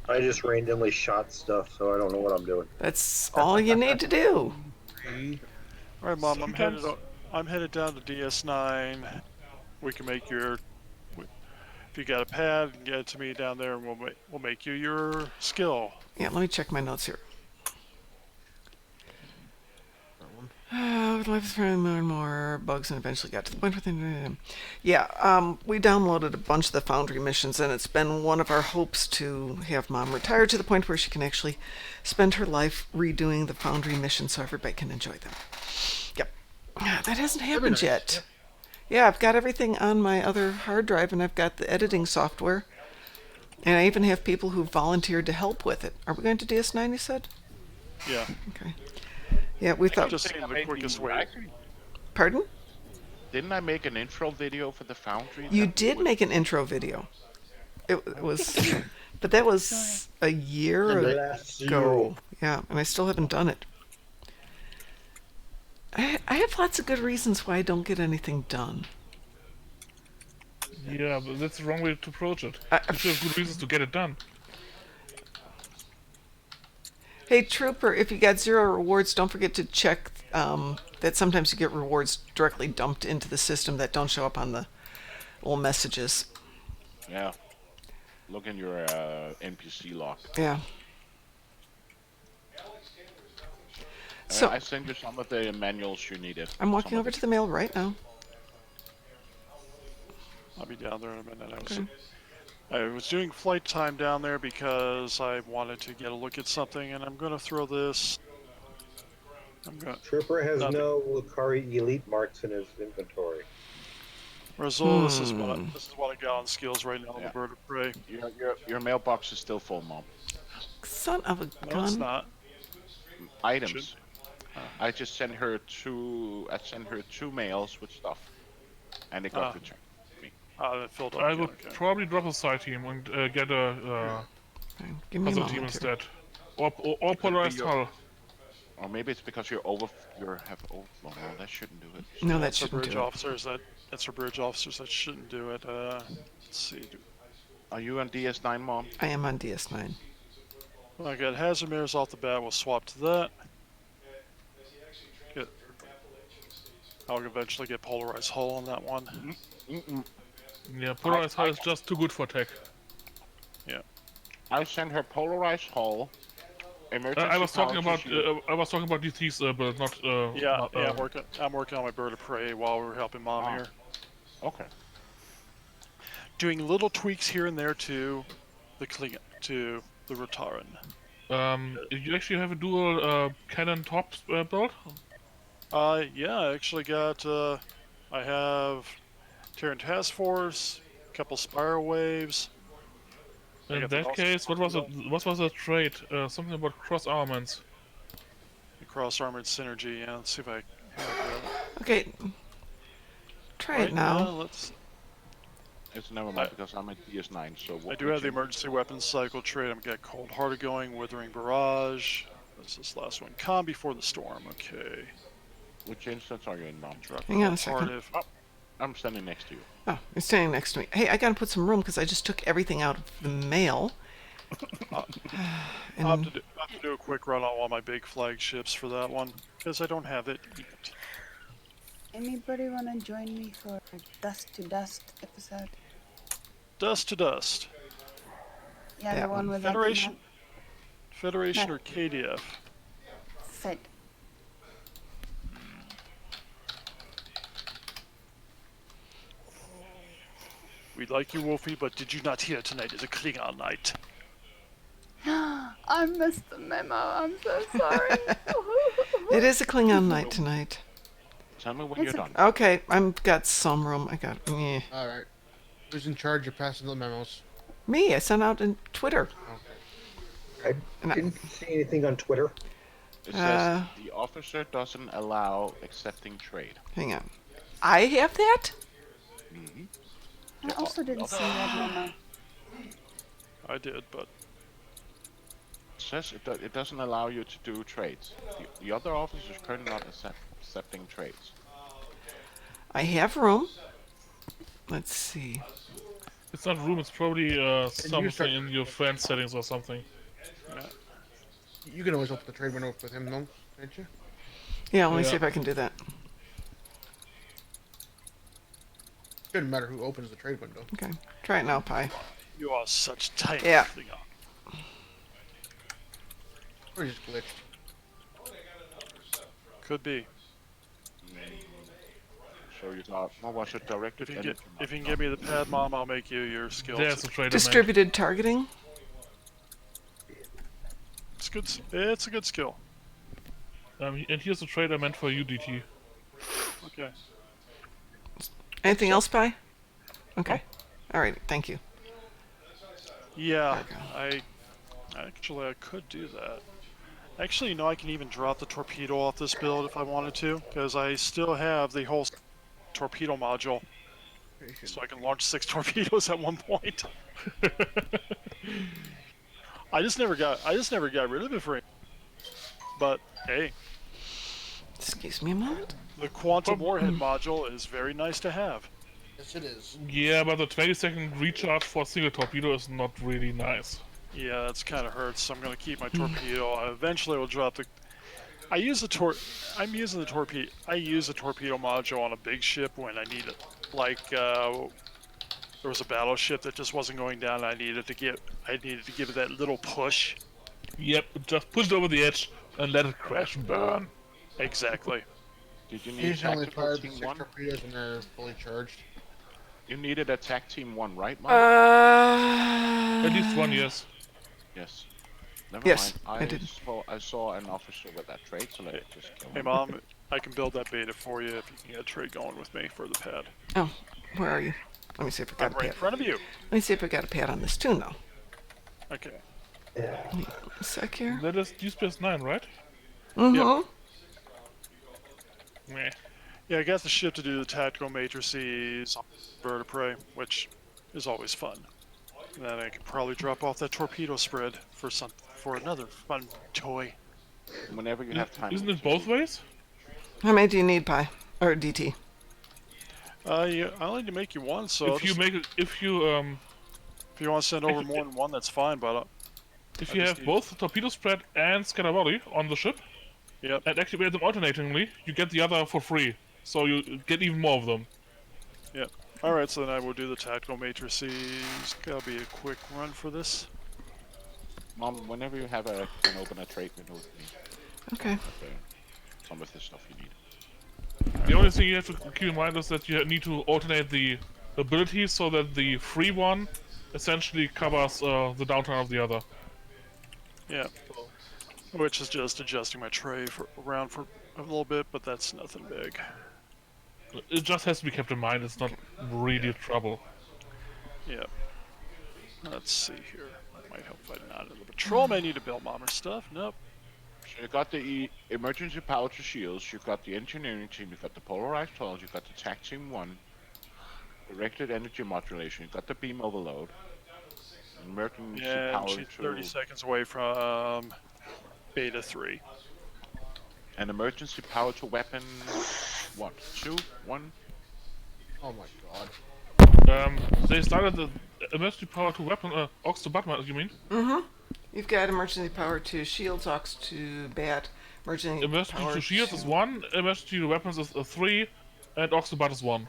I just randomly shot stuff, so I don't know what I'm doing. That's all you need to do. All right, Mom, I'm headed down to DS9. We can make your... If you got a pad, get it to me down there, and we'll make you your skill. Yeah, let me check my notes here. With life throwing more and more bugs, and eventually got to the point where they... Yeah, we downloaded a bunch of the Foundry missions, and it's been one of our hopes to have Mom retire to the point where she can actually spend her life redoing the Foundry missions so everybody can enjoy them. Yep. That hasn't happened yet. Yep. Yeah, I've got everything on my other hard drive, and I've got the editing software. And I even have people who volunteered to help with it. Are we going to DS9, you said? Yeah. Okay. Yeah, we thought... Just the quickest way. Pardon? Didn't I make an intro video for the Foundry? You did make an intro video. It was... But that was a year ago. Yeah, and I still haven't done it. I have lots of good reasons why I don't get anything done. Yeah, but that's the wrong way to approach it. You have good reasons to get it done. Hey, Trooper, if you got 0 rewards, don't forget to check that sometimes you get rewards directly dumped into the system that don't show up on the little messages. Yeah. Look in your NPC log. Yeah. So I sent you some of the manuals you needed. I'm walking over to the mail right now. I'll be down there in a minute. I was doing flight time down there because I wanted to get a look at something, and I'm going to throw this. Trooper has no Lucari Elite marks in his inventory. Razul, this is what I got on skills right now. Yeah. The bird of prey. Your mailbox is still full, Mom. Son of a gun. No, it's not. Items. I just sent her two. I sent her 2 mails with stuff, and it got returned to me. It filled up. I would probably drop a side team and get a puzzle team instead, or polarized hull. Or maybe it's because you have overflow. No, that shouldn't do it. No, that shouldn't do it. That's for bridge officers that shouldn't do it. Let's see. Are you on DS9, Mom? I am on DS9. I got hazard mirrors off the bat. We'll swap to that. I'll eventually get polarized hull on that one. Yeah, polarized hull is just too good for tech. Yeah. I sent her polarized hull. I was talking about DT's build, not. I'm working on my bird of prey while we're helping Mom here. Okay. Doing little tweaks here and there to the Rotaran. You actually have a dual cannon top build? Yeah, I actually got. I have Terran Task Force, a couple Spiral Waves. In that case, what was the trait? Something about cross armaments. Cross armored synergy. Yeah, let's see if I have that. Okay. Try it now. Let's. It's never mind because I'm at DS9. So I do have the emergency weapons cycle trait. I'm got Cold Hearted going, Withering Barrage. What's this last one? Calm Before the Storm. Okay. Which instance are you in, Mom? Hang on a second. I'm standing next to you. Oh, you're standing next to me. Hey, I gotta put some room because I just took everything out of the mail. I'll have to do a quick run on one of my big flagships for that one because I don't have it yet. Anybody want to join me for a Dust to Dust episode? Dust to Dust. Yeah, the one with Federation or KDF? Fed. We like you, Wolfie, but did you not hear tonight is a Klingon night? I missed the memo. I'm so sorry. It is a Klingon night tonight. Tell me when you're done. Okay, I've got some room. I got. All right. Who's in charge of passing the memos? Me. I sent out on Twitter. Okay. I didn't see anything on Twitter. It says the officer doesn't allow accepting trade. Hang on. I have that? Mm-hmm. I also didn't see that memo. I did, but... It says it doesn't allow you to do trades. The other officers are currently not accepting trades. I have room. Let's see. It's not room, it's probably something in your friend settings or something. Yeah. You can always open the trade window with him, though, can't you? Yeah, let me see if I can do that. Doesn't matter who opens the trade window. Okay, try it now, Pi. You are such tight. Yeah. Or just glitched. Could be. So you thought, what was it directed? If you can give me the pad, Mom, I'll make you your skills. There's a trade. Distributed targeting. It's good. It's a good skill. And here's the trade I meant for you, DT. Okay. Anything else, Pi? Okay. All right. Thank you. Yeah, I could do that. Actually, you know, I can even drop the torpedo off this build if I wanted to, because I still have the whole torpedo module, so I can launch 6 torpedoes at one point. I just never got rid of it for. But hey. Excuse me a moment. The quantum warhead module is very nice to have. Yes, it is. Yeah, but the 20-second recharge for a single torpedo is not really nice. Yeah, that's kind of hurts. So I'm gonna keep my torpedo. I eventually will drop the. I use the torpedo module on a big ship when I need it, like there was a battleship that just wasn't going down. I needed to give it that little push. Yep, just push it over the edge and let it crash and burn. Exactly. Did you need Occasionally tactical fired the team 6 1? torpedoes and they're fully charged. You needed attack team 1, right, Mom? At least one, yes. Yes. Never Yes, mind. I did. I saw an officer with that trait, so let me just kill him. Hey, Mom, I can build that beta for you if you can get a trade going with me for the pad. Oh, where are you? Let me see if I got I'm a right pad. in front of you. Let me see if I got a pad on this toon, though. Okay. A sec here. That is Deep Space Nine, right? Mm-hmm. Meh. Yeah, I got the ship to do the tactical matrices, bird of prey, which is always fun. And then I could probably drop off that torpedo spread for another fun toy. Whenever you have time. Isn't it both ways? How many do you need, Pi? Or DT? Yeah, I only need to make you one, so If you if you want to send over more than one, that's fine. But if you have both torpedo spread and scatter volley on the ship, yep, and activate them alternatingly, you get the other for free. So you get even more of them. Yep. All right, so then I will do the tactical matrices. That'll be a quick run for this. Mom, whenever you have can open a trait window with me. Okay. Some of the stuff you need. The only thing you have to keep in mind is that you need to alternate the abilities so that the free one essentially covers the downtime of the other. Yeah. Which is just adjusting my tray around for a little bit, but that's nothing big. It just has to be kept in mind. It's not really trouble. Yep. Let's see here. That might help if I not in the patrol may need to build bomber stuff. Nope. So you got the emergency power to shields, you've got the engineering team, you've got the polarized hulls, you've got the tac team 1, directed energy modulation, you've got the beam overload, emergency power she's to 30 seconds away from beta 3. and emergency power to weapon. What? 2? 1? Oh my god. They started the emergency power to weapon, aux to Batman, you mean? Mm-hmm. You've got emergency power to shields, aux to bat, emergency power to shields is 1, emergency to weapons is 3, and aux to bat is 1.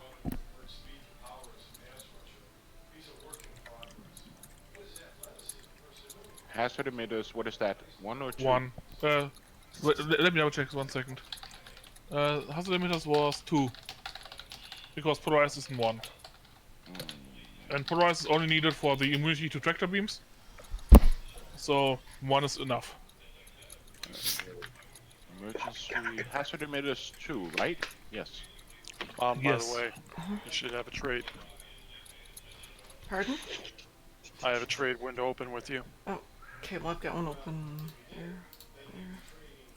Hazard emitters, what is that? 1 or 2? 1. Let me double check 1 second. Hazard emitters was 2. Because polarized is in 1. And polarized is only needed for the immunity to tractor beams. So 1 is enough. Emergency hazard emitters 2, right? Yes. By Yes. the way, you should have a trade. Pardon? I have a trade window open with you. Oh, okay. Well, I've got one open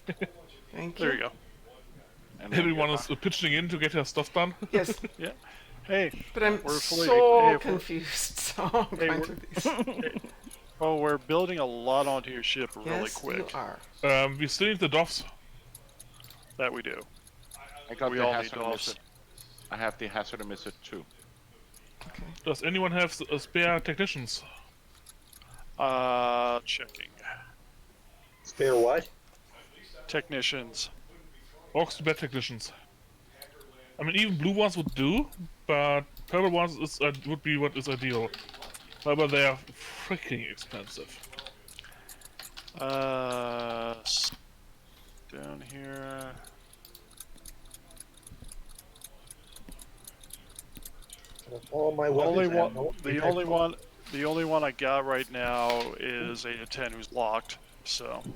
there. Thank you. There you go. And Everyone is pitching in to get their stuff done. Yes. Yeah. Hey, But I'm we're fully, so confused. So I'm going through these. Oh, we're building a lot onto your ship really Yes, quick. you are. We still need the DOFs. That we do. I got We the all need hazard DOFs. emitter. I have the hazard emitter 2. Okay. Does anyone have spare technicians? Checking. Spare what? Technicians. Aux to bat technicians. I mean, even blue ones would do, but purple ones would be what is ideal. However, they are freaking expensive. Down here. All my The only one I got right now is 8 to 10 who's locked. So, Yeah,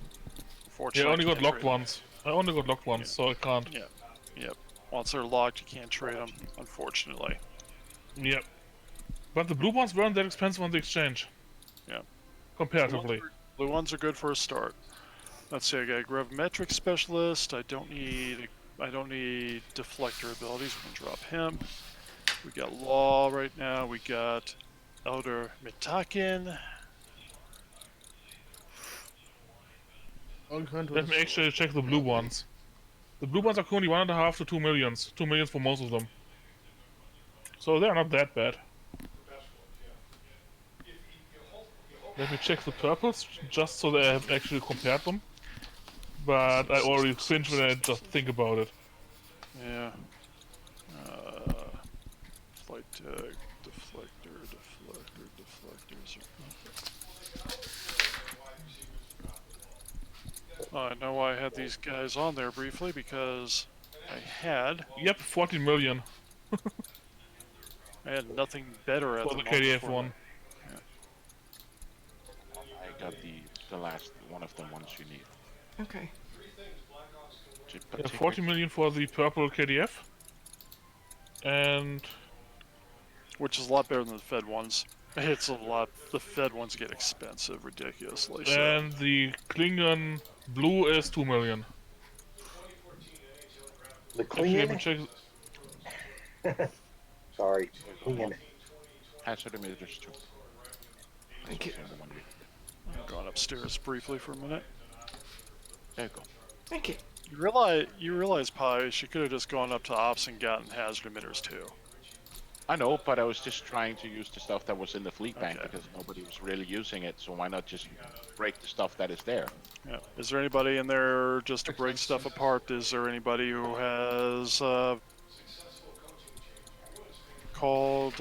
fortunately, I only got can't locked trade them. ones. I only got locked ones, so I can't. Yeah. Yep. Once they're locked, you can't trade them, unfortunately. Yep. But the blue ones weren't that expensive on the exchange. Yeah. Comparatively. Blue ones are good for a start. Let's see. I got a gravimetric specialist. I don't need deflector abilities. We can drop him. We got law right now. We got Elder Mitakin. Let me actually check the blue ones. The blue ones are currently 1.5 to 2 millions. 2 millions for most of them. So they're not that bad. Let me check the purples, just so that I have actually compared them. But I already cringe when I just think about it. Yeah. Flight Tahg, deflectors. I know I had these guys on there briefly because I had. Yep, 40 million. I had nothing better at for the the KDF before. one. Yeah. I got the last one of the ones you need. Okay. Yeah, 40 million for the purple KDF. And... which is a lot better than the Fed ones. It's a lot. The Fed ones get expensive, ridiculously so. And the Klingon blue is 2 million. The Klingon? Actually, Sorry. Klingon. Hazard emitters too. Thank you. I'm going upstairs briefly for a minute. There you go. Thank you. You realize, Pi, she could have just gone up to ops and gotten hazard emitters too. I know, but I was just trying to use the stuff that was in the fleet bank because nobody was really using it, so why not just break the stuff that is there? Yeah. Is there anybody in there just to break stuff apart? Is there anybody who has called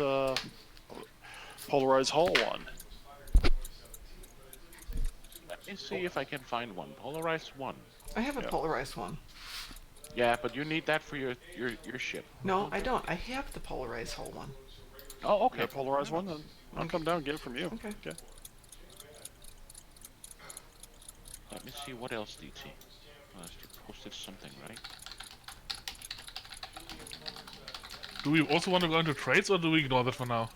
Polarized Hull one? Let me see if I can find one. Polarized one. I have a polarized one. Yeah, but you need that for your ship. No, I don't. I have the polarized hull one. Oh, okay. Yeah, polarized one, then I'll come down and get it from you. Okay. Let me see what else, DT. You posted something, right? do we also want to go into trades, or do we ignore that for now?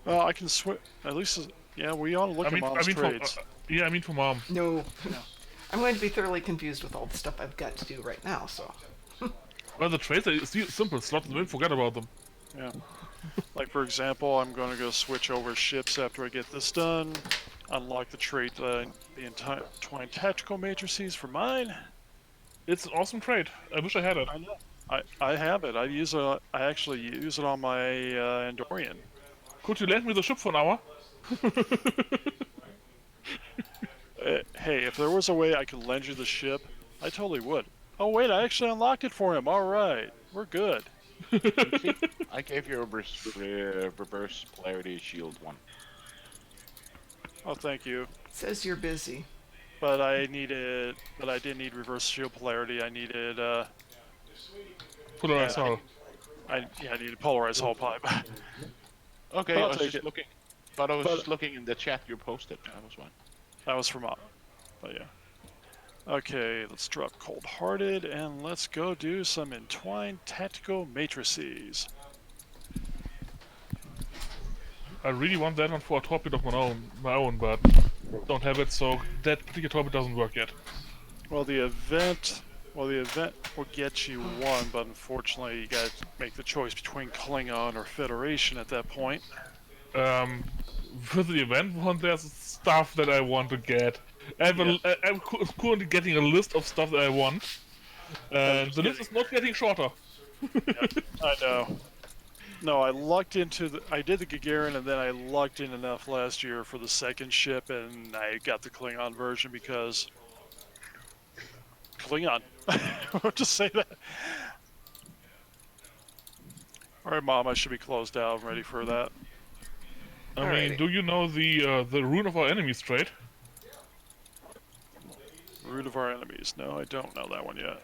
Well, I can switch. At least, yeah, we ought to look at Mom's trades. Yeah, I mean for Mom. No. I'm going to be thoroughly confused with all the stuff I've got to do right now, so... Well, the trades are simple. Slot them in, forget about them. Yeah. Like, for example, I'm going to go switch over ships after I get this done. Unlock the trait, the entire twine tactical matrices for mine. It's an awesome trade. I wish I had it. I know. I have it. I actually use it on my Andorian. Could you lend me the ship for an hour? Hey, if there was a way I could lend you the ship, I totally would. Oh wait, I actually unlocked it for him. All right, we're good. I gave you a reverse polarity shield one. Oh, thank you. It says you're busy. But I didn't need reverse shield polarity. I needed polarized hull. I needed polarized hull pipe. Okay, I was just looking. But I was just looking in the chat you posted. That was one. That was from up. But yeah. Okay, let's drop Cold-Hearted and let's go do some entwined tactical matrices. I really want that one for a torpedo of my own, but don't have it, so that particular torpedo doesn't work yet. Well, the event will get you one, but unfortunately, you gotta make the choice between Klingon or Federation at that point. For the event one, there's stuff that I want to get. I'm currently getting a list of stuff that I want, and the list is not getting shorter. Yeah, I know. No, I did the Gagarin, and then I lucked in enough last year for the second ship, and I got the Klingon version because Klingon. I'll just say that. All right, Mom, I should be closed out. I'm ready for that. I mean, do you know the Rune of Our Enemies trait? Root of Our Enemies. No, I don't know that one yet.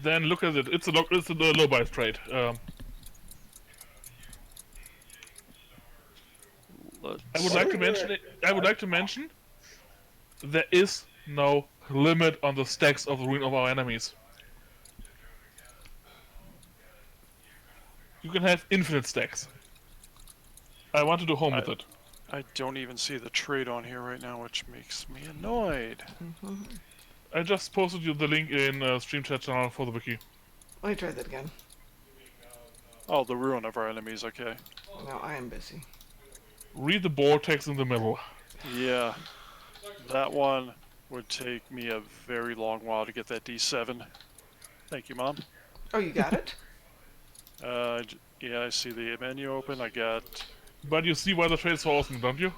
Then look at it. It's a low buy trait. I would like to mention it. I would like to mention there is no limit on the stacks of the Rune of Our Enemies. You can have infinite stacks. I want to do home with it. I don't even see the trait on here right now, which makes me annoyed. I just posted you the link in stream chat channel for the wiki. Let me try that again. Oh, the Ruin of Our Enemies, okay. No, I am busy. Read the board text in the middle. Yeah, that one would take me a very long while to get that D7. Thank you, Mom. Oh, you got it? Yeah, I see the menu open. I got... But you see why the trait's so awesome, don't you?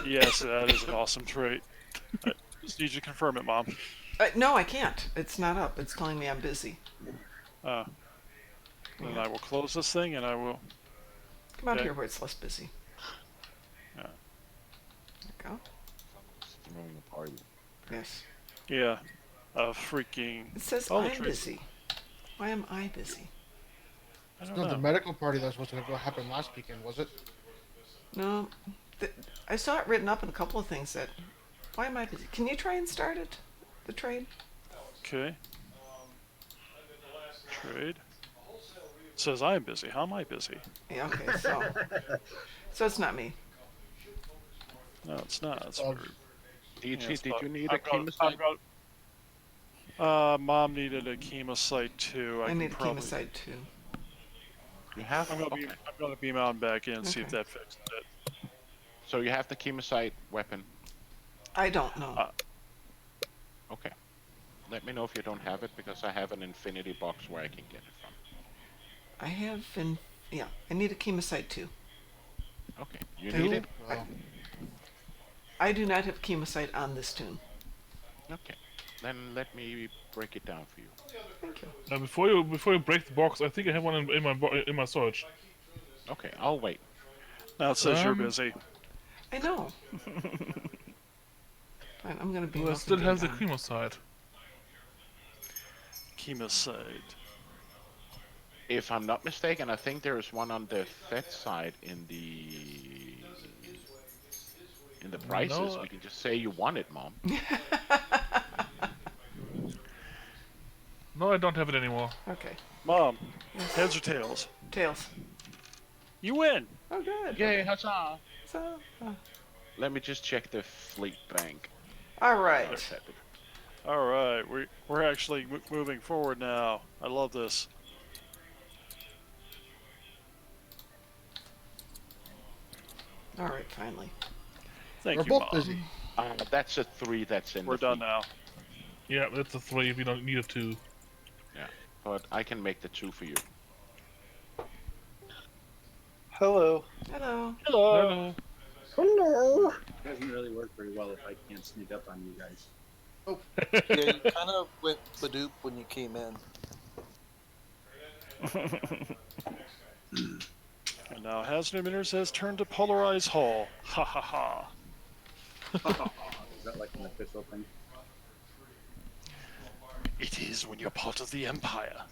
Yes, that is an awesome trait. I just need you to confirm it, Mom. No, I can't. It's not up. It's telling me I'm busy. Then I will close this thing and I will... Come out here where it's less busy. Yeah. There we go. Throwing a party. Yes. Yeah. Freaking. It says I'm busy. Why am I busy? It's not the medical party that was supposed to go happen last weekend, was it? No. I saw it written up in a couple of things that. Why am I busy? Can you try and start it? The trade? Okay. Trade. It says I'm busy. How am I busy? Yeah, okay, so. So it's not me. No, it's not. It's did you need a chemosite? Mom needed a chemosite too. I need a chemosite too. You have? I'm gonna beam out and back in and see if that fixed it. So you have the chemosite weapon? I don't know. Okay. Let me know if you don't have it, because I have an infinity box where I can get it from. I have yeah, I need a chemosite too. Okay, you need it? I do not have chemosite on this toon. Okay, then let me break it down for you. Thank you. Now, before you break the box, I think I have one in my storage. Okay, I'll wait. Now it says you're busy. I know. Fine, I'm gonna be. Well, I still have the chemosite. Chemosite. If I'm not mistaken, I think there is one on the Fed side in the prices. No. We can just say you want it, Mom. No, I don't have it anymore. Okay. Mom, heads or tails? Tails. You win. Oh, good. Yay, huzzah! So, Let me just check the fleet bank. all right. All right, we're actually moving forward now. I love this. All right, finally. Thank We're you, both Mom. busy. That's a 3 that's in We're the done fleet. now. Yeah, that's a 3 if you don't need a 2. Yeah, but I can make the 2 for you. Hello. Hello. Hello. Hello. It doesn't really work very well if I can't sneak up on you guys. Oh, yeah, you kind of went badoop when you came in. And now Hazard Emitters has turned to Polarize Hall. Ha ha ha. Is that like an official thing? It is when you're part of the Empire.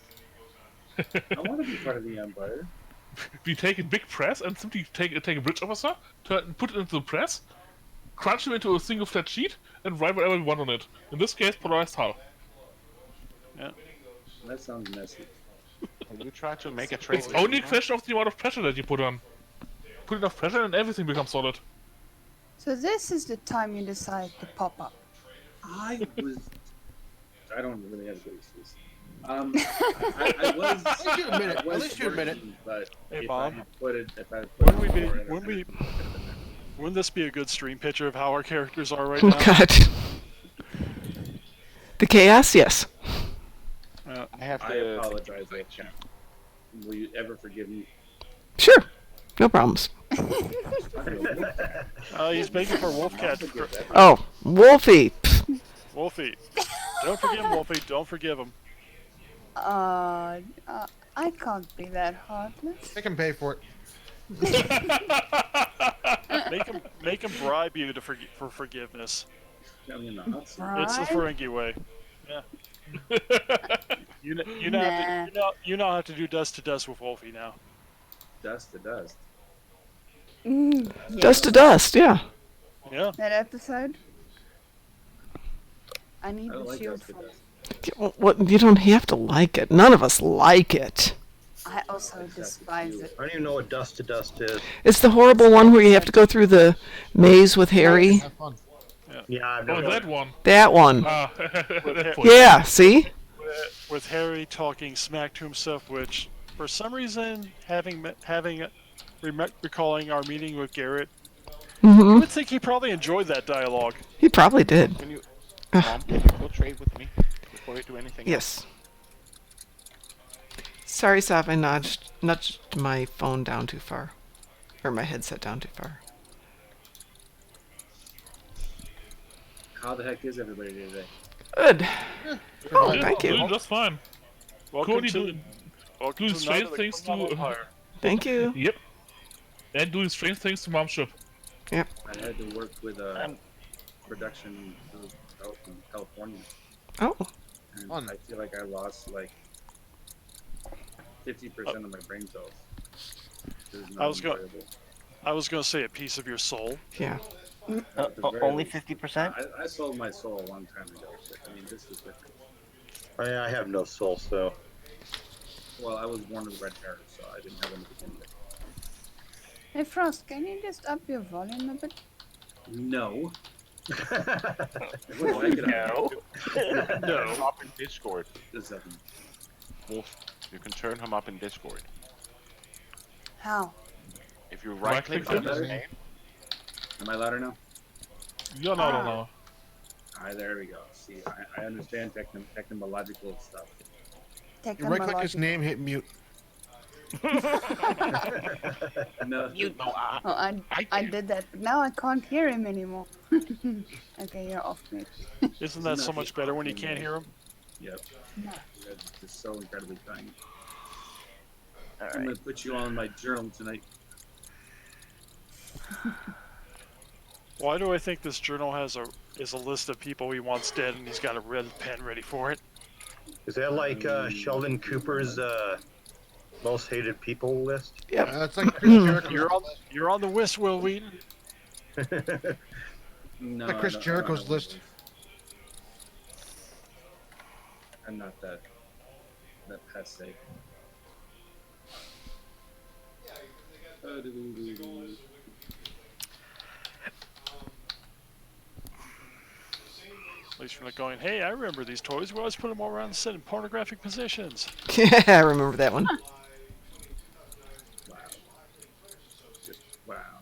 I want to be part of the Empire. We take a big press and simply take a bridge officer, put it into the press, crunch him into a single flat sheet, and write whatever we want on it. In this case, polarized hull. Yeah. That sounds messy. You try to make a trade. It's only a question of the amount of pressure that you put on. Put enough pressure and everything becomes solid. So this is the time you decide to pop up. I don't really have good excuse. I was. At least you admit it. At least you admit it. But Hey, if Bob. I had put it, Wouldn't this be a good stream picture of how our characters are right Oh, now? God. The chaos, yes. I have I to. apologize. Will you ever forgive me? Sure. No problems. He's begging for Wolfcat. Oh, Wolfie. Pfft. Wolfie. Don't forgive him, Wolfie. Don't forgive him. I can't be that heartless. They can pay for it. Make him bribe you for forgiveness. I mean, no, It's the Ferengi way. Yeah. You now have to do dust to dust with Wolfie now. dust to dust. Yeah. Dust to dust, yeah. Yeah. That episode. I need I the like shield dust to from dust. What, you don't have to like it. None of us like it. I also despise it. I don't even know what dust to dust is. It's the horrible one where you have to go through the maze with Harry. Have fun. Yeah, I've Oh, never. that one. That one. That point. Yeah, see? With Harry talking smack to himself, which for some reason, recalling our meeting with Garrett, I would think he probably enjoyed that dialogue. He probably did. Can you, Mom, can you go trade with me before you do anything? Yes. Sorry, Sav, I nudged my phone down too far. Or my headset down too far. How the heck is everybody today? Good. Oh, Yeah, thank you. doing just fine. Welcome Cody to doing welcome doing to the Night strange of the things Klingon to. Empire. Thank you. Yep. And doing strange things to Mom's ship. Yep. I had to work with a production out in California. Oh. And I feel like I lost like 50% of my brain cells. It was not enjoyable. I was going to say a piece of your soul. Yeah. Only 50%? I sold my soul a long time ago. But, I mean, this is different. I have no soul, so. Well, I was born with red hair, so I didn't have any to begin with. Hey Frost, can you just up your volume a bit? No. No. No. Up in Discord. Wolf, you can turn him up in Discord. How? If you right-click on his name. Am I louder now? You're louder now. Alright, there we go. See, I understand technological stuff. You right-click his name, hit mute. No. I did that, but now I can't hear him anymore. Okay, you're off mute. Isn't that so much better when you can't hear him? Yep. No. That's just so incredibly kind. All right. I'm gonna put you on my journal tonight. Why do I think this journal is a list of people he wants dead, and he's got a red pen ready for it? Is that like Sheldon Cooper's most hated people list? Yep. That's like Chris Jericho's You're on the list, Will Wheaton. No, like Chris Jericho's list. I'm not that passe. At least you're not going, hey, I remember these toys. We always put them all around the set in pornographic positions. Yeah, I remember that one. Wow. Just wow.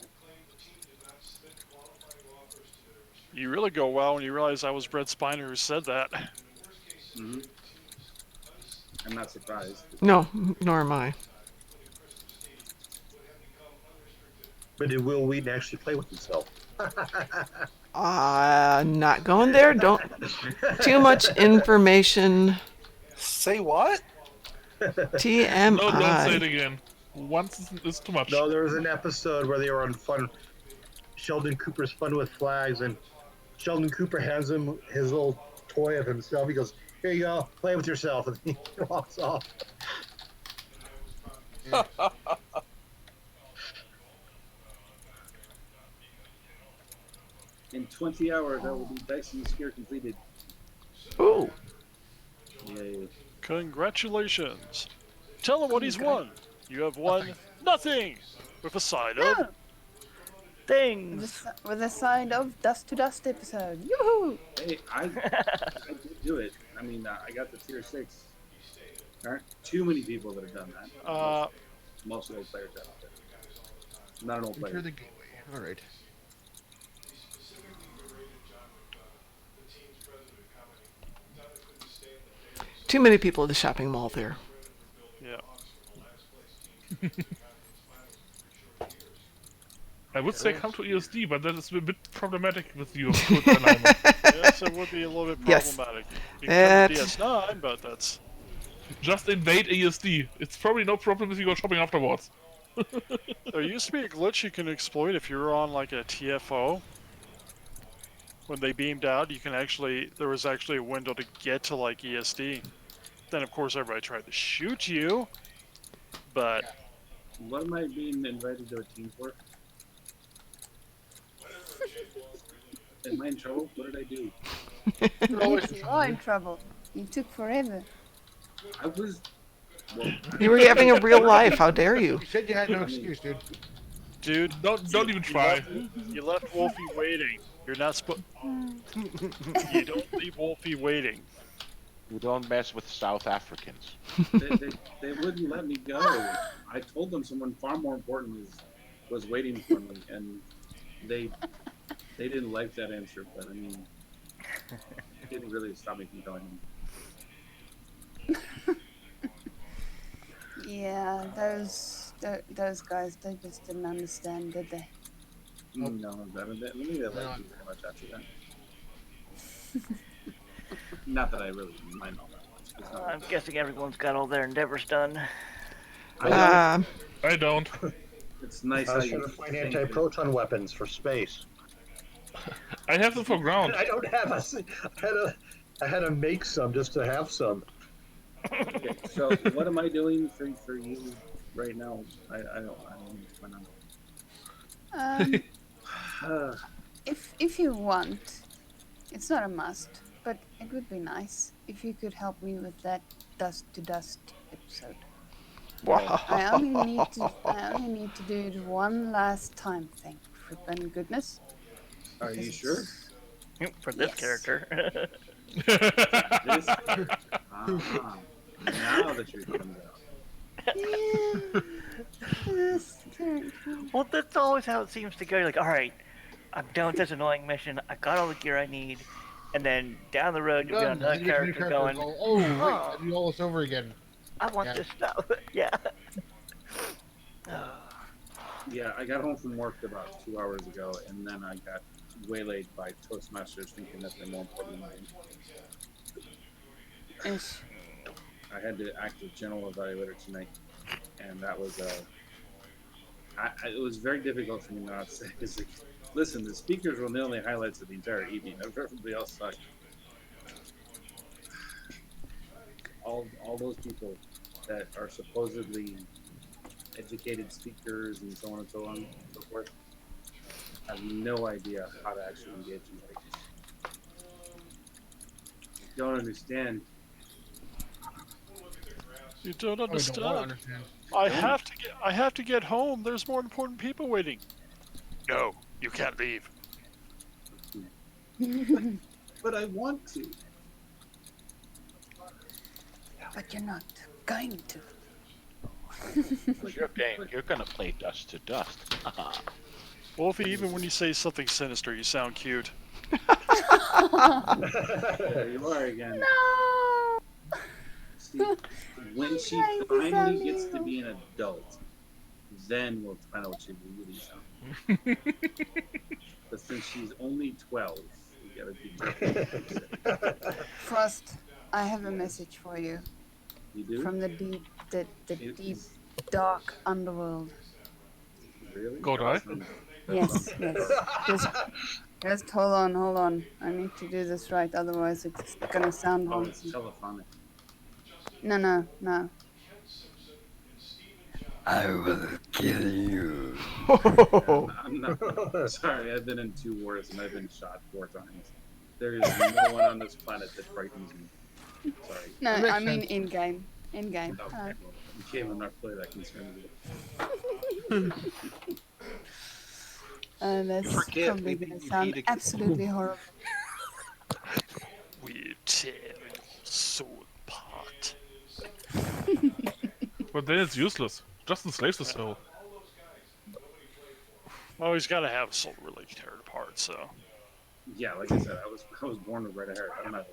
You really go wow when you realize I was Brett Spiner who said that. Mm-hmm. I'm not surprised. No, nor am I. But did Will Wheaton actually play with himself? Not going there. Don't. Too much information. Say what? TMI. No, don't say it again. Once is too much. No, there was an episode where they were on Sheldon Cooper's Fun with Flags, and Sheldon Cooper hands him his little toy of himself. He goes, "Here you go, play with yourself," and he walks off. In 20 hours, I will be Dyson Sphere completed. Ooh. Yay. Congratulations. Tell him what he's won. You have won nothing. With a side of things. With a side of Dust to Dust episode. Yoo-hoo! Hey, I did do it. I mean, I got the tier 6. There aren't too many people that have done that. Most old players have. I'm not an old player. Enter the gateway. All right. Too many people at the shopping mall there. Yeah. I would say come to ESD, but that is a bit problematic with you. Yes, it would be a little bit Yes. problematic. You can come to DS9, but that's... Just invade ESD. It's probably no problem if you go shopping afterwards. There used to be a glitch you can exploit if you were on like a TFO. When they beamed out, you can there was actually a window to get to like ESD. Then of course everybody tried to shoot you, but... What am I being invited to a team for? Am I in trouble? What did I do? Yes, you are in trouble. You took forever. I was... Well, You were having a real life. How dare you? You said you had no excuse, dude. Dude, don't even try. You left Wolfie waiting. You're not supposed... You don't leave Wolfie waiting. You don't mess with South Africans. they wouldn't let me go. I told them someone far more important was waiting for me, and they didn't like that answer. But I mean, it didn't really stop me from going. Yeah, those guys, they just didn't understand, did they? No, maybe they liked me very much after that. Not that I really mind all that much. I'm guessing everyone's got all their endeavors done. I don't. It's nice. I was trying to find anti-proton weapons for space. I have them for ground. I don't have I had to make some just to have some. Okay, so what am I doing for you right now? I don't know what's going on. If you want, it's not a must, but it would be nice if you could help me with that Dust to Dust episode. Wow. I only need to do it one last time, thank flippin' goodness. Are you sure? For this character. This now that you're coming out. This character. Well, that's always how it seems to go. You're like, all right, I'm done with this annoying mission. I got all the gear I need. And then down the road, you'll be on another character going, oh, wait, I do all this over again. I want this stuff. Yeah. Yeah, I got home from work about 2 hours ago, and then I got waylaid by Toastmasters thinking that they're more important than me. I had to act as general evaluator tonight, and that was it was very difficult for me not to say. It's like, listen, the speakers were the only highlights of the entire evening. Everybody else sucked. All those people that are supposedly educated speakers and so on and so on and so forth have no idea how to actually engage in it. Don't understand. You don't understand. I have to get home. There's more important people waiting. No, you can't leave. But I want to. But you're not going to. You're gonna play Dust to Dust. Wolfie, even when you say something sinister, you sound cute. There you are again. No. See, when she finally gets to be an adult, then we'll find out what she really sounds. But since she's only 12, we gotta be careful. Frost, I have a message for you. You do? From the deep, dark underworld. Really? Go die? Yes. Just hold on. I need to do this right, otherwise it's gonna sound Oh, wonky. it's telephonic. No. I will kill you. I'm not sorry, I've been in 2 wars and I've been shot 4 times. There is no one on this planet that frightens me. Sorry. No, I mean in game. In game. Okay, well, you can't even not play that concerns you. That's probably going to sound absolutely horrible. We tear your soul apart. But then it's useless. Just enslaves the soul. Well, he's got to have a soul to really tear it apart, so. Yeah, like I said, I was born with red hair. I don't know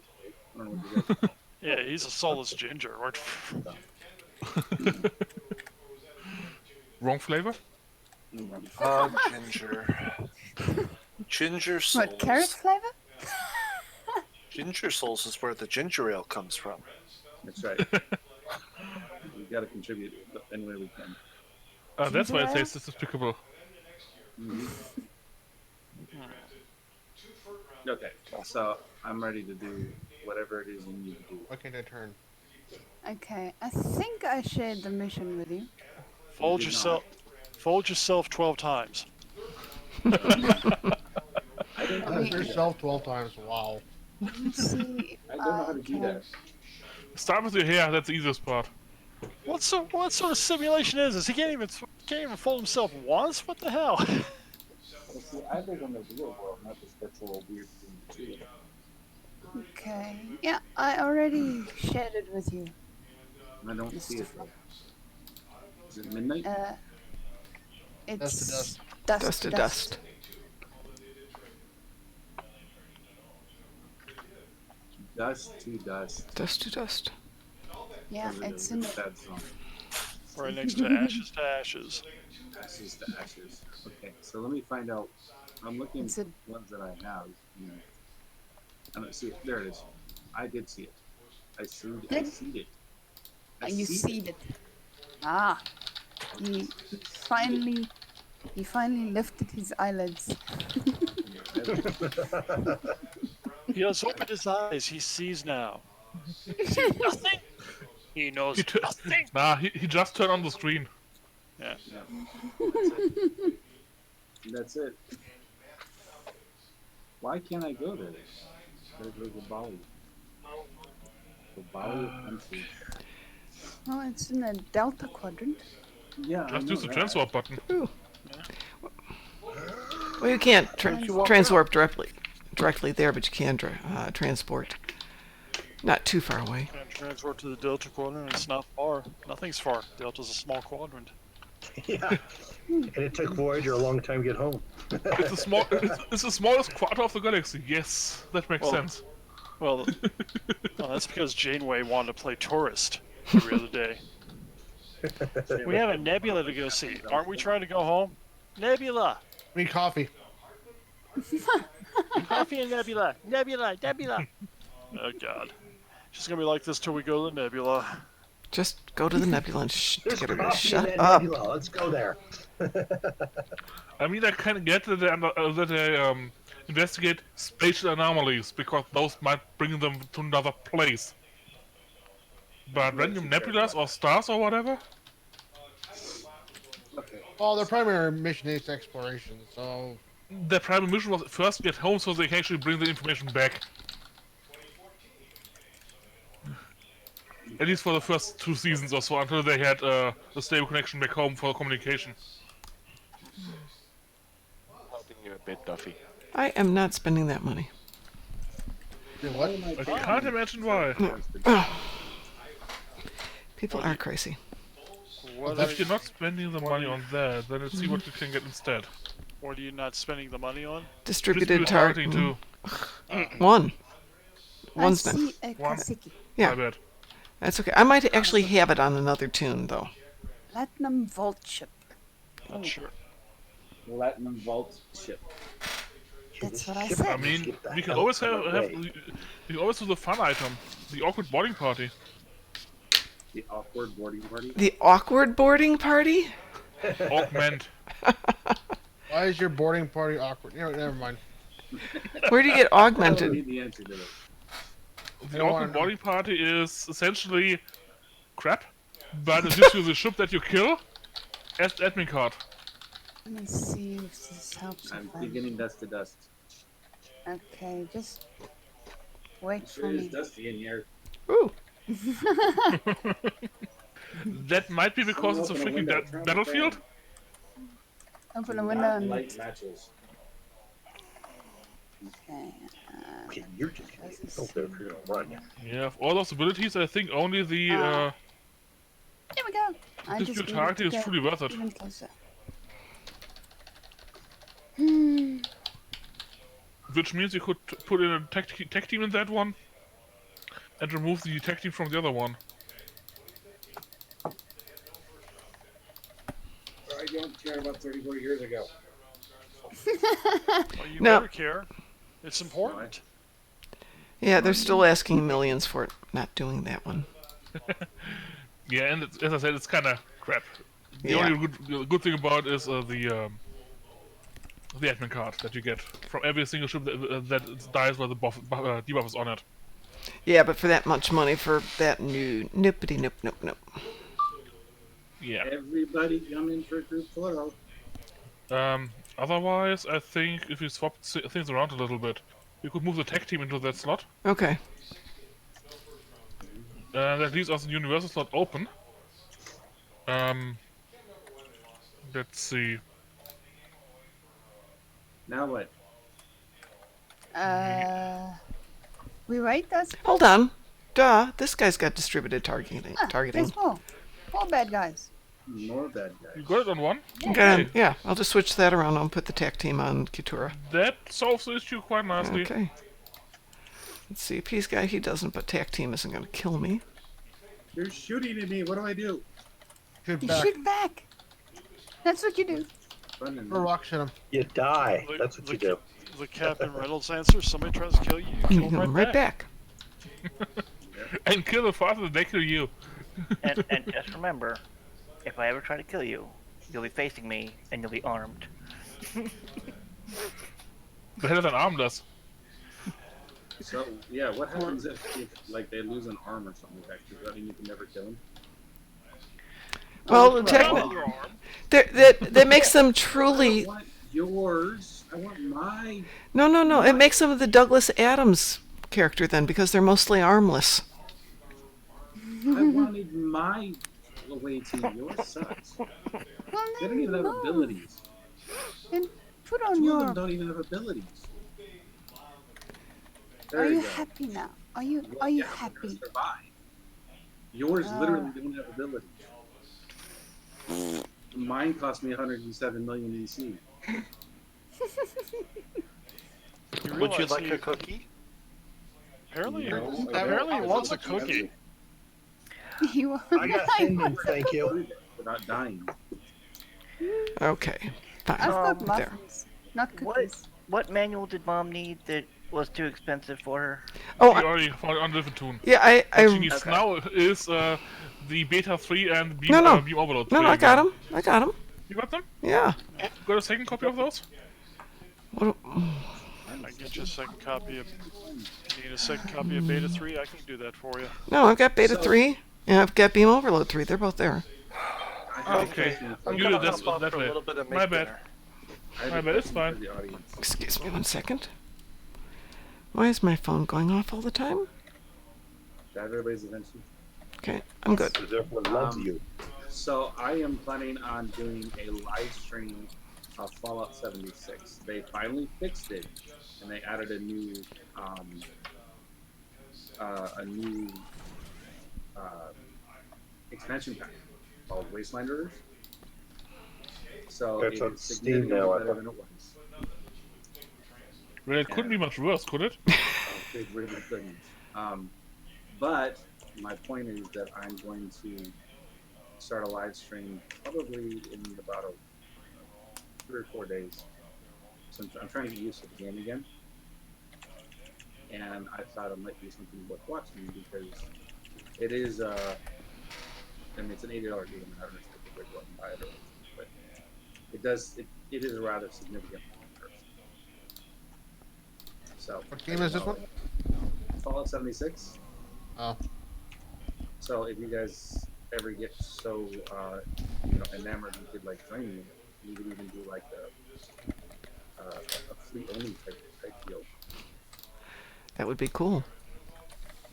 what you guys. Yeah, he's a soulless ginger. Wrong flavor? Ginger. Ginger souls. What, carrot flavor? Ginger souls is where the ginger ale comes from. That's right. We gotta contribute any way we can. That's why it tastes despicable. Okay, so I'm ready to do whatever it is you need to do. Why can't I turn? Okay, I think I shared the mission with you. Fold yourself 12 times. Yourself 12 times. Wow. Let's see. I don't know how to do that. Start with your hair. That's the easiest part. What sort of simulation is this? He can't even fold himself once. What the hell? Well, see, I live in the real world, not this virtual weird thing too. Okay. Yeah, I already shared it with you. I don't see it though. Is it midnight? It's Dust to dust. Dust to dust. Dust to dust. Dust to dust. Yeah, it's in the... sad song. Right next to ashes to ashes. Ashes to ashes. Okay, so let me find out. I'm looking at ones that I have. I don't see it. There it is. I did see it. I see it. You see it. Ah. You finally He finally lifted his eyelids. He has opened his eyes. He sees now. He sees nothing. He knows nothing. Nah, he just turned on the screen. Yeah. That's it. Why can't I go there? Gotta go to Bali. The Bali of countries. Oh, it's in the Delta Quadrant. Yeah, Just use the transwarp button. Ooh. Well, you can't transwarp directly there, but you can transport. Not too far away. And transport to the Delta Quadrant. It's not far. Nothing's far. Delta's a small quadrant. Yeah. And it took Voyager a long time to get home. It's the smallest quarter of the galaxy. Yes, that makes sense. Well, that's because Janeway wanted to play tourist every other day. We have a Nebula to go see. Aren't we trying to go home? Nebula! We need coffee. Coffee and Nebula! Nebula! Nebula! Oh, God. She's going to be like this till we go to the Nebula. Just go to the Nebula and get her to shut in up. Nebula. Let's go there. I mean, I kind of get that they investigate spatial anomalies because those might bring them to another place. But random nebulas or stars or whatever? Well, their primary mission is exploration, so... Their primary mission was first get home so they can actually bring the information back. At least for the first 2 seasons or so, until they had a stable connection back home for communication. Helping you a bit, Duffy. I am not spending that money. What? I can't imagine why. People are crazy. If you're not spending the money on that, then let's see what you can get instead. What are you not spending the money on? Distributed targeting targeting. too. One's I not. see a Kasiki. Yeah. My bad. That's okay. I might actually have it on another tune, though. Platinum Vault Ship. Not sure. Platinum Vault Ship. That's what I I said. mean, we can always we can always do the fun item, the awkward boarding party. The awkward boarding party? The awkward boarding party? Augment. Why is your boarding party awkward? You know, never mind. Where do you get I don't augmented? need the answer to this. The awkward boarding party is essentially crap, but it gives you the ship that you kill as the admin card. Let me see if this helps. I'm beginning dust to dust. Okay, just wait for Sure is me. dusty in here. Ooh. That might be because it's a Open a freaking window, turn on the battlefield. Open a window and Light matches. okay. Okay, you're just gonna get over there if you're gonna run. Yeah, of all those abilities, I think only the Here we go. I just dispute needed targeting to is go truly worth it. even closer. Which means you could put in a tech team in that one, and remove the tech team from the other one. I don't care about 34 years ago. Well, you No. better care. It's important. Yeah, they're still asking millions for it. Not doing that one. Yeah, and as I said, it's kind of crap. The Yeah. only good thing about it is the admin card that you get from every single ship that dies while the debuff is on it. Yeah, but for that much money for that new nippity nip. Yeah. Everybody come in for group photo. Otherwise, I think if you swap things around a little bit, you could move the tech team into that slot. Okay. That leaves us the universal slot open. Let's see. Now what? We wait, that's Hold on. Duh, this guy's got distributed targeting. there's more. More bad guys. More bad guys. You got it on one? Okay. Yeah, I'll just switch that around and put the tech team on Kitura. That solves the issue quite nicely. Okay. Let's see, Peace Guy, he doesn't, but tech team isn't going to kill me. You're shooting at me. What do I do? Shoot You back. shoot back. That's what you do. Running. Throw rocks at him. You die. That's what you do. The Captain Reynolds answer, somebody tries to kill you, you kill You them come right right back. back. And kill them faster than they kill you. And just remember, if I ever try to kill you, you'll be facing me, and you'll be armed. Better than armless. So yeah, what happens if like they lose an arm or something like that? Does that mean you can never kill them? Well, that makes them truly. I want yours. I want my. No. It makes them the Douglas Adams character then, because they're mostly armless. I wanted my way to yours sucks. Well, They don't even have abilities. Then put on Two your. of them don't even have abilities. Are you happy now? Are you happy? Yours literally don't have abilities. Mine cost me 107 million EC. Would you like a cookie? Apparently, No, apparently he wants a cookie. You I got cinnamon, thank you. Without dying. Okay, fine. I've got There. muffins, not cookies. What manual did Mom need that was too expensive for her? Oh, She already found it under the toon. Yeah, What she needs now is the beta 3 and beam, No. beam overload. No, I got them. I got them. You got them? Yeah. Got a second copy of those? What? I get you a second copy of. You need a second copy of Beta 3? I can do that for you. No, I've got Beta 3, and I've got Beam Overload 3. They're both there. Okay. You did this that way. My bad. My bad, it's fine. Excuse me 1 second. Why is my phone going off all the time? Got everybody's attention. Okay, I'm good. Everyone loves you. So I am planning on doing a live stream of Fallout 76. They finally fixed it, and they added a new expansion pack called Wastelanders. So It's on it's Steam significantly now, I better thought. than it was. Well, it couldn't be much worse, could it? It really couldn't. But my point is that I'm going to start a live stream probably in about 3 or 4 days. So I'm trying to get used to the game again. And I thought it might be something worth watching because it is, I mean, it's an $80 game. I don't know if you go out and buy it or anything, but it is a rather significant one. So, What game is this one? Fallout 76. Oh. So if you guys ever get so enamored you could like join me, you could even do like a fleet only type deal. That would be cool.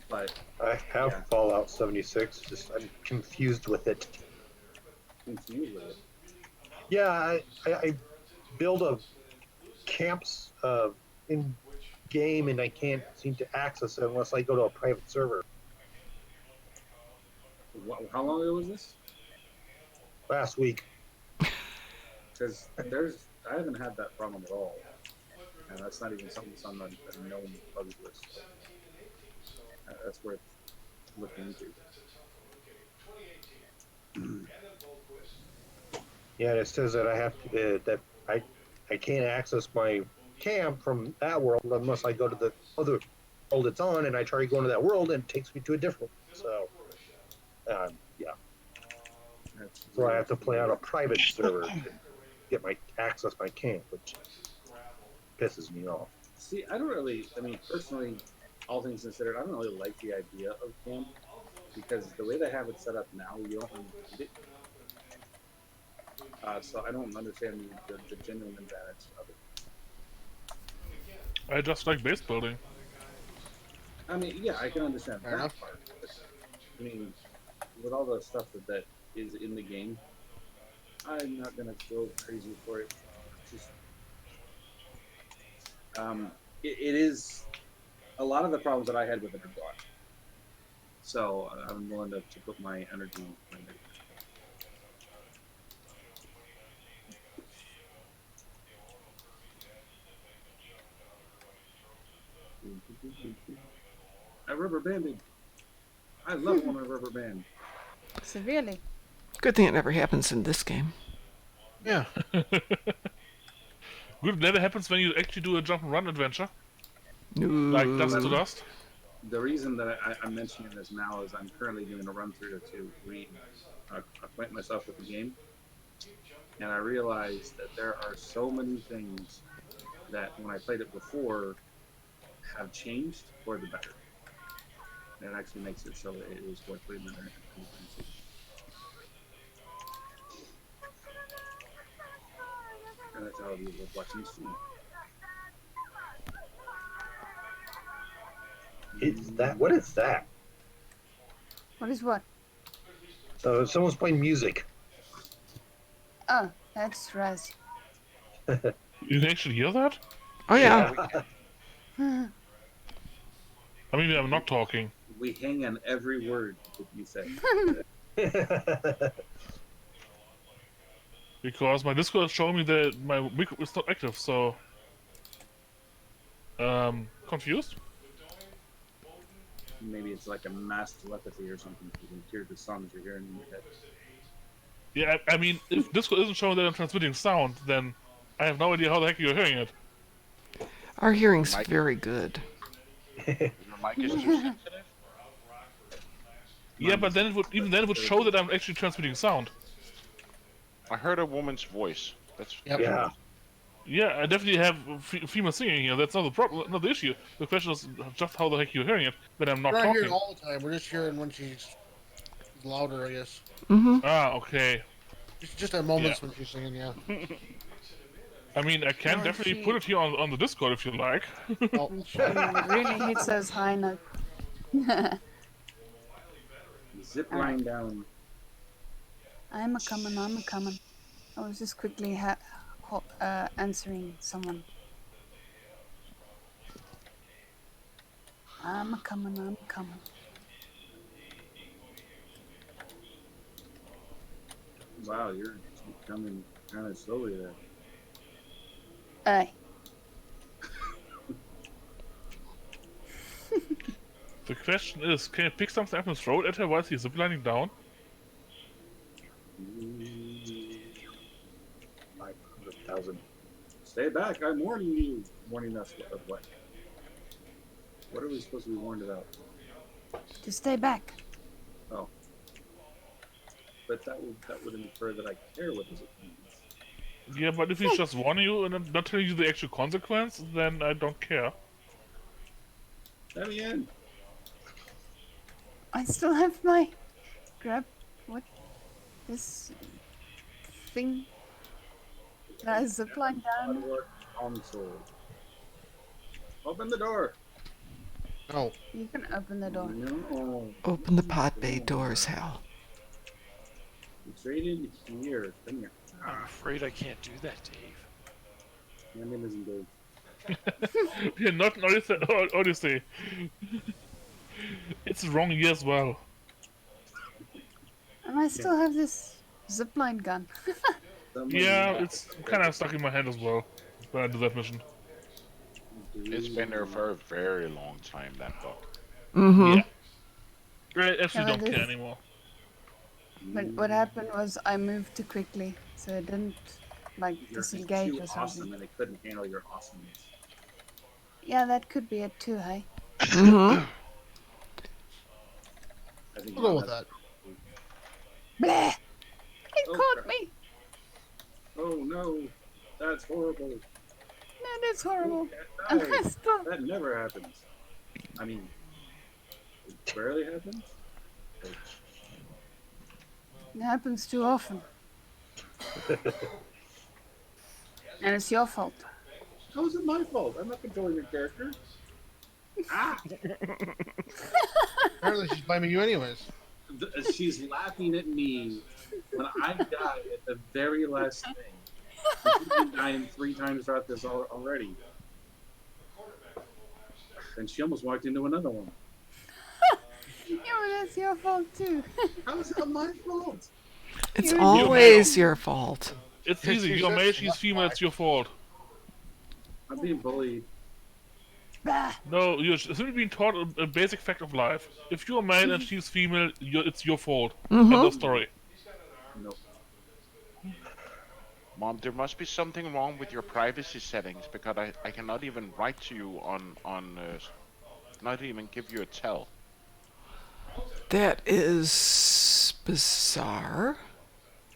But I have Fallout 76. Just I'm confused with it. Confused with it. Yeah, I build a camps in game and I can't seem to access it unless I go to a private server. How long ago was this? Last week. Because I haven't had that problem at all, and that's not even something that's on the known bugs list. That's worth looking into. Yeah, it says that I have to, that I can't access my camp from that world unless I go to the other world it's on, and I try going to that world and it takes me to a different one. So, yeah. So I have to play on a private server to get my access my camp, which pisses me off. See, I mean, personally, all things considered, I don't really like the idea of camp because the way they have it set up now, you don't really need it. So I don't understand the genuine advantage of it. I just like base building. I mean, yeah, I can understand that part. But, I mean, with all the stuff that is in the game, I'm not gonna go crazy for it. Just, it is a lot of the problems that I had with it are gone. So I'm willing to put my energy into it. I rubber banded. I love when I rubber band. Severely. Good thing it never happens in this game. Yeah. Good, it never happens when you actually do a jump and run adventure. No. Like Dust to Dust. The reason that I'm mentioning this now is I'm currently doing a run through to acquaint myself with the game. and I realized that there are so many things that when I played it before have changed for the better. And it actually makes it so it is worth putting in there. And that's how it is with watching the stream. It's that. What is that? What is what? Someone's playing music. Oh, that's Raz. You can actually hear that? Oh yeah. I mean, I'm not talking. We hang on every word that you say. Because my Discord is showing me that my mic is not active, so... confused? Maybe it's like a mass telepathy or something. You can hear the songs you're hearing in your head. Yeah, I mean, if Discord isn't showing that I'm transmitting sound, then I have no idea how the heck you're hearing it. Our hearing's very good. Your mic is too sensitive? Yeah, but then it would show that I'm actually transmitting sound. I heard a woman's voice. That's Yeah. Yeah, I definitely have female singing here. That's not the problem, not the issue. The question is just how the heck you're hearing it when I'm not We're not talking. hearing all the time. We're just hearing when she's louder, I guess. Ah, okay. Just at moments when she's singing, yeah. I mean, I can definitely put it here on the Discord if you like. I'm sure it really hits those high notes. Zip line down. I'm a coming. I was just quickly answering someone. I'm a coming. Wow, you're coming kind of slowly there. Aye. The question is, can you pick something up and throw it at her while she's ziplining down? 500,000. Stay back! I'm warning you. Warning us of what? What are we supposed to be warned about? To stay back. Oh. But that would infer that I care what this means. Yeah, but if he's just warning you and not telling you the actual consequence, then I don't care. Let me in. I still have my this thing that is zipline down. Console. Open the door. No. You can open the door. No. Open the pod bay doors, Hal. It's right in here. Come here. I'm afraid I can't do that, Dave. My name isn't Dave. Yeah, not Odyssey. It's wrong here as well. And I still have this zipline gun. Yeah, it's kind of stuck in my hand as well when I do that mission. It's been there for a very long time, that book. Yeah. I actually No, don't care anymore. But what happened was I moved too quickly, so it didn't like You're disengage too or something. awesome, and they couldn't handle your awesomeness. Yeah, that could be it too, hey? I think We'll go with that. Bleh! It Oh, caught crap. me! Oh no, that's horrible. That is horrible. Oh, And I still... that never happens. I mean, it rarely happens. It happens too often. And it's your fault. How is it my fault? I'm not controlling your character. Ah! Apparently she's blaming you anyways. She's laughing at me when I die at the very last thing. She's been dying 3 times throughout this already. And she almost walked into another one. Yeah, but that's your fault too. How is that my fault? It's You're always your fault. It's easy. You're male, she's female, it's your fault. I'm being bullied. Bah. No, you're simply being taught a basic fact of life. If you're male and she's female, it's your fault. End of story. No. Mom, there must be something wrong with your privacy settings because I cannot even write to you not even give you a tell. That is bizarre.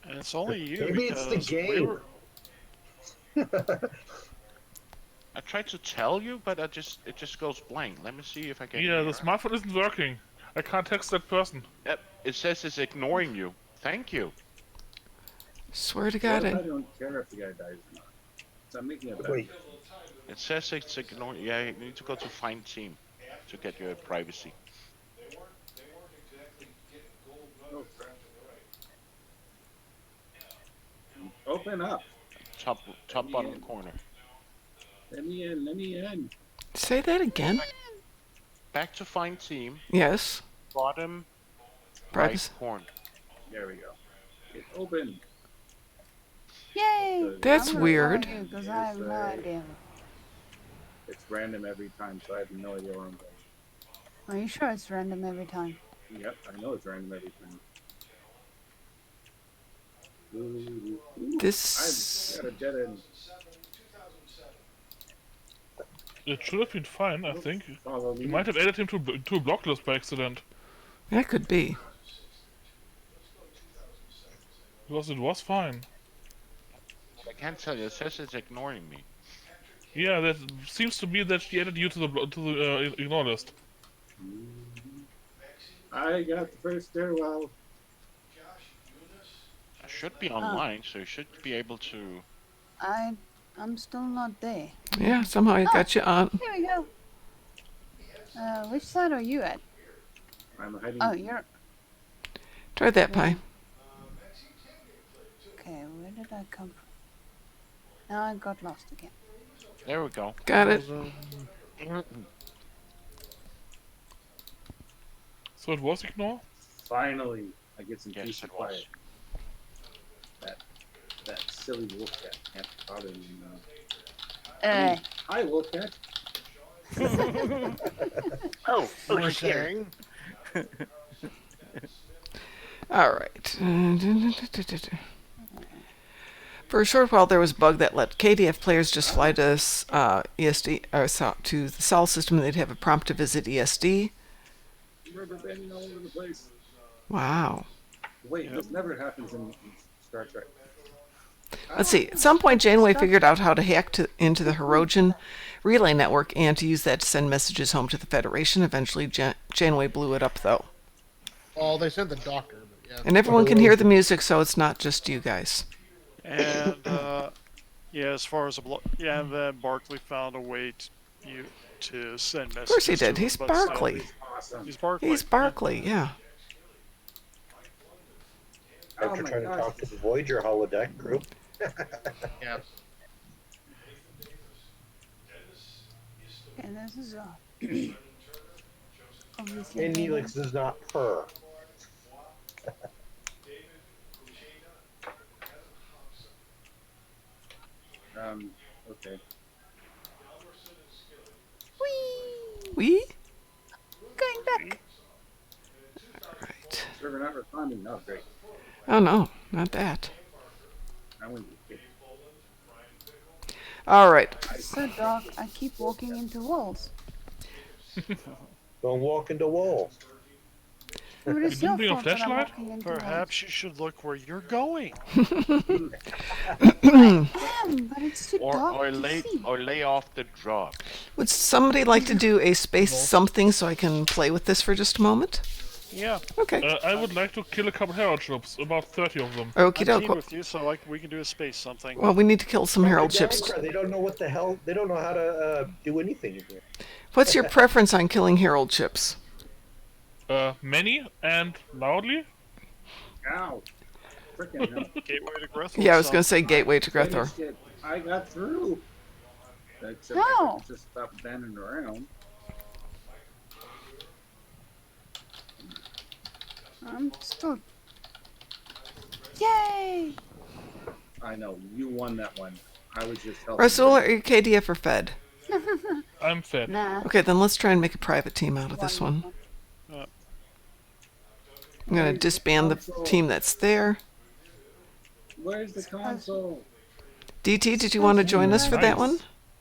And it's only you. Maybe it's the game. I tried to tell you, but it just goes blank. Let me see if I can. Yeah, the smartphone isn't working. I can't text that person. Yep, it says it's ignoring you. Thank you. Swear to God, I don't care if the guy dies or not. So I'm making it better. Wait. It says it's ignoring. Yeah, you need to go to find team to get your privacy. Open up. Top bottom corner. Let me in. Let me in. Say that again. Back to find team. Yes. Bottom Privacy. right corner. There we go. It's open. Yay! That's weird. Because I have no idea. It's random every time, so I have no idea where I'm going. Are you sure it's random every time? Yep, I know it's random every time. This. I've got a dead end. It should have been fine, I think. Follow me. You might have added him to a block list by accident. That could be. Because it was fine. I can't tell you. It says it's ignoring me. Yeah, that seems to be that she added you to the ignore list. I got the first stairwell. I should be online, so you should be able to. I'm still not there. Yeah, somehow I got you on. Here we go. Which side are you at? I'm hiding. Oh, you're. Try that pie. Okay, where did I come from? Now I got lost again. There we go. Got it. So it was ignore? Finally, I get some Yes, peace and it was. quiet. That silly wolf cat can't bother me now. Hi, wolf cat. Oh, We're she's here. sharing. All right. For a short while, there was a bug that let KDF players just fly to ESD or to the Sol system. They'd have a prompt to visit ESD. Rubber banding all over the place. Wow. Wait, this never happens in Star Trek. Let's see. At some point, Janeway figured out how to hack into the Hirogen relay network and to use that to send messages home to the Federation. Eventually, Janeway blew it up, though. Oh, they sent the doctor. But yeah. And everyone can hear the music, so it's not just you guys. And yeah, as far as and then Barkley found a way to send messages. Of course he did. to He's him, but still, Barkley. He's Barkley. He's Barkley, yeah. After trying to talk to the Voyager holodeck group. Yeah. And this is obviously. And Neelix is not her. Okay. Whee! We? Going back. Right. Server not responding. Oh, great. Oh, no. Not that. I went. All right. It's so dark, I keep walking into walls. Don't walk into walls. But it's You your didn't bring a fault that I'm flashlight? walking into Perhaps you should look where you're going. walls. I am, but it's too dark to see. Or lay off the drugs. Would somebody like to do a space something so I can play with this for just a moment? Yeah. Okay. I would like to kill a couple Herald ships, about 30 of them. Okie I'm doke. team with you, so we can do a space something. Well, we need to kill some Herald ships. They don't know what the hell. They don't know how to do anything in here. What's your preference on killing Herald ships? Many and loudly. Ow. Frickin' hell. Gateway to Grethor. Yeah, I was going to say Gateway to Grethor. Finished it. I got through. Except How? I could just stop banding around. I'm still. Yay! I know, you won that one. I was just helping. Rasul, are you KDF or Fed? I'm fed. Nah. Okay, then let's try and make a private team out of this one. I'm going to disband the team that's there. Where's the console? DT, did you want to join us for that one?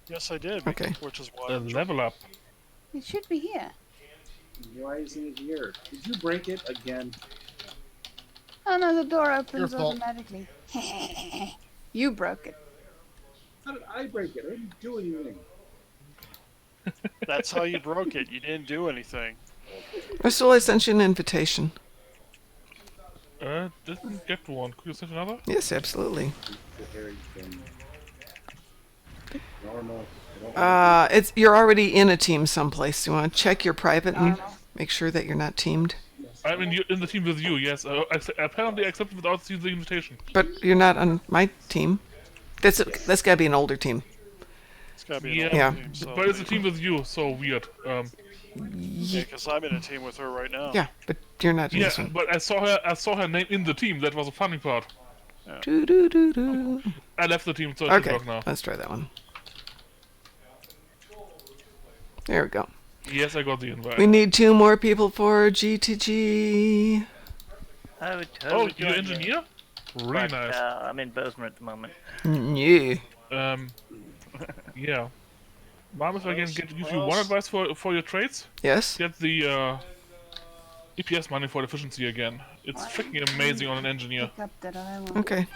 Yes, I did. Okay. Which is why. Level up. It should be here. Why isn't it here? Did you break it again? Oh no, the door opens Your fault. automatically. You broke it. How did I break it? I didn't do anything. That's how you broke it. You didn't do anything. Russell, I sent you an invitation. Didn't get one. Could you send another? Yes, absolutely. Normal. You're already in a team someplace. You want to check your private and make sure that you're not teamed. I'm in the team with you, yes. Apparently accepted without seeing the invitation. But you're not on my team. That's got to be an older team. It's gotta be Yeah, an old team, so but it's a team with you, so weird. Yeah, because I'm in a team with her right now. Yeah, but you're not in this Yeah, one. but I saw her name in the team. That was a funny part. Yeah. Do. I left the team, so it Okay, should work now. let's try that one. There we go. Yes, I got the invite. We need 2 more people for G2G. I would totally you're engineer? Really but, nice. I'm in Bozeman at the moment. Yeah. Yeah. Mom, if I can give you one advice for your trades? Yes? Get the EPS money for efficiency again. It's freaking amazing on an engineer. Pick up that I want. Okay.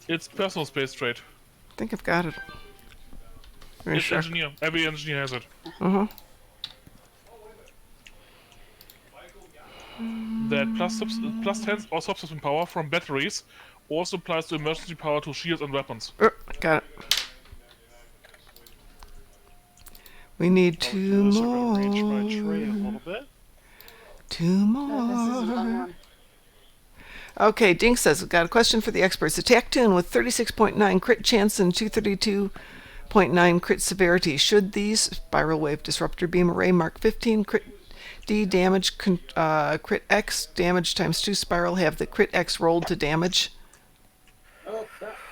It's personal space trade. I think I've got it. Very It's sure. engineer. Every engineer has it. Uh-huh. That plus 10 or subsystem power from batteries also applies to emergency power to shields and weapons. Got it. We need 2 Also gonna arrange my tray a more. little bit. 2 Oh, this is a long more. one. Okay, Dink says, we've got a question for the experts. Attack toon with 36.9 crit chance and 232.9 crit severity. Should these Spiral Wave Disruptor Beam Array Mark 15 crit D damage crit X damage times 2 spiral have the crit X rolled to damage?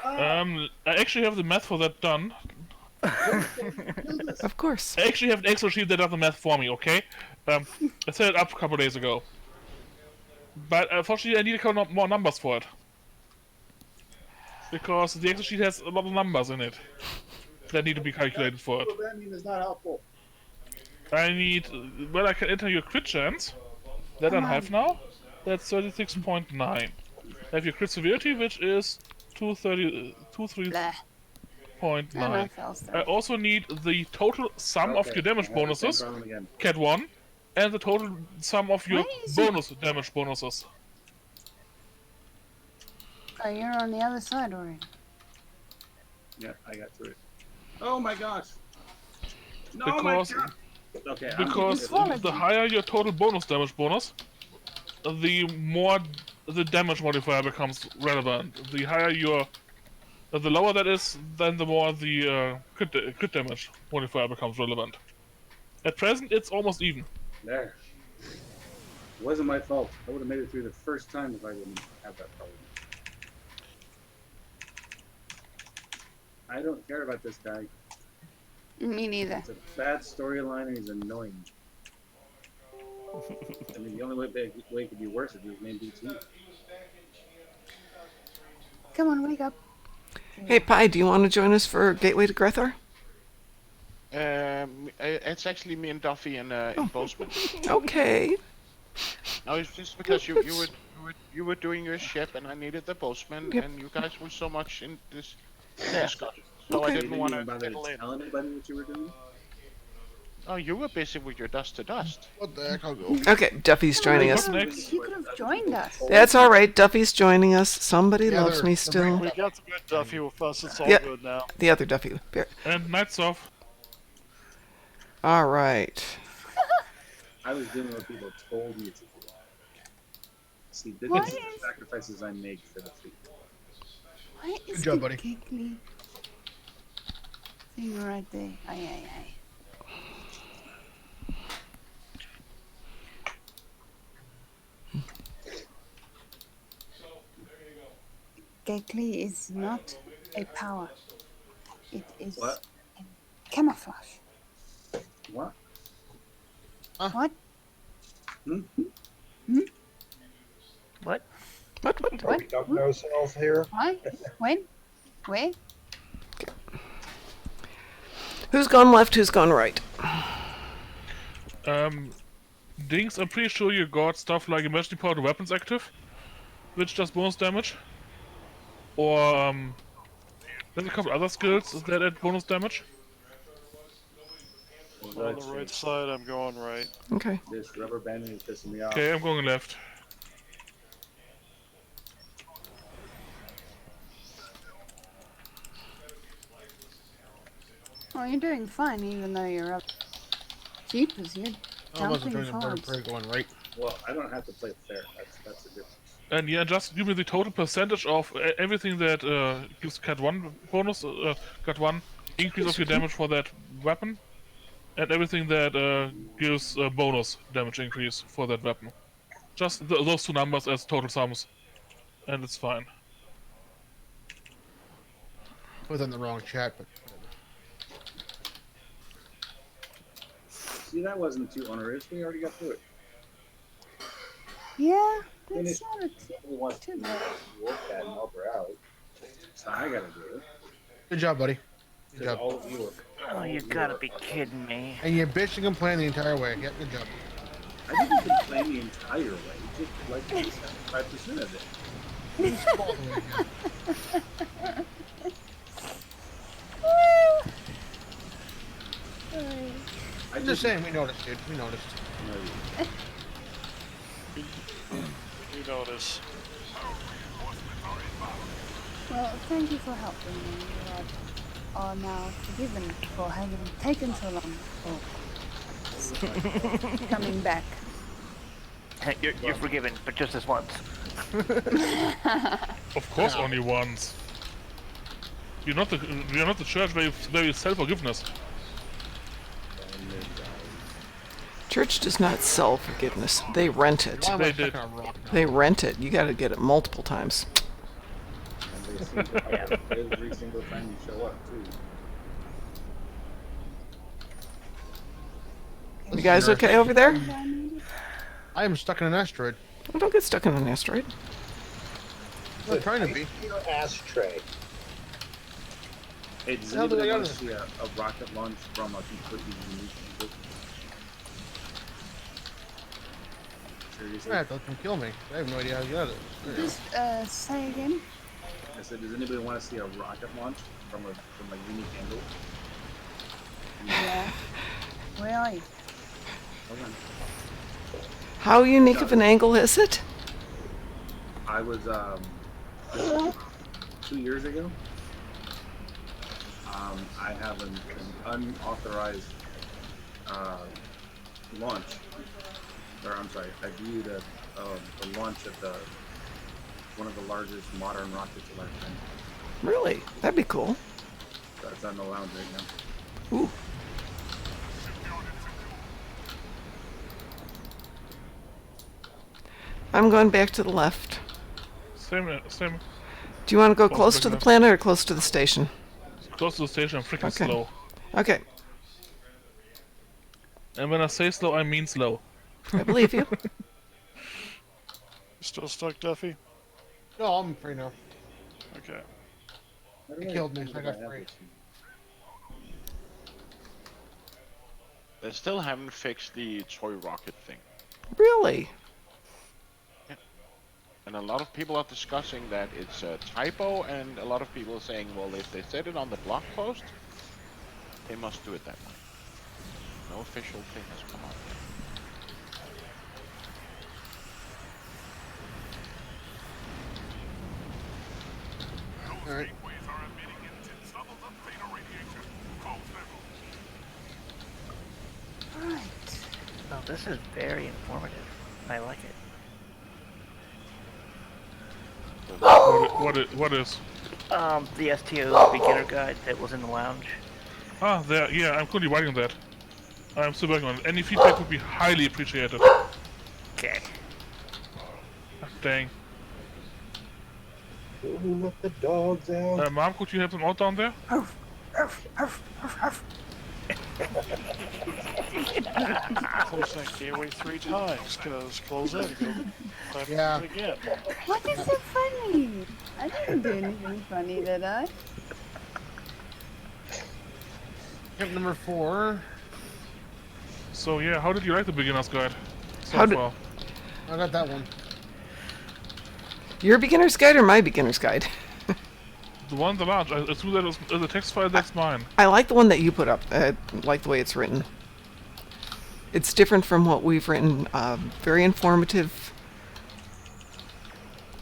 I actually have the math for that done. Of course. I actually have an Excel sheet that does the math for me, okay? I set it up a couple days ago. But unfortunately I need a couple more numbers for it. Because the Excel sheet has a lot of numbers in it that need to be calculated for it. That is not helpful. I need... Well, I can enter your crit chance. That I have now. That's 36.9. I have your crit severity, which is 230... 230.9. I also need the total sum of your damage bonuses, Cat 1, and the total sum of your damage bonuses. Oh, you're on the other side already. Yeah, I got through it. Oh my gosh! No, Because, my God. Okay, because the higher your total bonus damage bonus, the more the damage modifier becomes relevant. The higher your... the lower that is, then the more the crit damage modifier becomes relevant. At present, it's almost even. There. It wasn't my fault. I would have made it through the first time if I didn't have that problem. I don't care about this guy. Me neither. It's a bad storyline and he's annoying. I mean, the only way it could be worse is his name BT. Come on, wake up. Hey, Pi, do you want to join us for Gateway to Grethor? It's actually me and Duffy in Bozeman. Okay. No, it's just because you were doing your ship and I needed the Bozeman, and you guys were so much in this discussion, so I didn't want to fiddle in. Tell anybody what you were doing? Oh, you were busy with your dust to dust. What the heck? I'll go. Okay, Duffy's joining us. You could have joined us. That's all right. Duffy's joining us. Somebody loves me still. We got the good Duffy with us. It's all Yeah, good now. the other Duffy. And nights off. All right. I was doing what people told me to do. See, this Why is the is- sacrifices I make for the fleet. Why is Good job, the buddy. giggly thing right there? Aye, aye, aye. Giggly is not a power. It is What? camouflage. What? What? Hmm? What? What? What? Don't know ourselves here. Why? When? Where? Who's gone left? Who's gone right? Dings, I'm pretty sure you got stuff like emergency power to weapons active. which does bonus damage. Or there's a couple other skills that add bonus damage. On the right side, I'm going right. Okay. This rubber banding is pissing me off. Okay, I'm going left. Oh, you're doing fine, even though you're up. Jeepers, you're I wasn't jumping doing a better forwards. play going right. Well, I don't have to play fair. That's the difference. And yeah, just give me the total percentage of everything that gives cat 1 bonus, cat 1 increase of your damage for that weapon, and everything that gives bonus damage increase for that weapon. Just those two numbers as total sums, and it's fine. Was in the wrong chat, but See, that wasn't too onerous. We already got through it. Yeah, Finish. that's not He wants to too bad. work that and help her out. So I gotta do it. good job, buddy. Good 'Cause job. all of you are. Oh, you gotta be kidding me. And you bitched and complained the entire way. Yep, good job. I didn't complain the entire way. Just like 75% of it. I'm just saying, we noticed, dude. We noticed. You notice. Well, thank you for helping me. You are now forgiven for having taken so long. For coming back. You're forgiven, but just this once. Of course, only once. You're not the church where you sell forgiveness. Church does not sell forgiveness. They rent it. They did. They rent it. You got to get it multiple times. Every single time you show up, too. You guys okay over there? I am stuck in an asteroid. Well, don't get stuck in an asteroid. I'm not trying to be. Your ashtray. Hey, does How do anybody I want got to see a rocket launch from a completely unique angle? Seriously? Yeah, they'll come kill me. I have no idea how to get it. Just say again. I said, does anybody want to see a rocket launch from a unique angle? Yeah. Where are you? Hold on. How unique of an angle is it? I was 2 years ago. I have an unauthorized launch, or I'm sorry, I viewed a launch of one of the largest modern rockets of our time. Really? That'd be cool. That's on the lounge right now. Ooh. I'm going back to the left. Same. Do you want to go Close close to to the the planet or close to the station? Close to the station, I'm freaking Okay. slow. Okay, And when I say slow, I mean slow. I believe you. Still stuck, Duffy? No, I'm free now. Okay. It killed me, so I got free. They still haven't fixed the toy rocket thing. Really? And a lot of people are discussing that it's a typo, and a lot of people are saying, well, if they said it on the blog post, they must do it that way. No official thing has come out yet. Alright. Right. Oh, this is very informative. I like it. What is? The STO beginner guide that was in the lounge. Ah, there. Yeah, I'm currently writing that. I'm still working on it. Any feedback would be highly appreciated. Okay. Dang. Let the dogs out. Mom, could you help them out down there? Close that gateway 3 times, because close it, go type Yeah. it again. What is so funny? I didn't do anything funny, did I? Tip number 4. So yeah, how did you like the beginner's guide so How did- far? I got that one. Your beginner's guide or my beginner's guide? The one, the large. I threw that as a text file. That's mine. I like the one that you put up. I like the way it's written. It's different from what we've written. Very informative.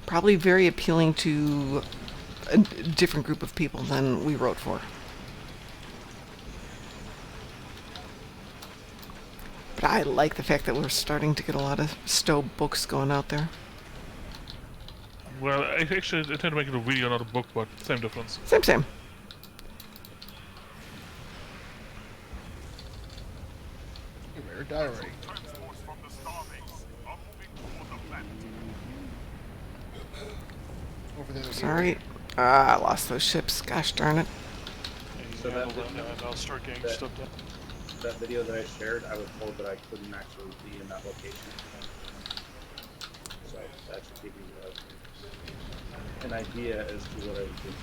Probably very appealing to a different group of people than we wrote for. But I like the fact that we're starting to get a lot of Stowe books going out there. Well, I actually intend to make it a video, not a book, but same difference. Same. Rare diary. Over there. Sorry. I lost those ships. Gosh darn it. So that I'll start getting that- stuff done. That video that I shared, I was told that I couldn't actually be in that location. So that should give you an idea as to what I was doing.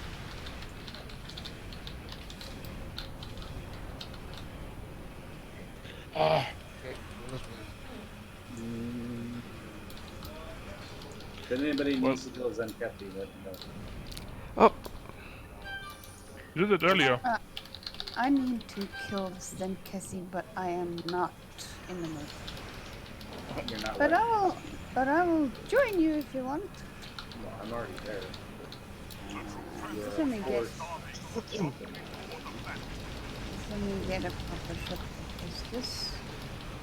Okay. If anybody needs to kill Zenkethi, let me know. Oh. You did it earlier. I need to kill Zenkesi, but I am not in the mood. You're not But ready. I will join you if you want. No, I'm already there. Let me get a proper shot because this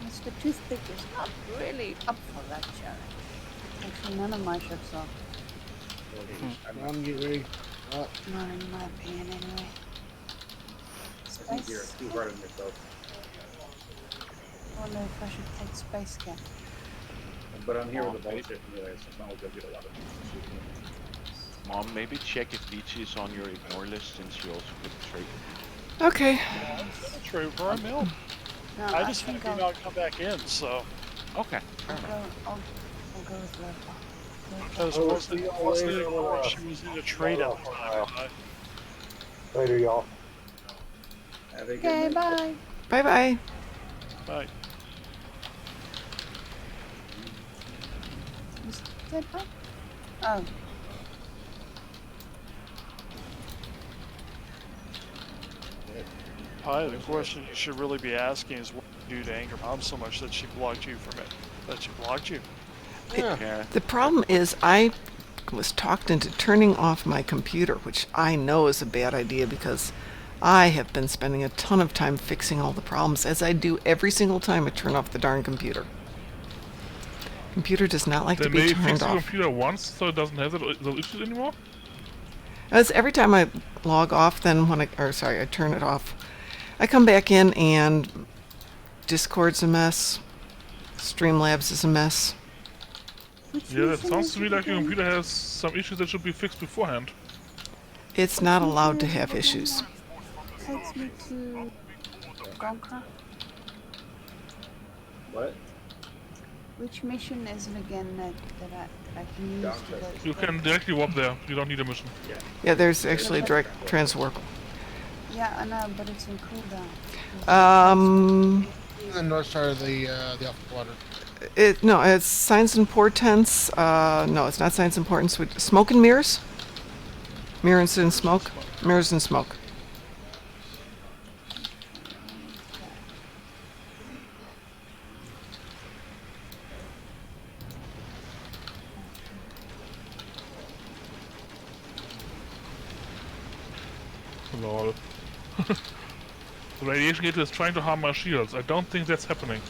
Mr. Toothpick is not really up for that challenge. Actually, none of my ships are. I'm getting ready. Not in my opinion, anyway. I think you're too hard on yourself. I wonder if I should take space camp. But I'm here with the bullshit anyway, so it's not like I'll get a lot of Mom, maybe check if Vici is on your ignore list since she also could trade. Okay. Trade for a mill. No, I just think think not come back in, so. Okay. I'll go with Leopard. Because wasn't she was in a trade at the time. Later, y'all. Have a good Okay, night. bye. Bye-bye. Bye. You said bye? Oh. Hi, the question you should really be asking is what did you do to anger Mom so much that she blocked you from it? That she blocked you? Yeah. The problem is I was talked into turning off my computer, which I know is a bad idea because I have been spending a ton of time fixing all the problems, as I do every single time I turn off the darn computer. Computer does not like to be They turned fix the off. computer once, so it doesn't have those issues anymore. As every time I log off, then when I turn it off, I come back in and Discord's a mess, Streamlabs is a mess. Yeah, that sounds to me like your computer has some issues that should be fixed beforehand. It's not allowed to have issues. Takes me to Gonka. What? Which mission is it again that I can use to go? You can directly warp there. You don't need a mission. Yeah, there's actually a direct transwarp. Yeah, I know, but it's in cooldown. The north side of the Alpha Quadrant. It's signs and portents. No, it's not signs and portents. Smoke and mirrors. Mirrors and smoke. Mirrors and smoke. Lol. The radiation gator is trying to harm my shields. I don't think that's happening.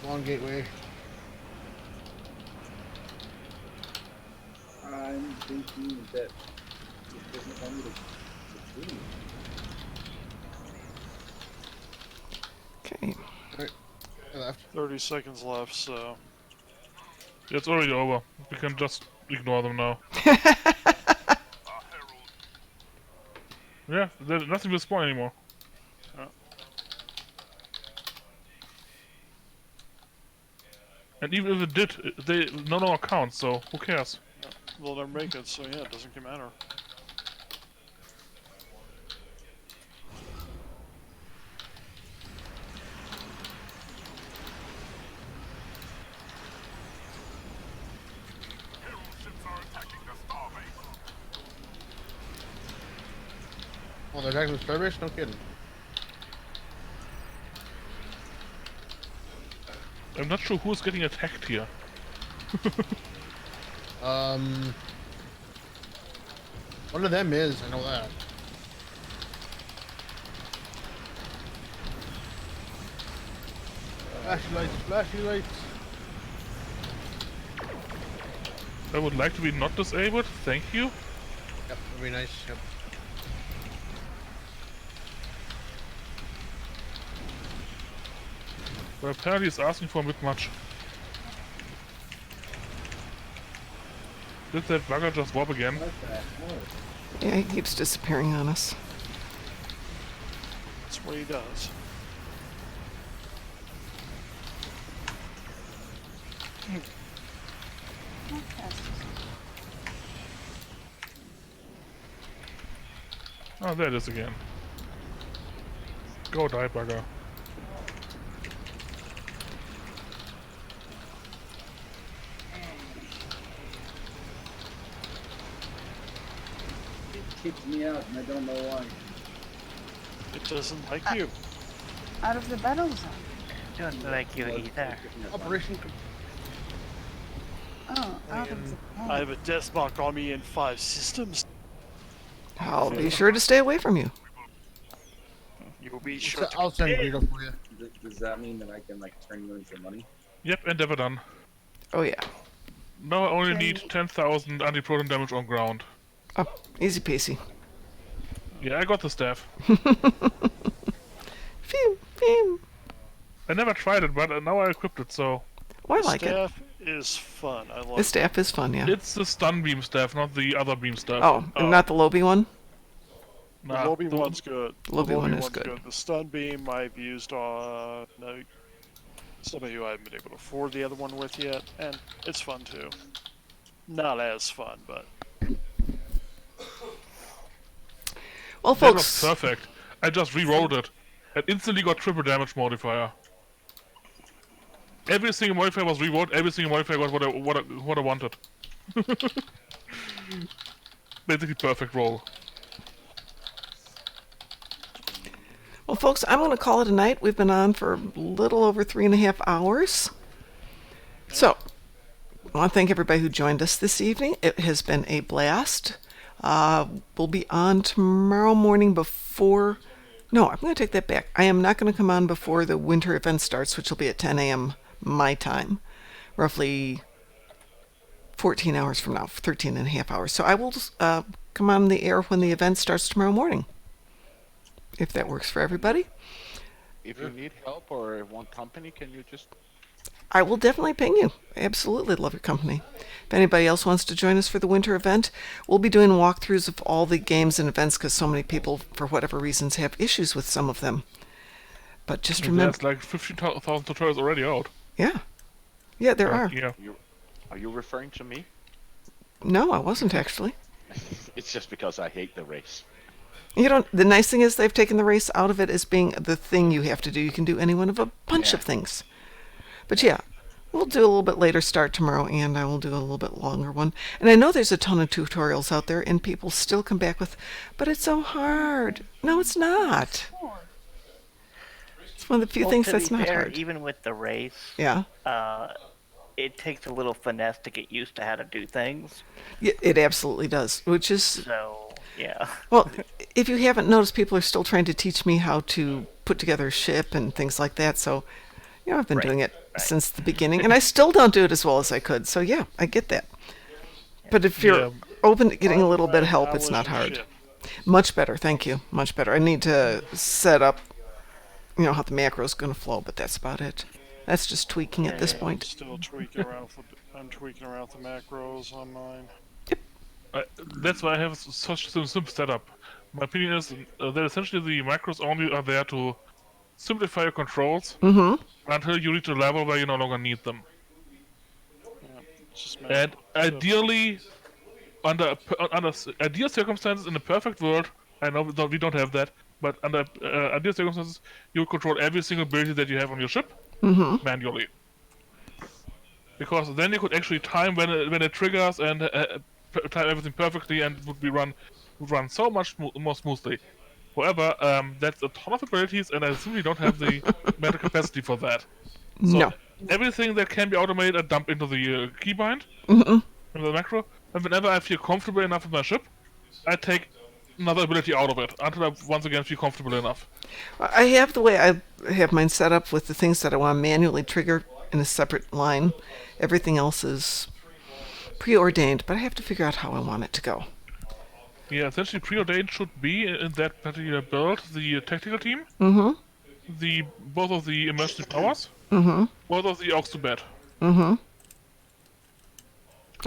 Come on, Gateway. I'm thinking that it doesn't want me to do. Okay. Right. I left. 30 seconds left, so. It's already over. We can just ignore them now. Yeah, there's nothing will spawn anymore. And even if it did, they no longer count, so who cares? They'll never make it, so yeah, it doesn't matter. Oh, they're attacking the starbase? No kidding. I'm not sure who's getting attacked here. One of them is, I know that. Flashy lights, flashy lights. I would like to be not disabled, thank you. Yep, that'd be nice. Yep. But apparently it's asking for a bit much. Did that bugger just warp again? Yeah, he keeps disappearing on us. That's what he does. Oh, there it is again. Go die, bugger. It kicked me out, and I don't know why. It doesn't like you. Out of the battle zone. Don't like you either. Operation. Oh, out of the I have a death mark on me in 5 systems. I'll be sure to stay away from you. You'll be sure to I'll send Guido for you. Does that mean that I can like turn you into money? Yep, endeavor done. Oh yeah. Now I only need 10,000 anti-proton damage on ground. Oh, easy peasy. Yeah, I got the staff. Phew, phew. I never tried it, but now I equipped it, so... Well, I like it. Staff is fun. I love The staff is fun, yeah. It's the stun beam staff, not the other beam staff. Oh, and not the Lobby one? The Lobby one's good. Lobby one is one's good. The stun beam I've used on somebody who I haven't been able to afford the other one with yet, and it's fun too. Not as fun, but... Well, That folks... was perfect. I just re-rolled it, and instantly got triple damage modifier. Every single modifier was re-rolled, every single modifier got what I wanted. Basically perfect roll. Well, folks, I'm going to call it a night. We've been on for a little over 3.5 hours. So, I want to thank everybody who joined us this evening. It has been a blast. We'll be on tomorrow morning before... No, I'm going to take that back. I am not going to come on before the winter event starts, which will be at 10 a.m. my time. Roughly 14 hours from now, 13.5 hours. So I will come on the air when the event starts tomorrow morning, if that works for everybody. If you need help or want company, can you just... I will definitely ping you. I absolutely love your company. If anybody else wants to join us for the winter event, we'll be doing walkthroughs of all the games and events because so many people, for whatever reasons, have issues with some of them. But just remember... There's like 15,000 tutorials already out. Yeah. Yeah, there are. Yeah. Are you referring to me? No, I wasn't actually. It's just because I hate the race. You don't. The nice thing is they've taken the race out of it as being the thing you have to do. You can do any one of a bunch of things. But yeah, we'll do a little bit later start tomorrow, and I will do a little bit longer one. And I know there's a ton of tutorials out there, and people still come back with, but it's so hard. No, it's not. It's one of the few things that's not hard. Even with the race, Yeah. It takes a little finesse to get used to how to do things. Yeah, it absolutely does, which is... So, yeah. Well, if you haven't noticed, people are still trying to teach me how to put together a ship and things like that, so... You know, I've been doing it since the beginning, and I still don't do it as well as I could. So yeah, I get that. But if you're open to getting a little bit of help, it's not hard. Much better, thank you. Much better. I need to set up, you know, how the macro is going to flow, but that's about it. That's just tweaking at this point. Still tweaking around. I'm tweaking around the macros on mine. That's why I have such a simple setup. My opinion is that essentially the macros only are there to simplify your controls until you reach a level where you no longer need them. Just And ideally, under ideal circumstances in a perfect world, I know we don't have that, but under ideal circumstances, you control every single ability that you have on your ship manually. Because then you could actually time when it triggers and time everything perfectly, and it would run so much more smoothly. However, that's a ton of abilities, and I simply don't have the mental capacity for that. No. So everything that can be automated, I dump into the keybind, Mm-mm. into the macro, and whenever I feel comfortable enough with my ship, I take another ability out of it until I once again feel comfortable enough. I have the way I have mine set up with the things that I want to manually trigger in a separate line. Everything else is preordained, but I have to figure out how I want it to go. Yeah, essentially preordained should be in that particular build the tactical team, both of the emergency powers, both of the aux to bed.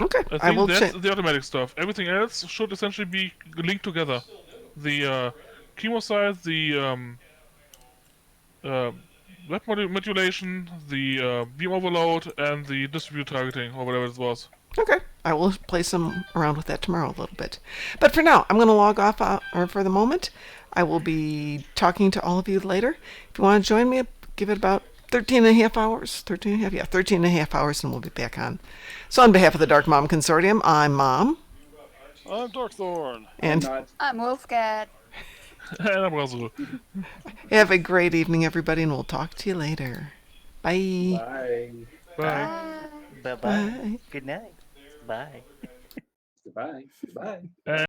Okay, I think that's the automatic stuff. Everything else should essentially be linked together. The chemo side, the web modulation, the beam overload, and the distributed targeting, or whatever it was. Okay, I will play some around with that tomorrow a little bit. But for now, I'm going to log off for the moment. I will be talking to all of you later. If you want to join me, give it about 13 and a half hours. 13 and a half? Yeah, 13 and a half hours, and we'll be back on. So on behalf of the Darkmom Consortium, I'm Mom. I'm Darkthorn. And I'm Wolfcat. And I'm Razul. Have a great evening, everybody, and we'll talk to you later. Bye. Bye. Bye. Bye. Bye. Good night. Bye. Goodbye. Goodbye.